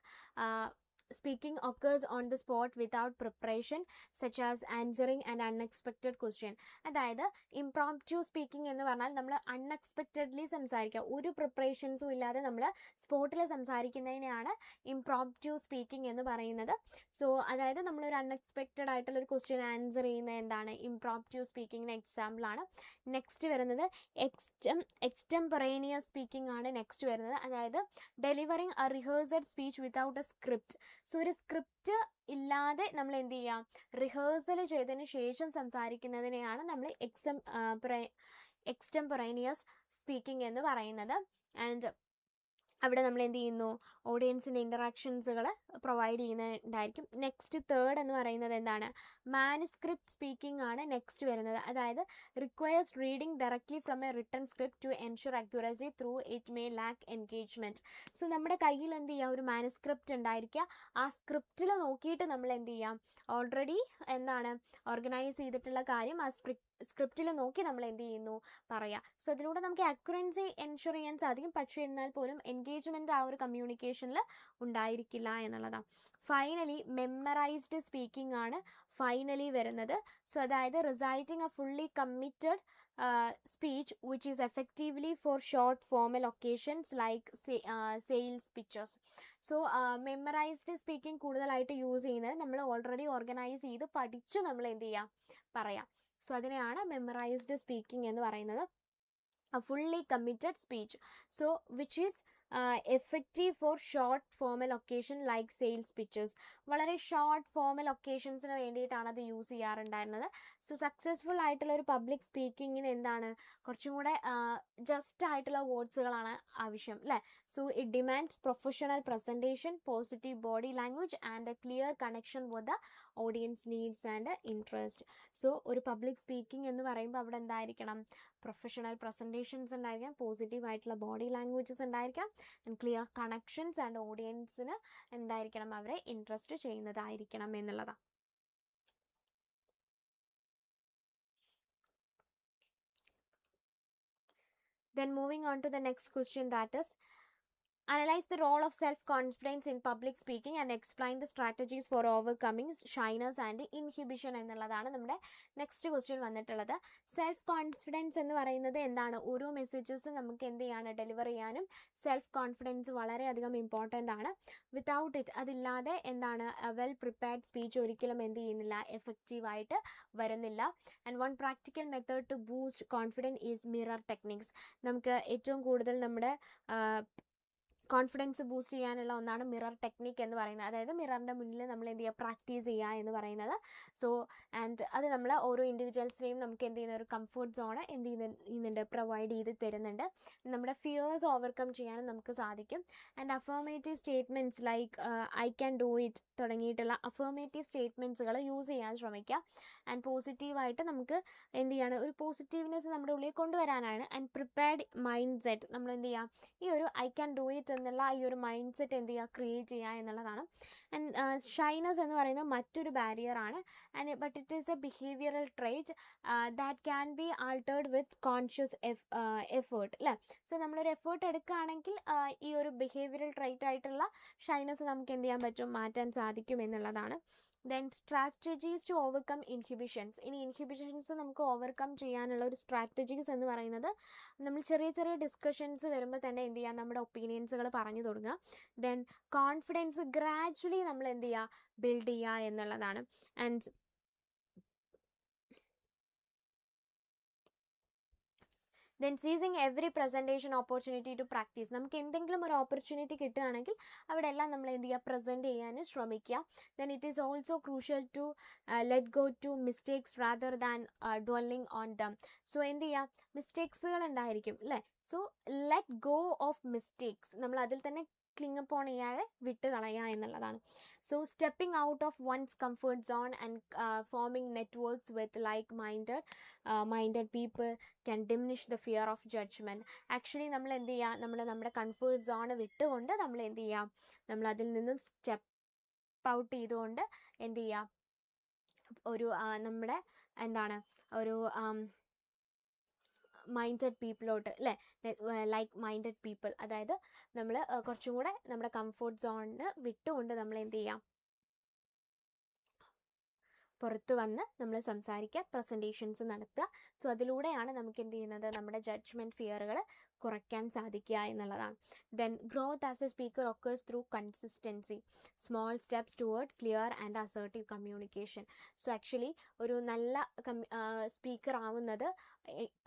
speaking occurs on the spot without preparation, such as answering an unexpected question. അതായത് ഇംപ്രോംപ്റ്റു സ്പീക്കിംഗ് എന്ന് പറഞ്ഞാൽ നമ്മൾ അൺഎക്സ്പെക്റ്റഡ്ലി സംസാരിക്കുക, ഒരു പ്രിപ്പറേഷൻസും ഇല്ലാതെ നമ്മൾ സ്പോട്ടിൽ സംസാരിക്കുന്നതിനെയാണ് ഇംപ്രോംപ്റ്റു സ്പീക്കിംഗ് എന്ന് പറയുന്നത്. സോ അതായത് നമ്മളൊരു അൺഎക്സ്പെക്റ്റഡ് ആയിട്ടുള്ളൊരു ക്വസ്റ്റ്യൻ ആൻസർ ചെയ്യുന്നത് എന്താണ്, ഇംപ്രോംപ്റ്റു സ്പീക്കിങ്ങിന് എക്സാമ്പിളാണ്. നെക്സ്റ്റ് വരുന്നത് എക്സ്റ്റംപറേനിയസ് സ്പീക്കിംഗ് ആണ് നെക്സ്റ്റ് വരുന്നത്. അതായത് delivering a rehearsed speech without a script. So ഒരു സ്ക്രിപ്റ്റ് ഇല്ലാതെ നമ്മൾ എന്ത് ചെയ്യാം, റിഹേഴ്സൽ ചെയ്തതിന് ശേഷം സംസാരിക്കുന്നതിനെയാണ് നമ്മൾ എക്സ്റ്റംപറേനിയസ് സ്പീക്കിംഗ് എന്ന് പറയുന്നത്. ആൻഡ് അവിടെ നമ്മൾ എന്ത് ചെയ്യുന്നു, ഓഡിയൻസിൻ്റെ ഇൻറ്ററാക്ഷൻസുകൾ പ്രൊവൈഡ് ചെയ്യുന്നുണ്ടായിരിക്കും. നെക്സ്റ്റ് തേർഡ് എന്ന് പറയുന്നത് എന്താണ്, മാനുസ്ക്രിപ്റ്റ് സ്പീക്കിംഗ് ആണ് നെക്സ്റ്റ് വരുന്നത്. അതായത് requires reading directly from a written script to ensure accuracy through it may lack engagement. So നമ്മുടെ കയ്യിൽ എന്ത് ചെയ്യുക, ഒരു മാനുസ്ക്രിപ്റ്റ് ഉണ്ടായിരിക്കുക. ആ സ്ക്രിപ്റ്റിൽ നോക്കിയിട്ട് നമ്മൾ എന്ത് ചെയ്യാം, ഓൾറെഡി എന്താണ് ഓർഗനൈസ് ചെയ്തിട്ടുള്ള കാര്യം ആ സ്ക്രിപ്റ്റിൽ നോക്കി നമ്മൾ എന്ത് ചെയ്യുന്നു പറയാം. സോ അതിലൂടെ നമുക്ക് അക്യുറൻസി എൻഷുർ ചെയ്യാൻ സാധിക്കും. പക്ഷേ എന്നാൽ പോലും എൻഗേജ്മെൻറ്റ് ആ ഒരു കമ്മ്യൂണിക്കേഷനിൽ ഉണ്ടായിരിക്കില്ല എന്നുള്ളതാണ്. ഫൈനലി മെമ്മറൈസ്ഡ് സ്പീക്കിംഗ് ആണ് ഫൈനലി വരുന്നത്. സോ അതായത് reciting A fully committed speech which is effectively for short formal occasions like sales pitches. So മെമ്മറൈസ്ഡ് speaking കൂടുതലായിട്ട് യൂസ് ചെയ്യുന്നത് നമ്മൾ ഓൾറെഡി ഓർഗനൈസ് ചെയ്ത് പഠിച്ച് നമ്മൾ എന്ത് ചെയ്യാം പറയാം. സോ അതിനെയാണ് മെമ്മറൈസ്ഡ് സ്പീക്കിംഗ് എന്ന് പറയുന്നത്. A fully committed speech, so which is effective for short formal occasion like sales pitches. വളരെ ഷോർട്ട് ഫോർമൽ ഒക്കേഷൻസിന് വേണ്ടിയിട്ടാണ് അത് യൂസ് ചെയ്യാറുണ്ടായിരുന്നത്. സോ സക്സസ്ഫുൾ ആയിട്ടുള്ള ഒരു പബ്ലിക് സ്പീക്കിങ്ങിന് എന്താണ് കുറച്ചും കൂടെ ജസ്റ്റ് ആയിട്ടുള്ള വേർഡ്സുകളാണ് ആവശ്യം അല്ലേ. So it demands professional presentation, positive body language and A clear connection with the audience needs and interest. So ഒരു പബ്ലിക് സ്പീക്കിംഗ് എന്ന് പറയുമ്പോൾ അവിടെ എന്തായിരിക്കണം, പ്രൊഫഷണൽ പ്രസൻറ്റേഷൻസ് ഉണ്ടായിരിക്കാം, പോസിറ്റീവ് ആയിട്ടുള്ള ബോഡി ലാംഗ്വേജസ് ഉണ്ടായിരിക്കാം, ആൻഡ് ക്ലിയർ കണക്ഷൻസ് ആൻഡ് ഓഡിയൻസിന് എന്തായിരിക്കണം, അവരെ ഇൻട്രസ്റ്റ് ചെയ്യുന്നതായിരിക്കണം എന്നുള്ളതാണ്. Then moving on to the next question, that is analyze the role of self-confidence in public speaking and explain the strategies for overcoming shyness and inhibition എന്നുള്ളതാണ് നമ്മുടെ next question വന്നിട്ടുള്ളത്. Self confidence എന്ന് പറയുന്നത് എന്താണ്, ഓരോ messages നമുക്ക് എന്ത് ചെയ്യാണ് ഡെലിവർ ചെയ്യാനും സെൽഫ് കോൺഫിഡൻസ് വളരെയധികം ഇമ്പോർട്ടൻ്റ് ആണ്. വിത്തൗട്ട് ഇറ്റ്, അതില്ലാതെ എന്താണ് വെൽ പ്രിപ്പയർഡ് സ്പീച്ച് ഒരിക്കലും എന്ത് ചെയ്യുന്നില്ല, എഫക്റ്റീവായിട്ട് വരുന്നില്ല. And one practical method to boost confidence is mirror techniques. നമുക്ക് ഏറ്റവും കൂടുതൽ നമ്മുടെ കോൺഫിഡൻസ് ബൂസ്റ്റ് ചെയ്യാനുള്ള ഒന്നാണ് മിറർ ടെക്നിക്ക് എന്ന് പറയുന്നത്. അതായത് മിററിൻ്റെ മുന്നിൽ നമ്മൾ എന്ത് ചെയ്യുക, പ്രാക്ടീസ് ചെയ്യുക എന്ന് പറയുന്നത്. സോ ആൻഡ് അത് നമ്മൾ ഓരോ ഇൻഡിവിജ്വൽസിനെയും നമുക്ക് എന്ത് ചെയ്യുന്ന ഒരു കംഫർട്ട് സോൺ എന്ത് ചെയ്യുന്നുണ്ട്, പ്രൊവൈഡ് ചെയ്ത് തരുന്നുണ്ട്. നമ്മുടെ ഫിയേഴ്സ് ഓവർകം ചെയ്യാനും നമുക്ക് സാധിക്കും. And affirmative statements like I can do it തുടങ്ങിയിട്ടുള്ള അഫർമേറ്റീവ് സ്റ്റേറ്റ്മെൻറ്റ്സുകൾ യൂസ് ചെയ്യാൻ ശ്രമിക്കുക. ആൻഡ് പോസിറ്റീവായിട്ട് നമുക്ക് എന്ത് ചെയ്യാണ്, ഒരു പോസിറ്റീവ്നെസ് നമ്മുടെ ഉള്ളിൽ കൊണ്ടുവരാനാണ്. ആൻഡ് പ്രിപ്പയർഡ് മൈൻഡ് സെറ്റ്, നമ്മൾ എന്ത് ചെയ്യുക, ഈ ഒരു ഐ ക്യാൻ ഡു ഇറ്റ് എന്നുള്ള ഈ ഒരു മൈൻഡ് സെറ്റ് എന്ത് ചെയ്യുക, ക്രിയേറ്റ് ചെയ്യുക എന്നുള്ളതാണ്. ആൻഡ് ഷൈനസ് എന്ന് പറയുന്നത് മറ്റൊരു ബാരിയർ ആണ്. And but it is A behavioural trait that can be altered with conscious effort അല്ലേ. സോ നമ്മളൊരു എഫേർട്ട് എടുക്കുകയാണെങ്കിൽ ഈ ഒരു ബിഹേവിയറൽ ട്രേറ്റ് ആയിട്ടുള്ള ഷൈനസ് നമുക്ക് എന്ത് ചെയ്യാൻ പറ്റും, മാറ്റാൻ സാധിക്കും എന്നുള്ളതാണ്. Then strategies to overcome inhibitions. ഇനി ഇൻഹിബിഷൻസ് നമുക്ക് ഓവർകം ചെയ്യാനുള്ള ഒരു സ്ട്രാറ്റജീസ് എന്ന് പറയുന്നത്, നമ്മൾ ചെറിയ ചെറിയ ഡിസ്കഷൻസ് വരുമ്പോൾ തന്നെ എന്ത് ചെയ്യുക, നമ്മുടെ ഒപ്പീനിയൻസുകൾ പറഞ്ഞു തുടങ്ങുക. ദെൻ കോൺഫിഡൻസ് ഗ്രാജുവലി നമ്മൾ എന്ത് ചെയ്യുക, ബിൽഡ് ചെയ്യുക എന്നുള്ളതാണ്. And then seizing every presentation opportunity to practise. നമുക്ക് എന്തെങ്കിലും ഒരു ഓപ്പർച്യൂണിറ്റി കിട്ടുകയാണെങ്കിൽ അവിടെ എല്ലാം നമ്മൾ എന്ത് ചെയ്യുക, പ്രസൻറ്റ് ചെയ്യാൻ ശ്രമിക്കുക. Then it is also crucial to let go to mistakes rather than dwelling on them. So എന്ത് ചെയ്യുക, മിസ്റ്റേക്സുകൾ ഉണ്ടായിരിക്കും അല്ലേ. So let go of mistakes, നമ്മൾ അതിൽ തന്നെ ക്ലിങ് അപ്പോൺ ചെയ്യാതെ വിട്ട് കളയുക എന്നുള്ളതാണ്. So stepping out of one's comfort zone and forming networks with like minded people can diminish the fear of judgement. Actually നമ്മൾ എന്ത് ചെയ്യുക, നമ്മുടെ കംഫർട്ട് സോൺ വിട്ടുകൊണ്ട് നമ്മൾ എന്ത് ചെയ്യുക, നമ്മൾ അതിൽ നിന്നും സ്റ്റെപ്പ് ഔട്ട് ചെയ്തുകൊണ്ട് എന്ത് ചെയ്യുക, ഒരു നമ്മുടെ എന്താണ് ഒരു മൈൻഡഡ് പീപ്പിളോട്ട് അല്ലേ, ലൈക്ക് മൈൻഡഡ് പീപ്പിൾ, അതായത് നമ്മൾ കുറച്ചും കൂടെ നമ്മുടെ കംഫർട്ട് സോണിന് വിട്ടുകൊണ്ട് നമ്മൾ എന്ത് ചെയ്യാം, പുറത്ത് വന്ന് നമ്മൾ സംസാരിക്കുക, പ്രസൻറ്റേഷൻസ് നടത്തുക. സോ അതിലൂടെയാണ് നമുക്ക് എന്ത് ചെയ്യുന്നത്, നമ്മുടെ ജഡ്ജ്മെൻറ്റ് ഫിയറുകൾ കുറയ്ക്കാൻ സാധിക്കുക എന്നുള്ളതാണ്. Then growth as A speaker occurs through consistency, small steps toward clear and assertive communication. So actually ഒരു നല്ല സ്പീക്കർ ആവുന്നത്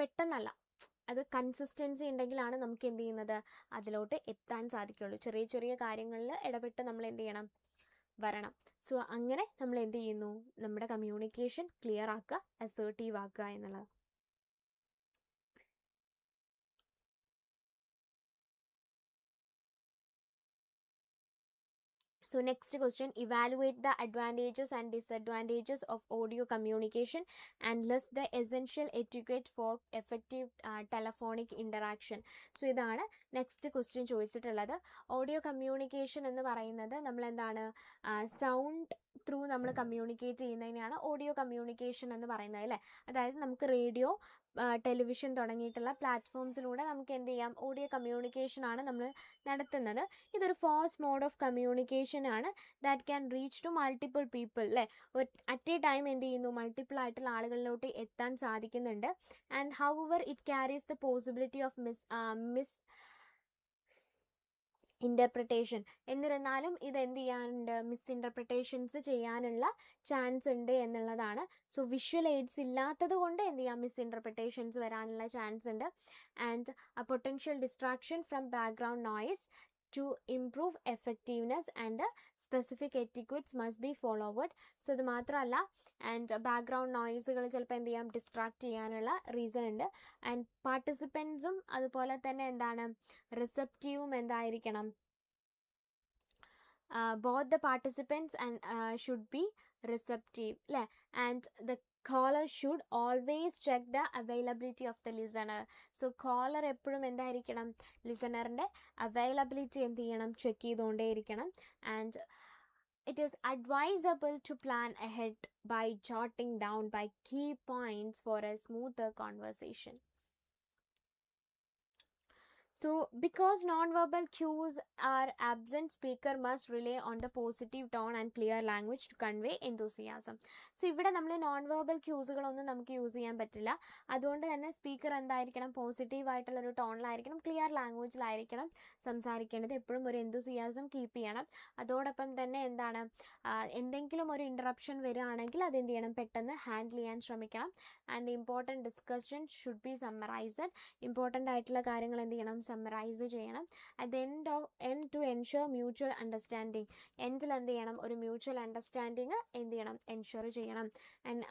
പെട്ടെന്നല്ല, അത് കൺസിസ്റ്റൻസി ഉണ്ടെങ്കിലാണ് നമുക്ക് എന്ത് ചെയ്യുന്നത്, അതിലോട്ട് എത്താൻ സാധിക്കുള്ളൂ. ചെറിയ ചെറിയ കാര്യങ്ങളിൽ ഇടപെട്ട് നമ്മൾ എന്ത് ചെയ്യണം, വരണം. സോ അങ്ങനെ നമ്മൾ എന്ത് ചെയ്യുന്നു, നമ്മുടെ കമ്മ്യൂണിക്കേഷൻ ക്ലിയർ ആക്കുക, അസേർട്ടീവ് ആക്കുക എന്നുള്ളത്. So next question, evaluate the advantages and disadvantages of audio communication and list the essential etiquette for effective telephonic interaction. So ഇതാണ് നെക്സ്റ്റ് ക്വസ്റ്റ്യൻ ചോദിച്ചിട്ടുള്ളത്. ഓഡിയോ കമ്മ്യൂണിക്കേഷൻ എന്ന് പറയുന്നത് നമ്മൾ എന്താണ് സൗണ്ട് ത്രൂ നമ്മൾ കമ്മ്യൂണിക്കേറ്റ് ചെയ്യുന്നതിനെയാണ് ഓഡിയോ കമ്മ്യൂണിക്കേഷൻ എന്ന് പറയുന്നത് അല്ലേ. അതായത് നമുക്ക് റേഡിയോ ടെലിവിഷൻ തുടങ്ങിയിട്ടുള്ള പ്ലാറ്റ്ഫോംസിലൂടെ നമുക്ക് എന്ത് ചെയ്യാം, ഓഡിയോ കമ്മ്യൂണിക്കേഷൻ ആണ് നമ്മൾ നടത്തുന്നത്. ഇതൊരു ഫാസ്റ്റ് മോഡ് ഓഫ് കമ്മ്യൂണിക്കേഷൻ ആണ് that can reach to multiple people അല്ലേ. അറ്റ് എ ടൈം എന്ത് ചെയ്യുന്നു, മൾട്ടിപ്പിൾ ആയിട്ടുള്ള ആളുകളിലോട്ട് എത്താൻ സാധിക്കുന്നുണ്ട്. And however it carries the possibility of misinterpretation. എന്നിരുന്നാലും ഇത് എന്ത് ചെയ്യാനുണ്ട്, മിസ്ഇൻ്റർപ്രിട്ടേഷൻസ് ചെയ്യാനുള്ള ചാൻസ് ഉണ്ട് എന്നുള്ളതാണ്. സോ വിഷ്വൽ എയ്ഡ്സ് ഇല്ലാത്തത് കൊണ്ട് എന്ത് ചെയ്യാം, മിസ്ഇൻ്റർപ്രിട്ടേഷൻസ് വരാനുള്ള ചാൻസ് ഉണ്ട്. And a potential distraction from background noise to improve effectiveness and specific etiquettes must be followed. So ഇത് മാത്രമല്ല, ആൻഡ് ബാക്ക്ഗ്രൗണ്ട് നോയ്സുകൾ ചിലപ്പോൾ എന്ത് ചെയ്യാം, ഡിസ്ട്രാക്ട് ചെയ്യാനുള്ള റീസൺ ഉണ്ട്. ആൻഡ് പാർട്ടിസിപ്പൻസും അതുപോലെ തന്നെ എന്താണ് റിസപ്റ്റീവും എന്തായിരിക്കണം, both the participants and should be receptive അല്ലേ. And the caller should always check the availability of the listener. So caller എപ്പോഴും എന്തായിരിക്കണം, ലിസണറിൻ്റെ അവൈലബിലിറ്റി എന്ത് ചെയ്യണം, ചെക്ക് ചെയ്തുകൊണ്ടേ ഇരിക്കണം. And it is advisable to plan ahead by jotting down by key points for a smoother conversation. So because non-verbal cues are absent, speaker must rely on the positive tone and clear language to convey enthusiasm. So ഇവിടെ നമ്മൾ non verbal ക്യൂസുകളൊന്നും നമുക്ക് use ചെയ്യാൻ പറ്റില്ല. അതുകൊണ്ട് തന്നെ speaker എന്തായിരിക്കണം, positive ആയിട്ടുള്ളൊരു ടോണിലായിരിക്കണം, clear ലാംഗ്വേജിലായിരിക്കണം സംസാരിക്കേണ്ടത്. എപ്പോഴും ഒരു എന്തൂസിയാസം കീപ്പ് ചെയ്യണം. അതോടൊപ്പം തന്നെ എന്താണ്, എന്തെങ്കിലും ഒരു ഇൻറ്ററപ്ഷൻ വരികയാണെങ്കിൽ അതെന്ത് ചെയ്യണം, പെട്ടെന്ന് ഹാൻഡിൽ ചെയ്യാൻ ശ്രമിക്കണം. And important discussion should be summarised. Important ആയിട്ടുള്ള കാര്യങ്ങൾ എന്ത് ചെയ്യണം, സമ്മറൈസ് ചെയ്യണം. At the end to ensure mutual understanding. എൻഡിൽ എന്ത് ചെയ്യണം, ഒരു മ്യൂച്വൽ അണ്ടർസ്റ്റാൻഡിങ് എന്ത് ചെയ്യണം, എൻഷുർ ചെയ്യണം.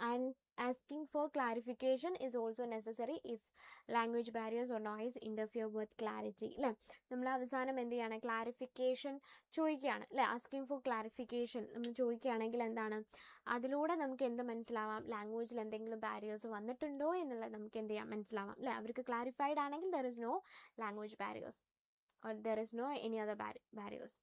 And asking for clarification is also necessary if language barriers or noise interfere with clarity അല്ലേ. നമ്മൾ അവസാനം എന്ത് ചെയ്യണം, ക്ലാരിഫിക്കേഷൻ ചോദിക്കുകയാണ് അല്ലേ. ആസ്കിങ് ഫോർ ക്ലാരിഫിക്കേഷൻ നമ്മൾ ചോദിക്കുകയാണെങ്കിൽ എന്താണ്, അതിലൂടെ നമുക്ക് എന്ത് മനസ്സിലാവാം, ലാംഗ്വേജിൽ എന്തെങ്കിലും ബാരിയേഴ്സ് വന്നിട്ടുണ്ടോ എന്നുള്ളത് നമുക്ക് എന്ത് ചെയ്യാം, മനസ്സിലാവാം അല്ലേ. അവർക്ക് ക്ലാരിഫൈഡ് ആണെങ്കിൽ there is no language barriers or there is no any other barriers.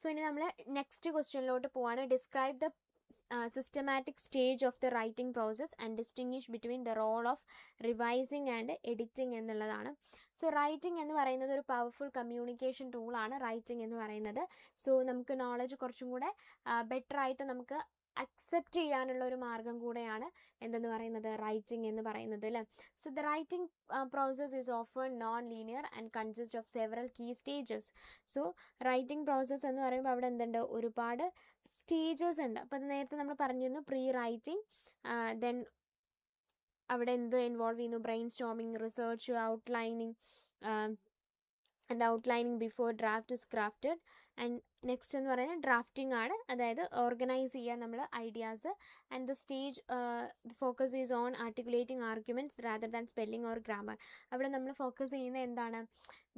So ഇനി നമ്മൾ നെക്സ്റ്റ് ക്വസ്റ്റ്യനിലോട്ട് പോവാണ്. Describe the systematic stage of the writing process and distinguish between the role of revising and editing എന്നുള്ളതാണ്. So writing എന്ന് പറയുന്നത് ഒരു powerful communication ടൂളാണ് writing എന്ന് പറയുന്നത്. സോ നമുക്ക് നോളജ് കുറച്ചും കൂടെ ബെറ്റർ ആയിട്ട് നമുക്ക് അക്സെപ്റ്റ് ചെയ്യാനുള്ള ഒരു മാർഗം കൂടെയാണ് എന്തെന്ന് പറയുന്നത്, റൈറ്റിംഗ് എന്ന് പറയുന്നത് അല്ലേ. So the writing process is often non linear and consist of several key stages. So writing process എന്ന് പറയുമ്പോൾ അവിടെ എന്തുണ്ട്, ഒരുപാട് സ്റ്റേജസ് ഉണ്ട്. അപ്പോൾ അത് നേരത്തെ നമ്മൾ പറഞ്ഞിരുന്നു, പ്രീ റൈറ്റിംഗ്, ദെൻ അവിടെ എന്ത് ഇൻവോൾവ് ചെയ്യുന്നു, brain storming, research, outlining and outlining before draft is crafted. And next എന്ന് പറയുന്നത് ഡ്രാഫ്റ്റിംഗ് ആണ്, അതായത് ഓർഗനൈസ് ചെയ്യാൻ നമ്മൾ ideas. And the stage focus is on articulating arguments rather than spelling or grammar. അവിടെ നമ്മൾ ഫോക്കസ് ചെയ്യുന്നത് എന്താണ്,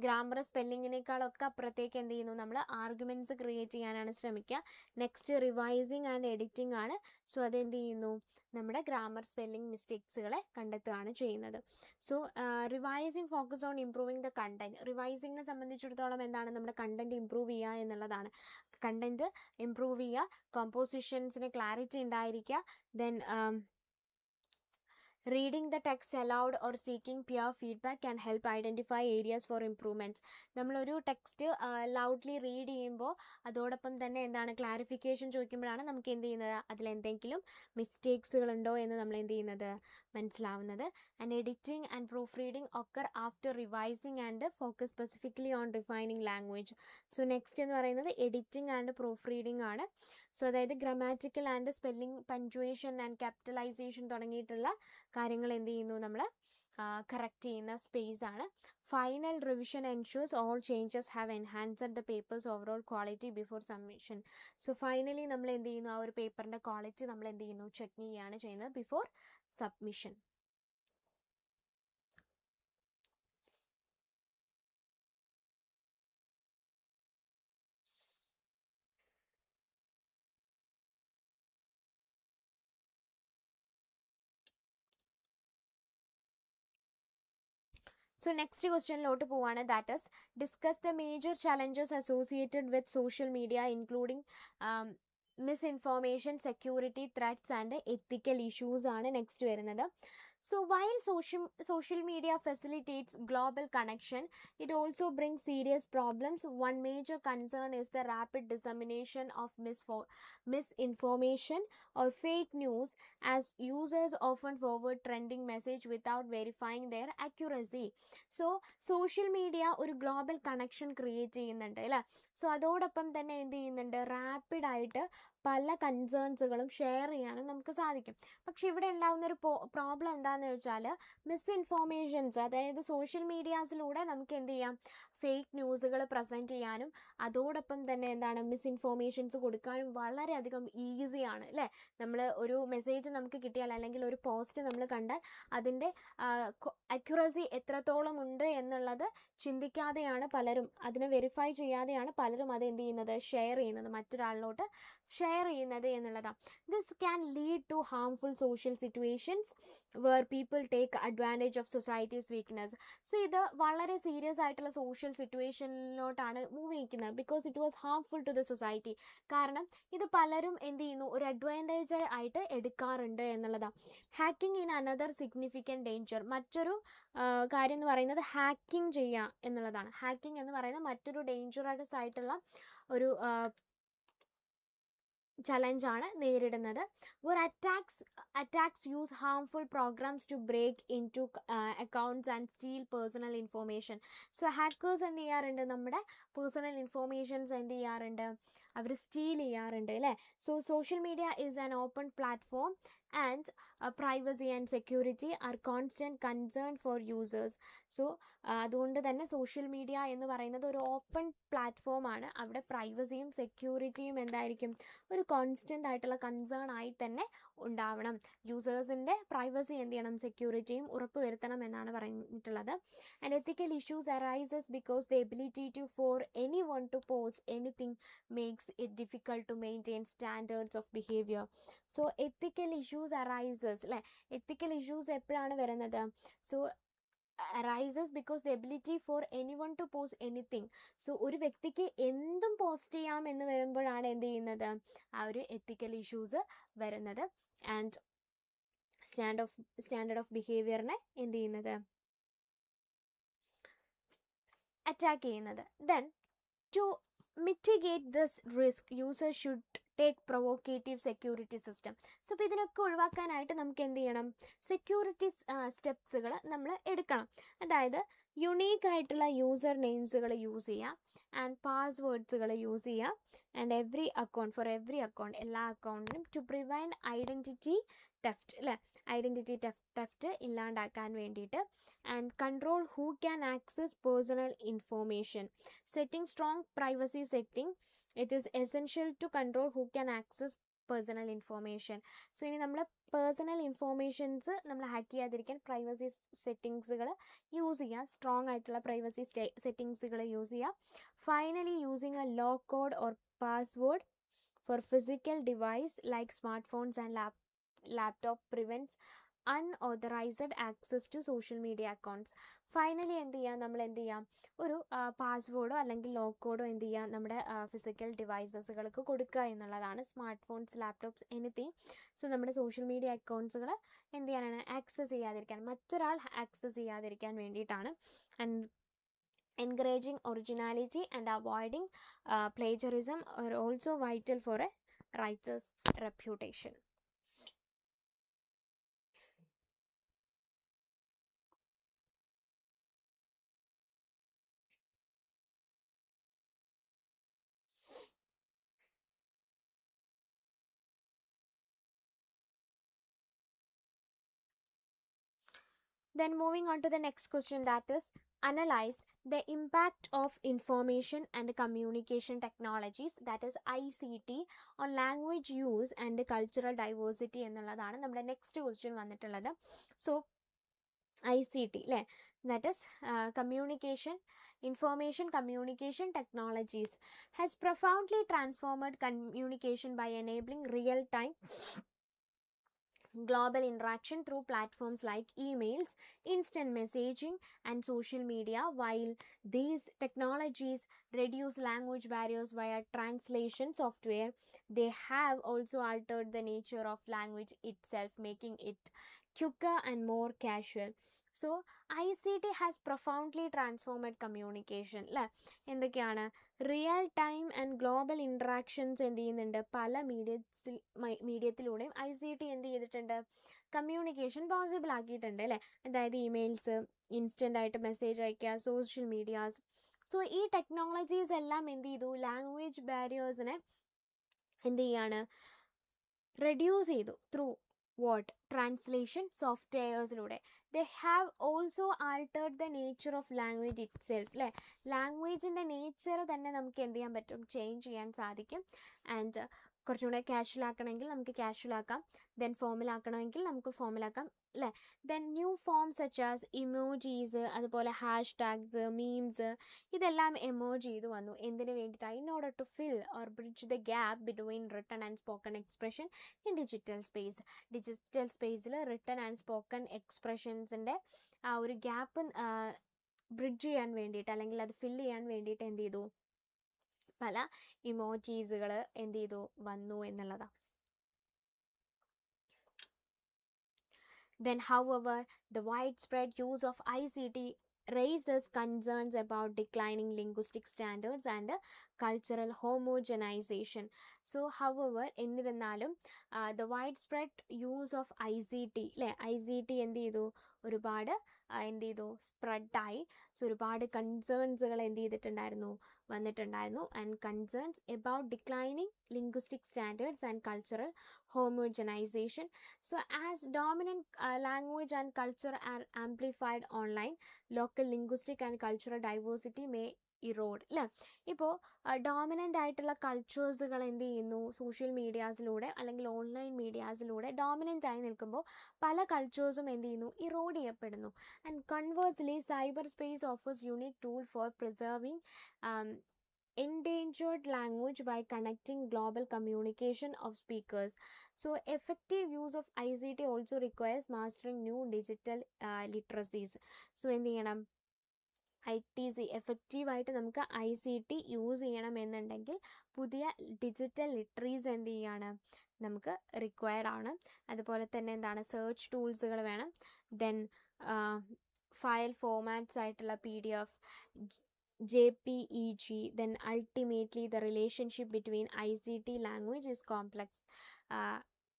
ഗ്രാമർ സ്പെല്ലിങ്ങിനേക്കാളൊക്കെ അപ്പുറത്തേക്ക് എന്ത് ചെയ്യുന്നു, നമ്മൾ ആർഗ്യുമെൻറ്റ്സ് ക്രിയേറ്റ് ചെയ്യാനാണ് ശ്രമിക്കുക. നെക്സ്റ്റ് റിവൈസിങ് ആൻഡ് എഡിറ്റിംഗ് ആണ്. സോ അതെന്ത് ചെയ്യുന്നു, നമ്മുടെ ഗ്രാമർ സ്പെല്ലിംഗ് മിസ്റ്റേക്സുകളെ കണ്ടെത്തുകയാണ് ചെയ്യുന്നത്. So revising focus on improving the content. റിവൈസിങ്ങിനെ സംബന്ധിച്ചിടത്തോളം എന്താണ്, നമ്മുടെ കണ്ടൻറ്റ് ഇംപ്രൂവ് ചെയ്യുക എന്നുള്ളതാണ്. കണ്ടൻറ്റ് ഇംപ്രൂവ് ചെയ്യുക, കോമ്പോസിഷൻസിന് ക്ലാരിറ്റി ഉണ്ടായിരിക്കുക. Then reading the text aloud or seeking peer feedback can help identify areas for improvements. നമ്മളൊരു ടെക്സ്റ്റ് ലൗഡ്ലി റീഡ് ചെയ്യുമ്പോൾ അതോടൊപ്പം തന്നെ എന്താണ്, ക്ലാരിഫിക്കേഷൻ ചോദിക്കുമ്പോഴാണ് നമുക്ക് എന്ത് ചെയ്യുന്നത്, അതിലെന്തെങ്കിലും മിസ്റ്റേക്സുകളുണ്ടോ എന്ന് നമ്മൾ എന്ത് ചെയ്യുന്നത്, മനസ്സിലാവുന്നത്. And editing and proofreading occur after revising and focus specifically on refining language. So next എന്ന് പറയുന്നത് എഡിറ്റിംഗ് ആൻഡ് പ്രൂഫ് റീഡിംഗ് ആണ്. സോ അതായത് grammatical and spelling, punctuation and capitalisation തുടങ്ങിയിട്ടുള്ള കാര്യങ്ങൾ എന്ത് ചെയ്യുന്നു, നമ്മൾ കറക്റ്റ് ചെയ്യുന്ന സ്പേസ് ആണ്. Final revision ensures all changes have enhanced the papers overall quality before submission. So finally നമ്മൾ എന്ത് ചെയ്യുന്നു, ആ ഒരു പേപ്പറിൻ്റെ ക്വാളിറ്റി നമ്മൾ എന്ത് ചെയ്യുന്നു, ചെക്ക് ചെയ്യുകയാണ് ചെയ്യുന്നത് before submission. So next question ലോട്ട് പോവാണ്. That is, discuss the major challenges associated with social media including misinformation, security threats and ethical issues ആണ് നെക്സ്റ്റ് വരുന്നത്. So while social media facilitates global connection, it also brings serious problems. One major concern is the rapid dissemination of misinformation or fake news, as users often forward trending message without verifying their accuracy. So social media ഒരു global connection create ചെയ്യുന്നുണ്ട് അല്ലേ. So അതോടൊപ്പം തന്നെ എന്ത് ചെയ്യുന്നുണ്ട്, റാപ്പിഡായിട്ട് പല കൺസേൺസുകളും share ചെയ്യാനും നമുക്ക് സാധിക്കും. പക്ഷെ ഇവിടെ ഉണ്ടാകുന്നൊരു പ്രോബ്ലം എന്താണെന്ന് വെച്ചാൽ, മിസ്ഇൻഫോർമേഷൻസ്, അതായത് സോഷ്യൽ മീഡിയാസിലൂടെ നമുക്ക് എന്ത് ചെയ്യാം, ഫേക്ക് ന്യൂസുകൾ പ്രസൻറ്റ് ചെയ്യാനും അതോടൊപ്പം തന്നെ എന്താണ് മിസ്ഇൻഫോർമേഷൻസ് കൊടുക്കാനും വളരെയധികം ഈസിയാണ് അല്ലേ. നമ്മൾ ഒരു മെസ്സേജ് നമുക്ക് കിട്ടിയാൽ അല്ലെങ്കിൽ ഒരു പോസ്റ്റ് നമ്മൾ കണ്ടാൽ അതിൻ്റെ അക്യുറസി എത്രത്തോളം ഉണ്ട് എന്നുള്ളത് ചിന്തിക്കാതെയാണ് പലരും, അതിനെ വെരിഫൈ ചെയ്യാതെയാണ് പലരും അത് എന്ത് ചെയ്യുന്നത്, ഷെയർ ചെയ്യുന്നത്, മറ്റൊരാളിലോട്ട് ഷെയർ ചെയ്യുന്നത് എന്നുള്ളതാണ്. This can lead to harmful social situations where people take advantage of society's weakness. So ഇത് വളരെ സീരിയസ് ആയിട്ടുള്ള സോഷ്യൽ സിറ്റുവേഷനിലോട്ടാണ് മൂവ് ചെയ്യിക്കുന്നത്, because it was harmful to the society. കാരണം ഇത് പലരും എന്ത് ചെയ്യുന്നു, ഒരു അഡ്വാൻറ്റേജ് ആയിട്ട് എടുക്കാറുണ്ട് എന്നുള്ളതാണ്. Hacking in another significant danger. മറ്റൊരു കാര്യം എന്ന് പറയുന്നത് ഹാക്കിംഗ് ചെയ്യുക എന്നുള്ളതാണ്. ഹാക്കിംഗ് എന്ന് പറയുന്നത് മറ്റൊരു ഡേഞ്ചറസ് ആയിട്ടുള്ള ഒരു ചലഞ്ചാണ് നേരിടുന്നത്. where attacks use harmful programs to break into accounts and steal personal information. so hackers എന്ത് ചെയ്യാറുണ്ട്, നമ്മുടെ പേഴ്സണൽ ഇൻഫോർമേഷൻസ് എന്ത് ചെയ്യാറുണ്ട്, അവർ സ്റ്റീൽ ചെയ്യാറുണ്ട് അല്ലേ. So social media is an open platform and privacy and security are constant concern for users. So അതുകൊണ്ട് തന്നെ social media എന്ന് പറയുന്നത് ഒരു ഓപ്പൺ പ്ലാറ്റ്ഫോമാണ്. അവിടെ പ്രൈവസിയും സെക്യൂരിറ്റിയും എന്തായിരിക്കും, ഒരു കോൺസ്റ്റൻ്റ് ആയിട്ടുള്ള കൺസേൺ ആയി തന്നെ ഉണ്ടാവണം. യൂസേഴ്സിൻ്റെ പ്രൈവസി എന്ത് ചെയ്യണം, സെക്യൂരിറ്റിയും ഉറപ്പുവരുത്തണം എന്നാണ് പറഞ്ഞിട്ടുള്ളത്. And ethical issues arises because the ability to for anyone to post anything makes it difficult to maintain standards of behaviour. So ethical issues arises അല്ലേ. എത്തിക്കൽ ഇഷ്യൂസ് എപ്പോഴാണ് വരുന്നത്, so arises because the ability for anyone to post anything. സോ ഒരു വ്യക്തിക്ക് എന്തും post ചെയ്യാം എന്ന് വരുമ്പോഴാണ് എന്ത് ചെയ്യുന്നത്, ആ ഒരു എത്തിക്കൽ ഇഷ്യൂസ് വരുന്നത്. ആൻഡ് സ്റ്റാൻഡേർഡ് ഓഫ് ബിഹേവിയറിനെ എന്ത് ചെയ്യുന്നത്, അറ്റാക്ക് ചെയ്യുന്നത്. Then to mitigate this risk user should take provocative security system. So അപ്പോൾ ഇതിനൊക്കെ ഒഴിവാക്കാനായിട്ട് നമുക്ക് എന്ത് ചെയ്യണം, സെക്യൂരിറ്റി സ്റ്റെപ്സുകൾ നമ്മൾ എടുക്കണം. അതായത് യുണീക്ക് ആയിട്ടുള്ള യൂസർ നെയിംസുകൾ യൂസ് ചെയ്യുക, ആൻഡ് പാസ്വേഡ്സുകൾ യൂസ് ചെയ്യുക, ആൻഡ് എവറി അക്കൗണ്ട് എല്ലാ അക്കൗണ്ടിനും ടു പ്രിവെൻറ്റ് ഐഡൻറ്റിറ്റി തെഫ്റ്റ് അല്ലേ, ഐഡൻറ്റിറ്റി തെഫ്റ്റ് ഇല്ലാണ്ടാക്കാൻ വേണ്ടിയിട്ട്. And control who can access personal information. Setting strong privacy setting. It is essential to control who can access personal information. So ഇനി നമ്മൾ personal informations നമ്മൾ hack ചെയ്യാതിരിക്കാൻ privacy സെറ്റിങ്സുകൾ use ചെയ്യുക, strong ആയിട്ടുള്ള പ്രൈവസി സെറ്റിങ്സുകൾ യൂസ് ചെയ്യുക. Finally using a lock code or password for physical device like smartphones and laptop prevents unauthorised access to social media accounts. Finally എന്ത് ചെയ്യാം, നമ്മൾ എന്ത് ചെയ്യാം, ഒരു പാസ്വേഡോ അല്ലെങ്കിൽ ലോക്ക് കോഡോ എന്ത് ചെയ്യാം, നമ്മുടെ ഫിസിക്കൽ ഡിവൈസസുകൾക്ക് കൊടുക്കുക എന്നുള്ളതാണ്. Smart phones, laptops, anything. So നമ്മുടെ സോഷ്യൽ മീഡിയ അക്കൗണ്ട്സുകൾ എന്ത് ചെയ്യാനാണ്, ആക്സസ് ചെയ്യാതിരിക്കാൻ, മറ്റൊരാൾ ആക്സസ് ചെയ്യാതിരിക്കാൻ വേണ്ടിയിട്ടാണ്. And encouraging originality and avoiding plagiarism are also vital for a writer's reputation. Then moving on to the next question, that is analyze the impact of information and communication technologies, that is ICT, on language use and cultural diversity എന്നുള്ളതാണ് നമ്മുടെ next question വന്നിട്ടുള്ളത്. So ICT അല്ലേ, that is information communication technologies has profoundly transformed communication by enabling real-time global interaction through platforms like emails, instant messaging, and social media. While these technologies reduce language barriers via translation software, they have also altered the nature of language itself, making it quicker and more casual. So ICT has profoundly transformed communication അല്ലേ. എന്തൊക്കെയാണ്? Real time and global interactions എന്ത് ചെയ്യുന്നുണ്ട്? പല മീഡിയത്തിലൂടെയും ICT എന്ത് ചെയ്തിട്ടുണ്ട്? Communication possible ആക്കിയിട്ടുണ്ട് അല്ലേ. അതായത് ഇമെയിൽസ്, ഇൻസ്റ്റൻ്റ് ആയിട്ട് മെസ്സേജ് അയക്കുക, സോഷ്യൽ മീഡിയാസ്. സോ ഈ ടെക്നോളജീസ് എല്ലാം എന്ത് ചെയ്തു? ലാംഗ്വേജ് ബാരിയേഴ്സിനെ എന്ത് ചെയ്യാണ്? റെഡ്യൂസ് ചെയ്തു through what? Translation softwaresലൂടെ. They have also altered the nature of language itself അല്ലേ. ലാംഗ്വേജിൻ്റെ നേച്ചർ തന്നെ നമുക്ക് എന്ത് ചെയ്യാൻ പറ്റും? ചേഞ്ച് ചെയ്യാൻ സാധിക്കും. ആൻഡ് കുറച്ചുകൂടെ ക്യാഷ്വൽ ആക്കണമെങ്കിൽ നമുക്ക് ക്യാഷ്വൽ ആക്കാം, ദെൻ ഫോമൽ ആക്കണമെങ്കിൽ നമുക്ക് ഫോമൽ ആക്കാം അല്ലേ. Then new forms such as emojis, അതുപോലെ ഹാഷ് ടാഗ്സ്, മീംസ്, ഇതെല്ലാം എമേർജ് ചെയ്തു വന്നു. എന്തിനു വേണ്ടിയിട്ടാണ്? In order to fill or bridge the gap between written and spoken expression in digital space. Digital സ്പേസിൽ റിട്ടൺ ആൻഡ് സ്പോക്കൺ എക്സ്പ്രഷൻസിൻ്റെ ആ ഒരു ഗ്യാപ്പ് ബ്രിഡ്ജ് ചെയ്യാൻ വേണ്ടിയിട്ട്, അല്ലെങ്കിൽ അത് ഫില്ല് ചെയ്യാൻ വേണ്ടിയിട്ട് എന്ത് ചെയ്തു? പല ഇമോജീസുകൾ എന്ത് ചെയ്തു? വന്നു എന്നുള്ളതാണ്. Then however, the widespread use of ICT raises concerns about declining linguistic standards and cultural homogenization. So however, എന്നിരുന്നാലും the widespread use of ICT അല്ലേ, ICT എന്ത് ചെയ്തു? ഒരുപാട് എന്ത് ചെയ്തു? സ്പ്രെഡായി. സോ ഒരുപാട് കൺസേൺസുകൾ എന്ത് ചെയ്തിട്ടുണ്ടായിരുന്നു? വന്നിട്ടുണ്ടായിരുന്നു. And concerns about declining linguistic standards and cultural homogenization. So as dominant language and culture are amplified online, local linguistic and cultural diversity may erode അല്ലേ. ഇപ്പോൾ ഡോമിനൻ്റ് ആയിട്ടുള്ള കൾച്ചേഴ്സുകൾ എന്ത് ചെയ്യുന്നു? സോഷ്യൽ മീഡിയാസിലൂടെ അല്ലെങ്കിൽ ഓൺലൈൻ മീഡിയാസിലൂടെ ഡോമിനൻ്റ് ആയി നിൽക്കുമ്പോൾ പല കൾച്ചേഴ്സും എന്ത് ചെയ്യുന്നു? ഇറോഡ് ചെയ്യപ്പെടുന്നു. And conversely cyber space offers unique tool for preserving endangered language by connecting global communication of speakers. So effective use of ICT also requires mastering new digital literacies. So എന്ത് ചെയ്യണം? ITC എഫക്റ്റീവായിട്ട് നമുക്ക് ICT use ചെയ്യണമെന്നുണ്ടെങ്കിൽ പുതിയ digital ലിറ്ററീസ് എന്ത് ചെയ്യാണ്? നമുക്ക് required ആണ്. അതുപോലെ തന്നെ എന്താണ്? സെർച്ച് ടൂൾസുകൾ വേണം. ദെൻ ഫയൽ ഫോമാറ്റ്സ് ആയിട്ടുള്ള PDF, JPEG. Then ultimately the relationship between ICT language is complex.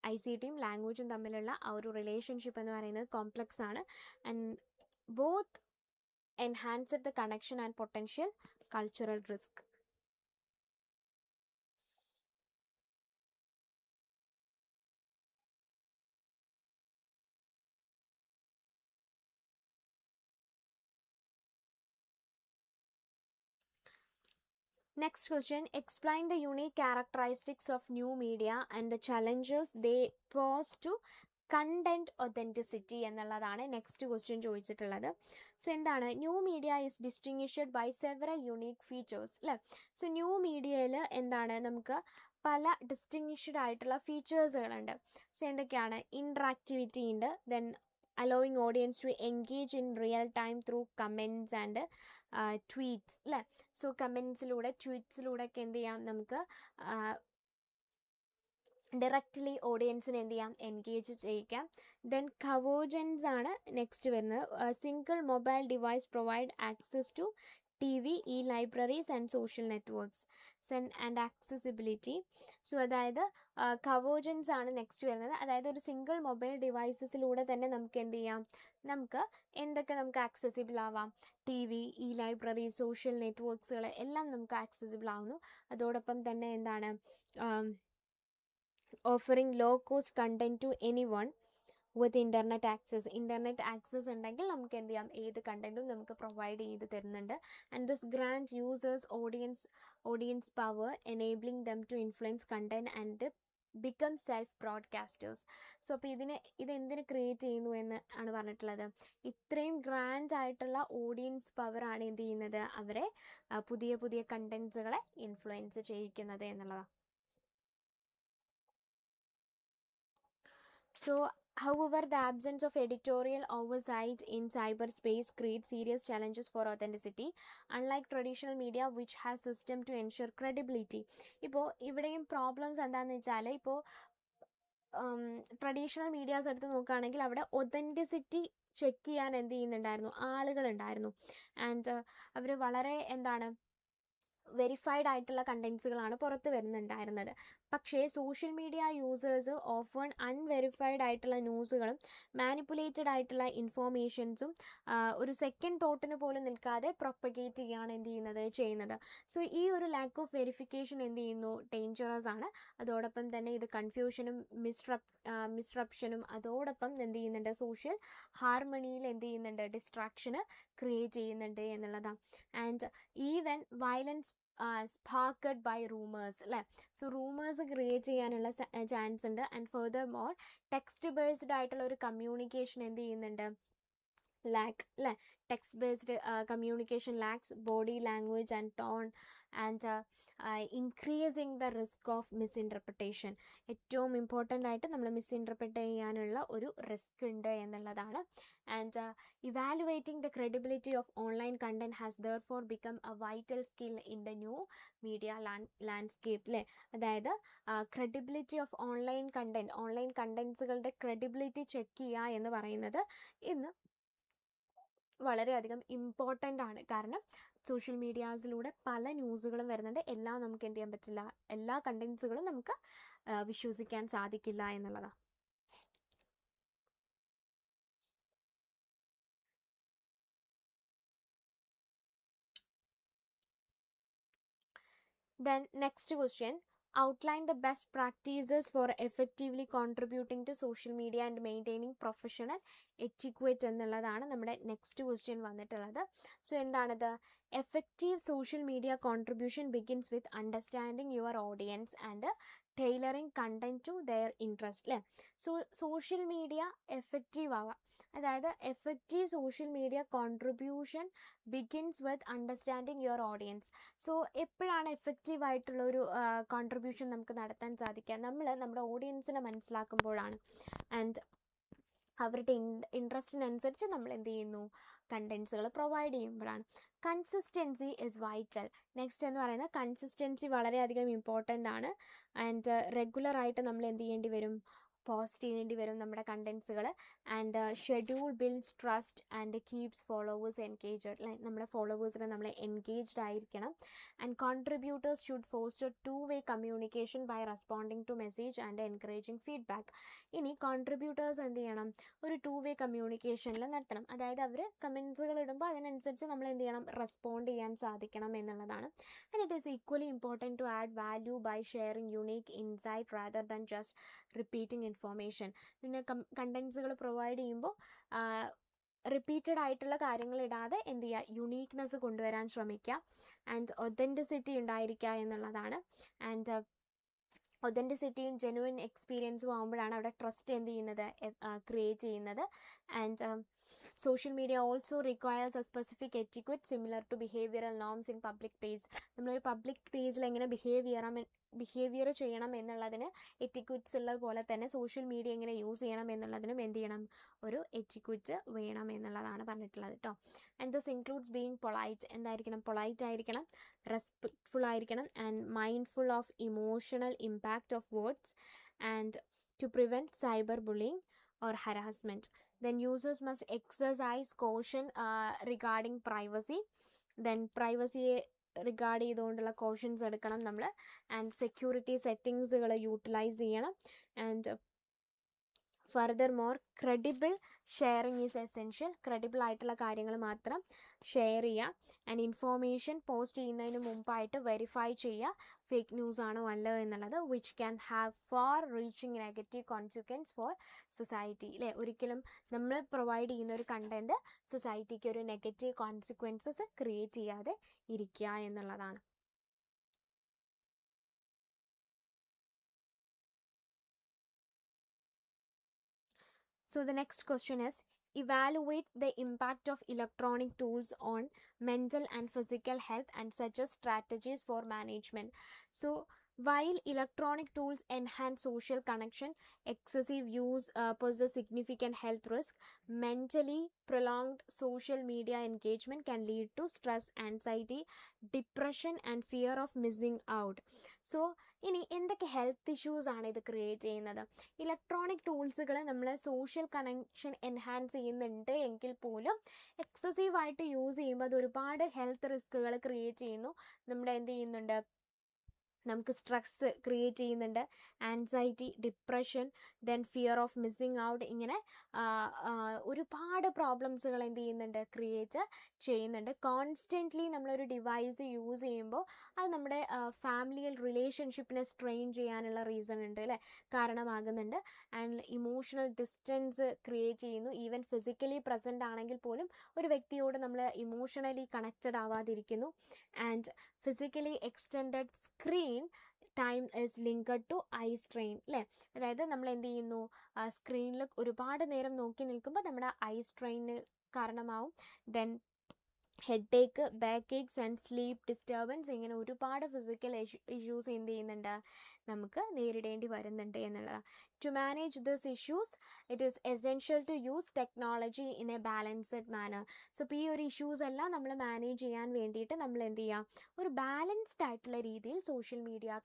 ICTയും ലാംഗ്വേജും തമ്മിലുള്ള ആ ഒരു റിലേഷൻഷിപ്പ് എന്ന് പറയുന്നത് കോംപ്ലക്സ് ആണ്. And both enhance the connection and potential cultural risk. Next question, explain the unique characteristics of new media and the challenges they pose to content authenticity എന്നുള്ളതാണ് next question ചോദിച്ചിട്ടുള്ളത്. So എന്താണ്? New media is distinguished by several unique features അല്ലേ. So new മീഡിയയിൽ എന്താണ്? നമുക്ക് പല distinguished ആയിട്ടുള്ള ഫീച്ചേഴ്സുകളുണ്ട്. So എന്തൊക്കെയാണ്? ഇൻട്രാക്ടിവിറ്റി ഉണ്ട്. Then allowing audience to engage in real time through comments and tweets അല്ലേ. സോ കമൻസിലൂടെ, ട്വീറ്റ്സിലൂടെ ഒക്കെ എന്ത് ചെയ്യാം? നമുക്ക് ഡയറക്റ്റ്ലി ഓഡിയൻസിനെ എന്ത് ചെയ്യാം? എൻഗേജ് ചെയ്യിക്കാം. ദെൻ കവേർജൻസ് ആണ് നെക്സ്റ്റ് വരുന്നത്. Single mobile device provide access to TV, e-libraries and social networks and accessibility. So അതായത് കവേർജൻസ് ആണ് നെക്സ്റ്റ് വരുന്നത്. അതായത് ഒരു സിംഗിൾ മൊബൈൽ ഡിവൈസസിലൂടെ തന്നെ നമുക്ക് എന്ത് ചെയ്യാം? നമുക്ക് എന്തൊക്കെ നമുക്ക് ആക്സസിബിൾ ആവാം? TV, e-library, സോഷ്യൽ നെറ്റ്വർക്ക്സുകൾ എല്ലാം നമുക്ക് ആക്സസിബിൾ ആവുന്നു. അതോടൊപ്പം തന്നെ എന്താണ്? Offering low cost content to anyone with internet access ഉണ്ടെങ്കിൽ നമുക്ക് എന്ത് ചെയ്യാം, ഏത് കണ്ടൻറ്റും നമുക്ക് പ്രൊവൈഡ് ചെയ്ത് തരുന്നുണ്ട്. And this grand users audience power enabling them to influence content and become self broadcasters. So അപ്പോൾ ഇതെന്തിന് ക്രിയേറ്റ് ചെയ്യുന്നു എന്ന് ആണ് പറഞ്ഞിട്ടുള്ളത്. ഇത്രയും ഗ്രാൻഡ് ആയിട്ടുള്ള ഓഡിയൻസ് പവറാണ് എന്ത് ചെയ്യുന്നത്, അവരെ പുതിയ പുതിയ കണ്ടൻസുകളെ ഇൻഫ്ലുവൻസ് ചെയ്യിക്കുന്നത് എന്നുള്ളതാണ്. So however, the absence of editorial oversight in cyberspace creates serious challenges for authenticity, unlike traditional media which has system to ensure credibility. ഇപ്പോൾ ഇവിടെയും പ്രോബ്ലംസ് എന്താണെന്ന് വെച്ചാൽ, ഇപ്പോൾ ട്രഡീഷണൽ മീഡിയാസ് എടുത്ത് നോക്കുകയാണെങ്കിൽ അവിടെ ഒതൻറ്റിസിറ്റി ചെക്ക് ചെയ്യാൻ എന്ത് ചെയ്യുന്നുണ്ടായിരുന്നു, ആളുകളുണ്ടായിരുന്നു. ആൻഡ് അവർ വളരെ എന്താണ് വെരിഫൈഡ് ആയിട്ടുള്ള കണ്ടൻസുകളാണ് പുറത്ത് വരുന്നുണ്ടായിരുന്നത്. പക്ഷേ social media users often unverified ആയിട്ടുള്ള ന്യൂസുകളും മാനിപ്പുലേറ്റഡ് ആയിട്ടുള്ള ഇൻഫോർമേഷൻസും ഒരു സെക്കൻഡ് തോട്ടിന് പോലും നിൽക്കാതെ പ്രൊപ്പഗേറ്റ് ചെയ്യുകയാണ് ചെയ്യുന്നത്. സോ ഈ ഒരു ലാക്ക് ഓഫ് വെരിഫിക്കേഷൻ എന്ത് ചെയ്യുന്നു, ഡേഞ്ചറസ് ആണ്. അതോടൊപ്പം തന്നെ ഇത് കൺഫ്യൂഷനും മിസ്റപ്ഷനും അതോടൊപ്പം എന്ത് ചെയ്യുന്നുണ്ട്, സോഷ്യൽ ഹാർമണിയിൽ എന്ത് ചെയ്യുന്നുണ്ട്, ഡിസ്ട്രാക്ഷന് ക്രിയേറ്റ് ചെയ്യുന്നുണ്ട് എന്നുള്ളതാണ്. And even violence sparked by rumours അല്ലേ. സോ റൂമേഴ്സ് ക്രിയേറ്റ് ചെയ്യാനുള്ള ചാൻസ് ഉണ്ട്. And furthermore text based ആയിട്ടുള്ള ഒരു കമ്മ്യൂണിക്കേഷൻ എന്ത് ചെയ്യുന്നുണ്ട്, അല്ലേ. Text based communication lacks body language and tone and increasing the risk of misinterpretation. ഏറ്റവും ഇമ്പോർട്ടൻ്റ് ആയിട്ട് നമ്മൾ മിസ്ഇൻറ്റർപ്രിറ്റ് ചെയ്യാനുള്ള ഒരു റിസ്ക് ഉണ്ട് എന്നുള്ളതാണ്. And evaluating the credibility of online content has therefore become a vital skill in the new media landscape അല്ലേ. അതായത് credibility of online കണ്ടൻസുകളുടെ ക്രെഡിബിലിറ്റി ചെക്ക് ചെയ്യുക എന്ന് പറയുന്നത് ഇന്ന് വളരെയധികം ഇമ്പോർട്ടൻ്റ് ആണ്. കാരണം സോഷ്യൽ മീഡിയാസിലൂടെ പല ന്യൂസുകളും വരുന്നുണ്ട്. എല്ലാം നമുക്ക് എന്ത് ചെയ്യാൻ പറ്റില്ല, എല്ലാ കണ്ടൻസുകളും നമുക്ക് വിശ്വസിക്കാൻ സാധിക്കില്ല എന്നുള്ളതാണ്. Then next question, outline the best practices for effectively contributing to social media and maintaining professional etiquette എന്നുള്ളതാണ് നമ്മുടെ നെക്സ്റ്റ് ക്വസ്റ്റ്യൻ വന്നിട്ടുള്ളത്. സോ എന്താണത്, effective social media contribution begins with understanding your audience and tailoring content to their interest അല്ലേ. So social media effective ആവാം, അതായത് effective social media contribution begins with understanding your audience. So എപ്പോഴാണ് effective ആയിട്ടുള്ള ഒരു contribution നമുക്ക് നടത്താൻ സാധിക്കുക, നമ്മൾ നമ്മുടെ ഓഡിയൻസിനെ മനസ്സിലാക്കുമ്പോഴാണ്. ആൻഡ് അവരുടെ ഇൻട്രസ്റ്റിനനുസരിച്ച് നമ്മൾ എന്ത് ചെയ്യുന്നു, കണ്ടൻസുകൾ പ്രൊവൈഡ് ചെയ്യുമ്പോഴാണ്. Consistency is vital. നെക്സ്റ്റ് എന്ന് പറയുന്നത് കൺസിസ്റ്റൻസി വളരെയധികം ഇമ്പോർട്ടൻ്റ് ആണ്. ആൻഡ് റെഗുലറായിട്ട് നമ്മൾ എന്ത് ചെയ്യേണ്ടി വരും, പോസ്റ്റ് ചെയ്യേണ്ടി വരും നമ്മുടെ കണ്ടൻസുകൾ. And schedule builds trust and keeps followers engaged അല്ലേ. നമ്മുടെ ഫോളോവേഴ്സിനെ നമ്മൾ എൻഗേജ്ഡ് ആയിരിക്കണം. And contributors should foster 2-way communication by responding to message and encouraging feedback. ഇനി കോൺട്രിബ്യൂട്ടേഴ്സ് എന്ത് ചെയ്യണം, ഒരു 2-way കമ്മ്യൂണിക്കേഷനിൽ നടത്തണം. അതായത് അവർ കമൻസുകൾ ഇടുമ്പോൾ അതിനനുസരിച്ച് നമ്മൾ എന്ത് ചെയ്യണം, റെസ്പോണ്ട് ചെയ്യാൻ സാധിക്കണം എന്നുള്ളതാണ്. And it is equally important to add value by sharing unique insight rather than just repeating information. പിന്നെ കണ്ടൻസുകൾ പ്രൊവൈഡ് ചെയ്യുമ്പോൾ റിപ്പീറ്റഡ് ആയിട്ടുള്ള കാര്യങ്ങൾ ഇടാതെ എന്ത് ചെയ്യുക, യുണീക്നെസ് കൊണ്ടുവരാൻ ശ്രമിക്കുക. ആൻഡ് ഒതൻറ്റിസിറ്റി ഉണ്ടായിരിക്കുക എന്നുള്ളതാണ്. ആൻഡ് ഒതൻറ്റിസിറ്റിയും ജെനുവിൻ എക്സ്പീരിയൻസും ആകുമ്പോഴാണ് അവിടെ ട്രസ്റ്റ് എന്ത് ചെയ്യുന്നത്, ക്രിയേറ്റ് ചെയ്യുന്നത്. And social media also requires a specific etiquette similar to behavioural norms in public place. നമ്മളൊരു പബ്ലിക് പ്ലേസിൽ എങ്ങനെ ബിഹേവിയർ ചെയ്യണം എന്നുള്ളതിന് എറ്റിക്വറ്റ്സ് ഉള്ളത് പോലെ തന്നെ സോഷ്യൽ മീഡിയ എങ്ങനെ യൂസ് ചെയ്യണം എന്നുള്ളതിനും എന്ത് ചെയ്യണം, ഒരു എറ്റിക്വറ്റ് വേണം എന്നുള്ളതാണ് പറഞ്ഞിട്ടുള്ളത് കേട്ടോ. And this includes being polite. എന്തായിരിക്കണം, പൊളൈറ്റ് ആയിരിക്കണം, റെസ്പെക്ട്ഫുൾ ആയിരിക്കണം, and mindful of emotional impact of words and to prevent cyber bullying or harassment. Then users must exercise caution regarding privacy. Then privacy regard ചെയ്തുകൊണ്ടുള്ള cautions എടുക്കണം നമ്മൾ. And security സെറ്റിങ്സുകൾ utilise ചെയ്യണം. And Furthermore, credible sharing is essential. Credible ആയിട്ടുള്ള കാര്യങ്ങൾ മാത്രം share ചെയ്യുക. And information post ചെയ്യുന്നതിന് മുമ്പായിട്ട് വെരിഫൈ ചെയ്യുക ഫേക്ക് ന്യൂസ് ആണോ അല്ലോ എന്നുള്ളത്, which can have far reaching negative consequence for society. അല്ലേ, ഒരിക്കലും നമ്മൾ പ്രൊവൈഡ് ചെയ്യുന്ന ഒരു കണ്ടൻറ്റ് സൊസൈറ്റിക്ക് ഒരു നെഗറ്റീവ് കോൺസിക്വൻസസ് ക്രിയേറ്റ് ചെയ്യാതെ ഇരിക്കുക എന്നുള്ളതാണ്. So the next question is, evaluate the impact of electronic tools on mental and physical health and suggest strategies for management. So while electronic tools enhance social connection, excessive use poses significant health risk. Mentally prolonged social media engagement can lead to stress, anxiety, depression and fear of missing out. So ഇനി എന്തൊക്കെ health issues ആണ് ഇത് create ചെയ്യുന്നത്? Electronic ടൂൾസുകൾ നമ്മൾ social connection enhance ചെയ്യുന്നുണ്ട് എങ്കിൽ പോലും എക്സസീവായിട്ട് use ചെയ്യുമ്പോൾ അത് ഒരുപാട് ഹെൽത്ത് റിസ്കുകൾ ക്രിയേറ്റ് ചെയ്യുന്നു. നമ്മുടെ എന്ത് ചെയ്യുന്നുണ്ട്, നമുക്ക് സ്ട്രെസ് ക്രിയേറ്റ് ചെയ്യുന്നുണ്ട്, anxiety, depression, then fear of missing out, ഇങ്ങനെ ഒരുപാട് പ്രോബ്ലംസുകൾ എന്ത് ചെയ്യുന്നുണ്ട്, ക്രിയേറ്റ് ചെയ്യുന്നുണ്ട്. കോൺസ്റ്റൻ്റ്ലി നമ്മളൊരു ഡിവൈസ് യൂസ് ചെയ്യുമ്പോൾ അത് നമ്മുടെ ഫാമിലിയൽ റിലേഷൻഷിപ്പിനെ സ്ട്രെയിൻ ചെയ്യാനുള്ള റീസൺ ഉണ്ട് അല്ലേ, കാരണമാകുന്നുണ്ട്. ആൻഡ് ഇമോഷണൽ ഡിസ്റ്റൻസ് ക്രിയേറ്റ് ചെയ്യുന്നു. ഈവൻ ഫിസിക്കലി പ്രസൻ്റ് ആണെങ്കിൽ പോലും ഒരു വ്യക്തിയോട് നമ്മൾ ഇമോഷണലി കണക്റ്റഡ് ആവാതിരിക്കുന്നു. And physically extended screen time is linked to eye strain. അല്ലേ, അതായത് നമ്മൾ എന്ത് ചെയ്യുന്നു, സ്ക്രീനിൽ ഒരുപാട് നേരം നോക്കി നിൽക്കുമ്പോൾ നമ്മുടെ ഐ സ്ട്രെയിന് കാരണമാവും. Then head Ek, back aches and sleep disturbance, ഇങ്ങനെ ഒരുപാട് ഫിസിക്കൽ ഇഷ്യൂസ് എന്ത് ചെയ്യുന്നുണ്ട്, നമുക്ക് നേരിടേണ്ടി വരുന്നുണ്ട് എന്നുള്ളതാണ്. To manage this issues it is essential to use technology in a balanced manner. So ഇപ്പോൾ ഈ ഒരു ഇഷ്യൂസ് എല്ലാം നമ്മൾ മാനേജ് ചെയ്യാൻ വേണ്ടിയിട്ട് നമ്മൾ എന്ത് ചെയ്യുക, ഒരു ബാലൻസ്ഡ് ആയിട്ടുള്ള രീതിയിൽ സോഷ്യൽ മീഡിയ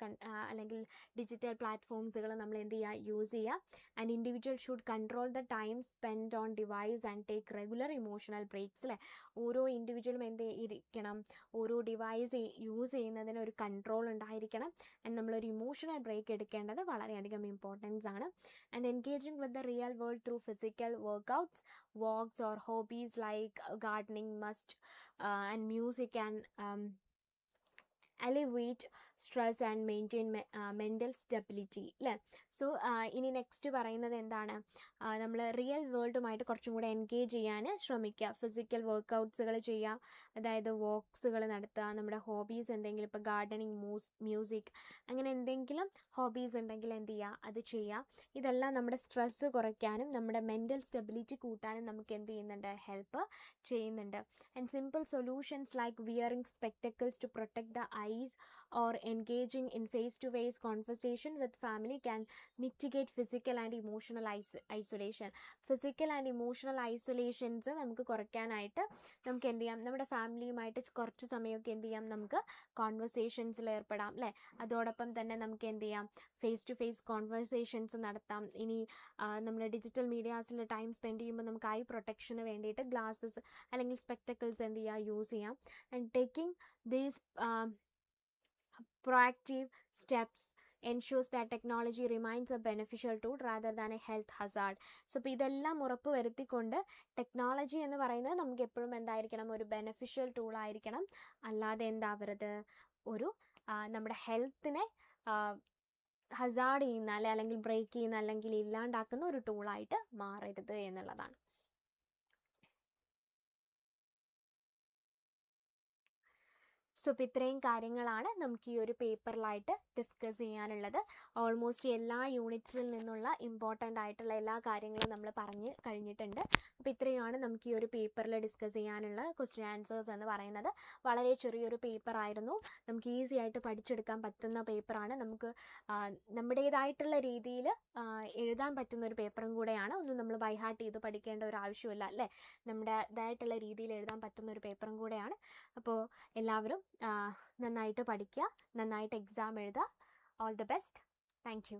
അല്ലെങ്കിൽ ഡിജിറ്റൽ പ്ലാറ്റ്ഫോംസുകൾ നമ്മൾ എന്ത് ചെയ്യുക, യൂസ് ചെയ്യുക. And individual should control the time spend on device and take regular emotional breaks. അല്ലേ, ഓരോ ഇൻഡിവിജ്വലും എന്ത് ഇരിക്കണം, ഓരോ ഡിവൈസ് യൂസ് ചെയ്യുന്നതിന് ഒരു കൺട്രോൾ ഉണ്ടായിരിക്കണം. ആൻഡ് നമ്മളൊരു ഇമോഷണൽ ബ്രേക്ക് എടുക്കേണ്ടത് വളരെയധികം ഇമ്പോർട്ടൻസ് ആണ്. And engaging with the real world through physical workouts, walks or hobbies like gardening and music and alleviate stress and maintain mental stability. അല്ലേ, സോ ഇനി next പറയുന്നത് എന്താണ്, നമ്മൾ റിയൽ വേൾഡുമായിട്ട് കുറച്ചും കൂടെ എൻഗേജ് ചെയ്യാൻ ശ്രമിക്കുക. ഫിസിക്കൽ വർക്കൗട്ട്സുകൾ ചെയ്യുക, അതായത് വാക്സുകൾ നടത്തുക. നമ്മുടെ ഹോബീസ് എന്തെങ്കിലും, ഇപ്പോൾ ഗാർഡനിങ്, മ്യൂസിക്, അങ്ങനെ എന്തെങ്കിലും ഹോബീസ് ഉണ്ടെങ്കിൽ എന്ത് ചെയ്യുക, അത് ചെയ്യുക. ഇതെല്ലാം നമ്മുടെ സ്ട്രെസ്സ് കുറയ്ക്കാനും നമ്മുടെ മെൻ്റൽ സ്റ്റെബിലിറ്റി കൂട്ടാനും നമുക്ക് എന്ത് ചെയ്യുന്നുണ്ട്, ഹെൽപ്പ് ചെയ്യുന്നുണ്ട്. And simple solutions like wearing spectacles to protect the eyes or engaging in face-to-face conversation with family can mitigate physical and emotional isolation. Physical and emotional isolations നമുക്ക് കുറയ്ക്കാനായിട്ട് നമുക്ക് എന്ത് ചെയ്യാം, നമ്മുടെ ഫാമിലിയുമായിട്ട് കുറച്ച് സമയമൊക്കെ എന്ത് ചെയ്യാം, നമുക്ക് കോൺവെർസേഷൻസിൽ ഏർപ്പെടാം. അല്ലേ, അതോടൊപ്പം തന്നെ നമുക്ക് എന്ത് ചെയ്യാം, ഫേസ് ടു ഫേസ് കോൺവെർസേഷൻസ് നടത്താം. ഇനി നമ്മൾ ഡിജിറ്റൽ മീഡിയാസിൽ ടൈം സ്പെൻഡ് ചെയ്യുമ്പോൾ നമുക്ക് ഐ പ്രൊട്ടക്ഷന് വേണ്ടിയിട്ട് ഗ്ലാസ്സസ് അല്ലെങ്കിൽ സ്പെക്ടക്കിൾസ് എന്ത് ചെയ്യുക, യൂസ് ചെയ്യാം. And taking these proactive steps ensures that technology remains a beneficial tool rather than a health hazard. So ഇപ്പോൾ ഇതെല്ലാം ഉറപ്പ് വരുത്തിക്കൊണ്ട് ടെക്നോളജി എന്ന് പറയുന്നത് നമുക്ക് എപ്പോഴും എന്തായിരിക്കണം, ഒരു ബെനഫിഷ്യൽ ടൂൾ ആയിരിക്കണം. അല്ലാതെ എന്താവരുത്, ഒരു നമ്മുടെ ഹെൽത്തിനെ ഹസാർഡ് ചെയ്യുന്ന അല്ലെങ്കിൽ ബ്രേക്ക് ചെയ്യുന്ന അല്ലെങ്കിൽ ഇല്ലാണ്ടാക്കുന്ന ഒരു ടൂളായിട്ട് മാറരുത് എന്നുള്ളതാണ്. സോ ഇപ്പോൾ ഇത്രയും കാര്യങ്ങളാണ് നമുക്ക് ഈ ഒരു പേപ്പറിലായിട്ട് ഡിസ്കസ് ചെയ്യാനുള്ളത്. ഓൾമോസ്റ്റ് എല്ലാ യൂണിറ്റ്സിൽ നിന്നുള്ള ഇമ്പോർട്ടൻ്റ് ആയിട്ടുള്ള എല്ലാ കാര്യങ്ങളും നമ്മൾ പറഞ്ഞ് കഴിഞ്ഞിട്ടുണ്ട്. അപ്പോൾ ഇത്രയുമാണ് നമുക്ക് ഈ ഒരു പേപ്പറിൽ ഡിസ്കസ് ചെയ്യാനുള്ള ക്വസ്റ്റ്യൻ ആൻസേഴ്സ് എന്ന് പറയുന്നത്. വളരെ ചെറിയൊരു പേപ്പറായിരുന്നു, നമുക്ക് ഈസി ആയിട്ട് പഠിച്ചെടുക്കാൻ പറ്റുന്ന പേപ്പറാണ്. നമുക്ക് നമ്മുടേതായിട്ടുള്ള രീതിയിൽ എഴുതാൻ പറ്റുന്ന ഒരു പേപ്പറും കൂടെയാണ്. ഒന്നും നമ്മൾ ബൈഹാർട്ട് ചെയ്ത് പഠിക്കേണ്ട ഒരു ആവശ്യമില്ല, അല്ലേ, നമ്മുടേതായിട്ടുള്ള രീതിയിൽ എഴുതാൻ പറ്റുന്ന ഒരു പേപ്പറും കൂടെയാണ്. അപ്പോൾ എല്ലാവരും നന്നായിട്ട് പഠിക്കുക, നന്നായിട്ട് എക്സാം എഴുതുക. All the best. Thank you.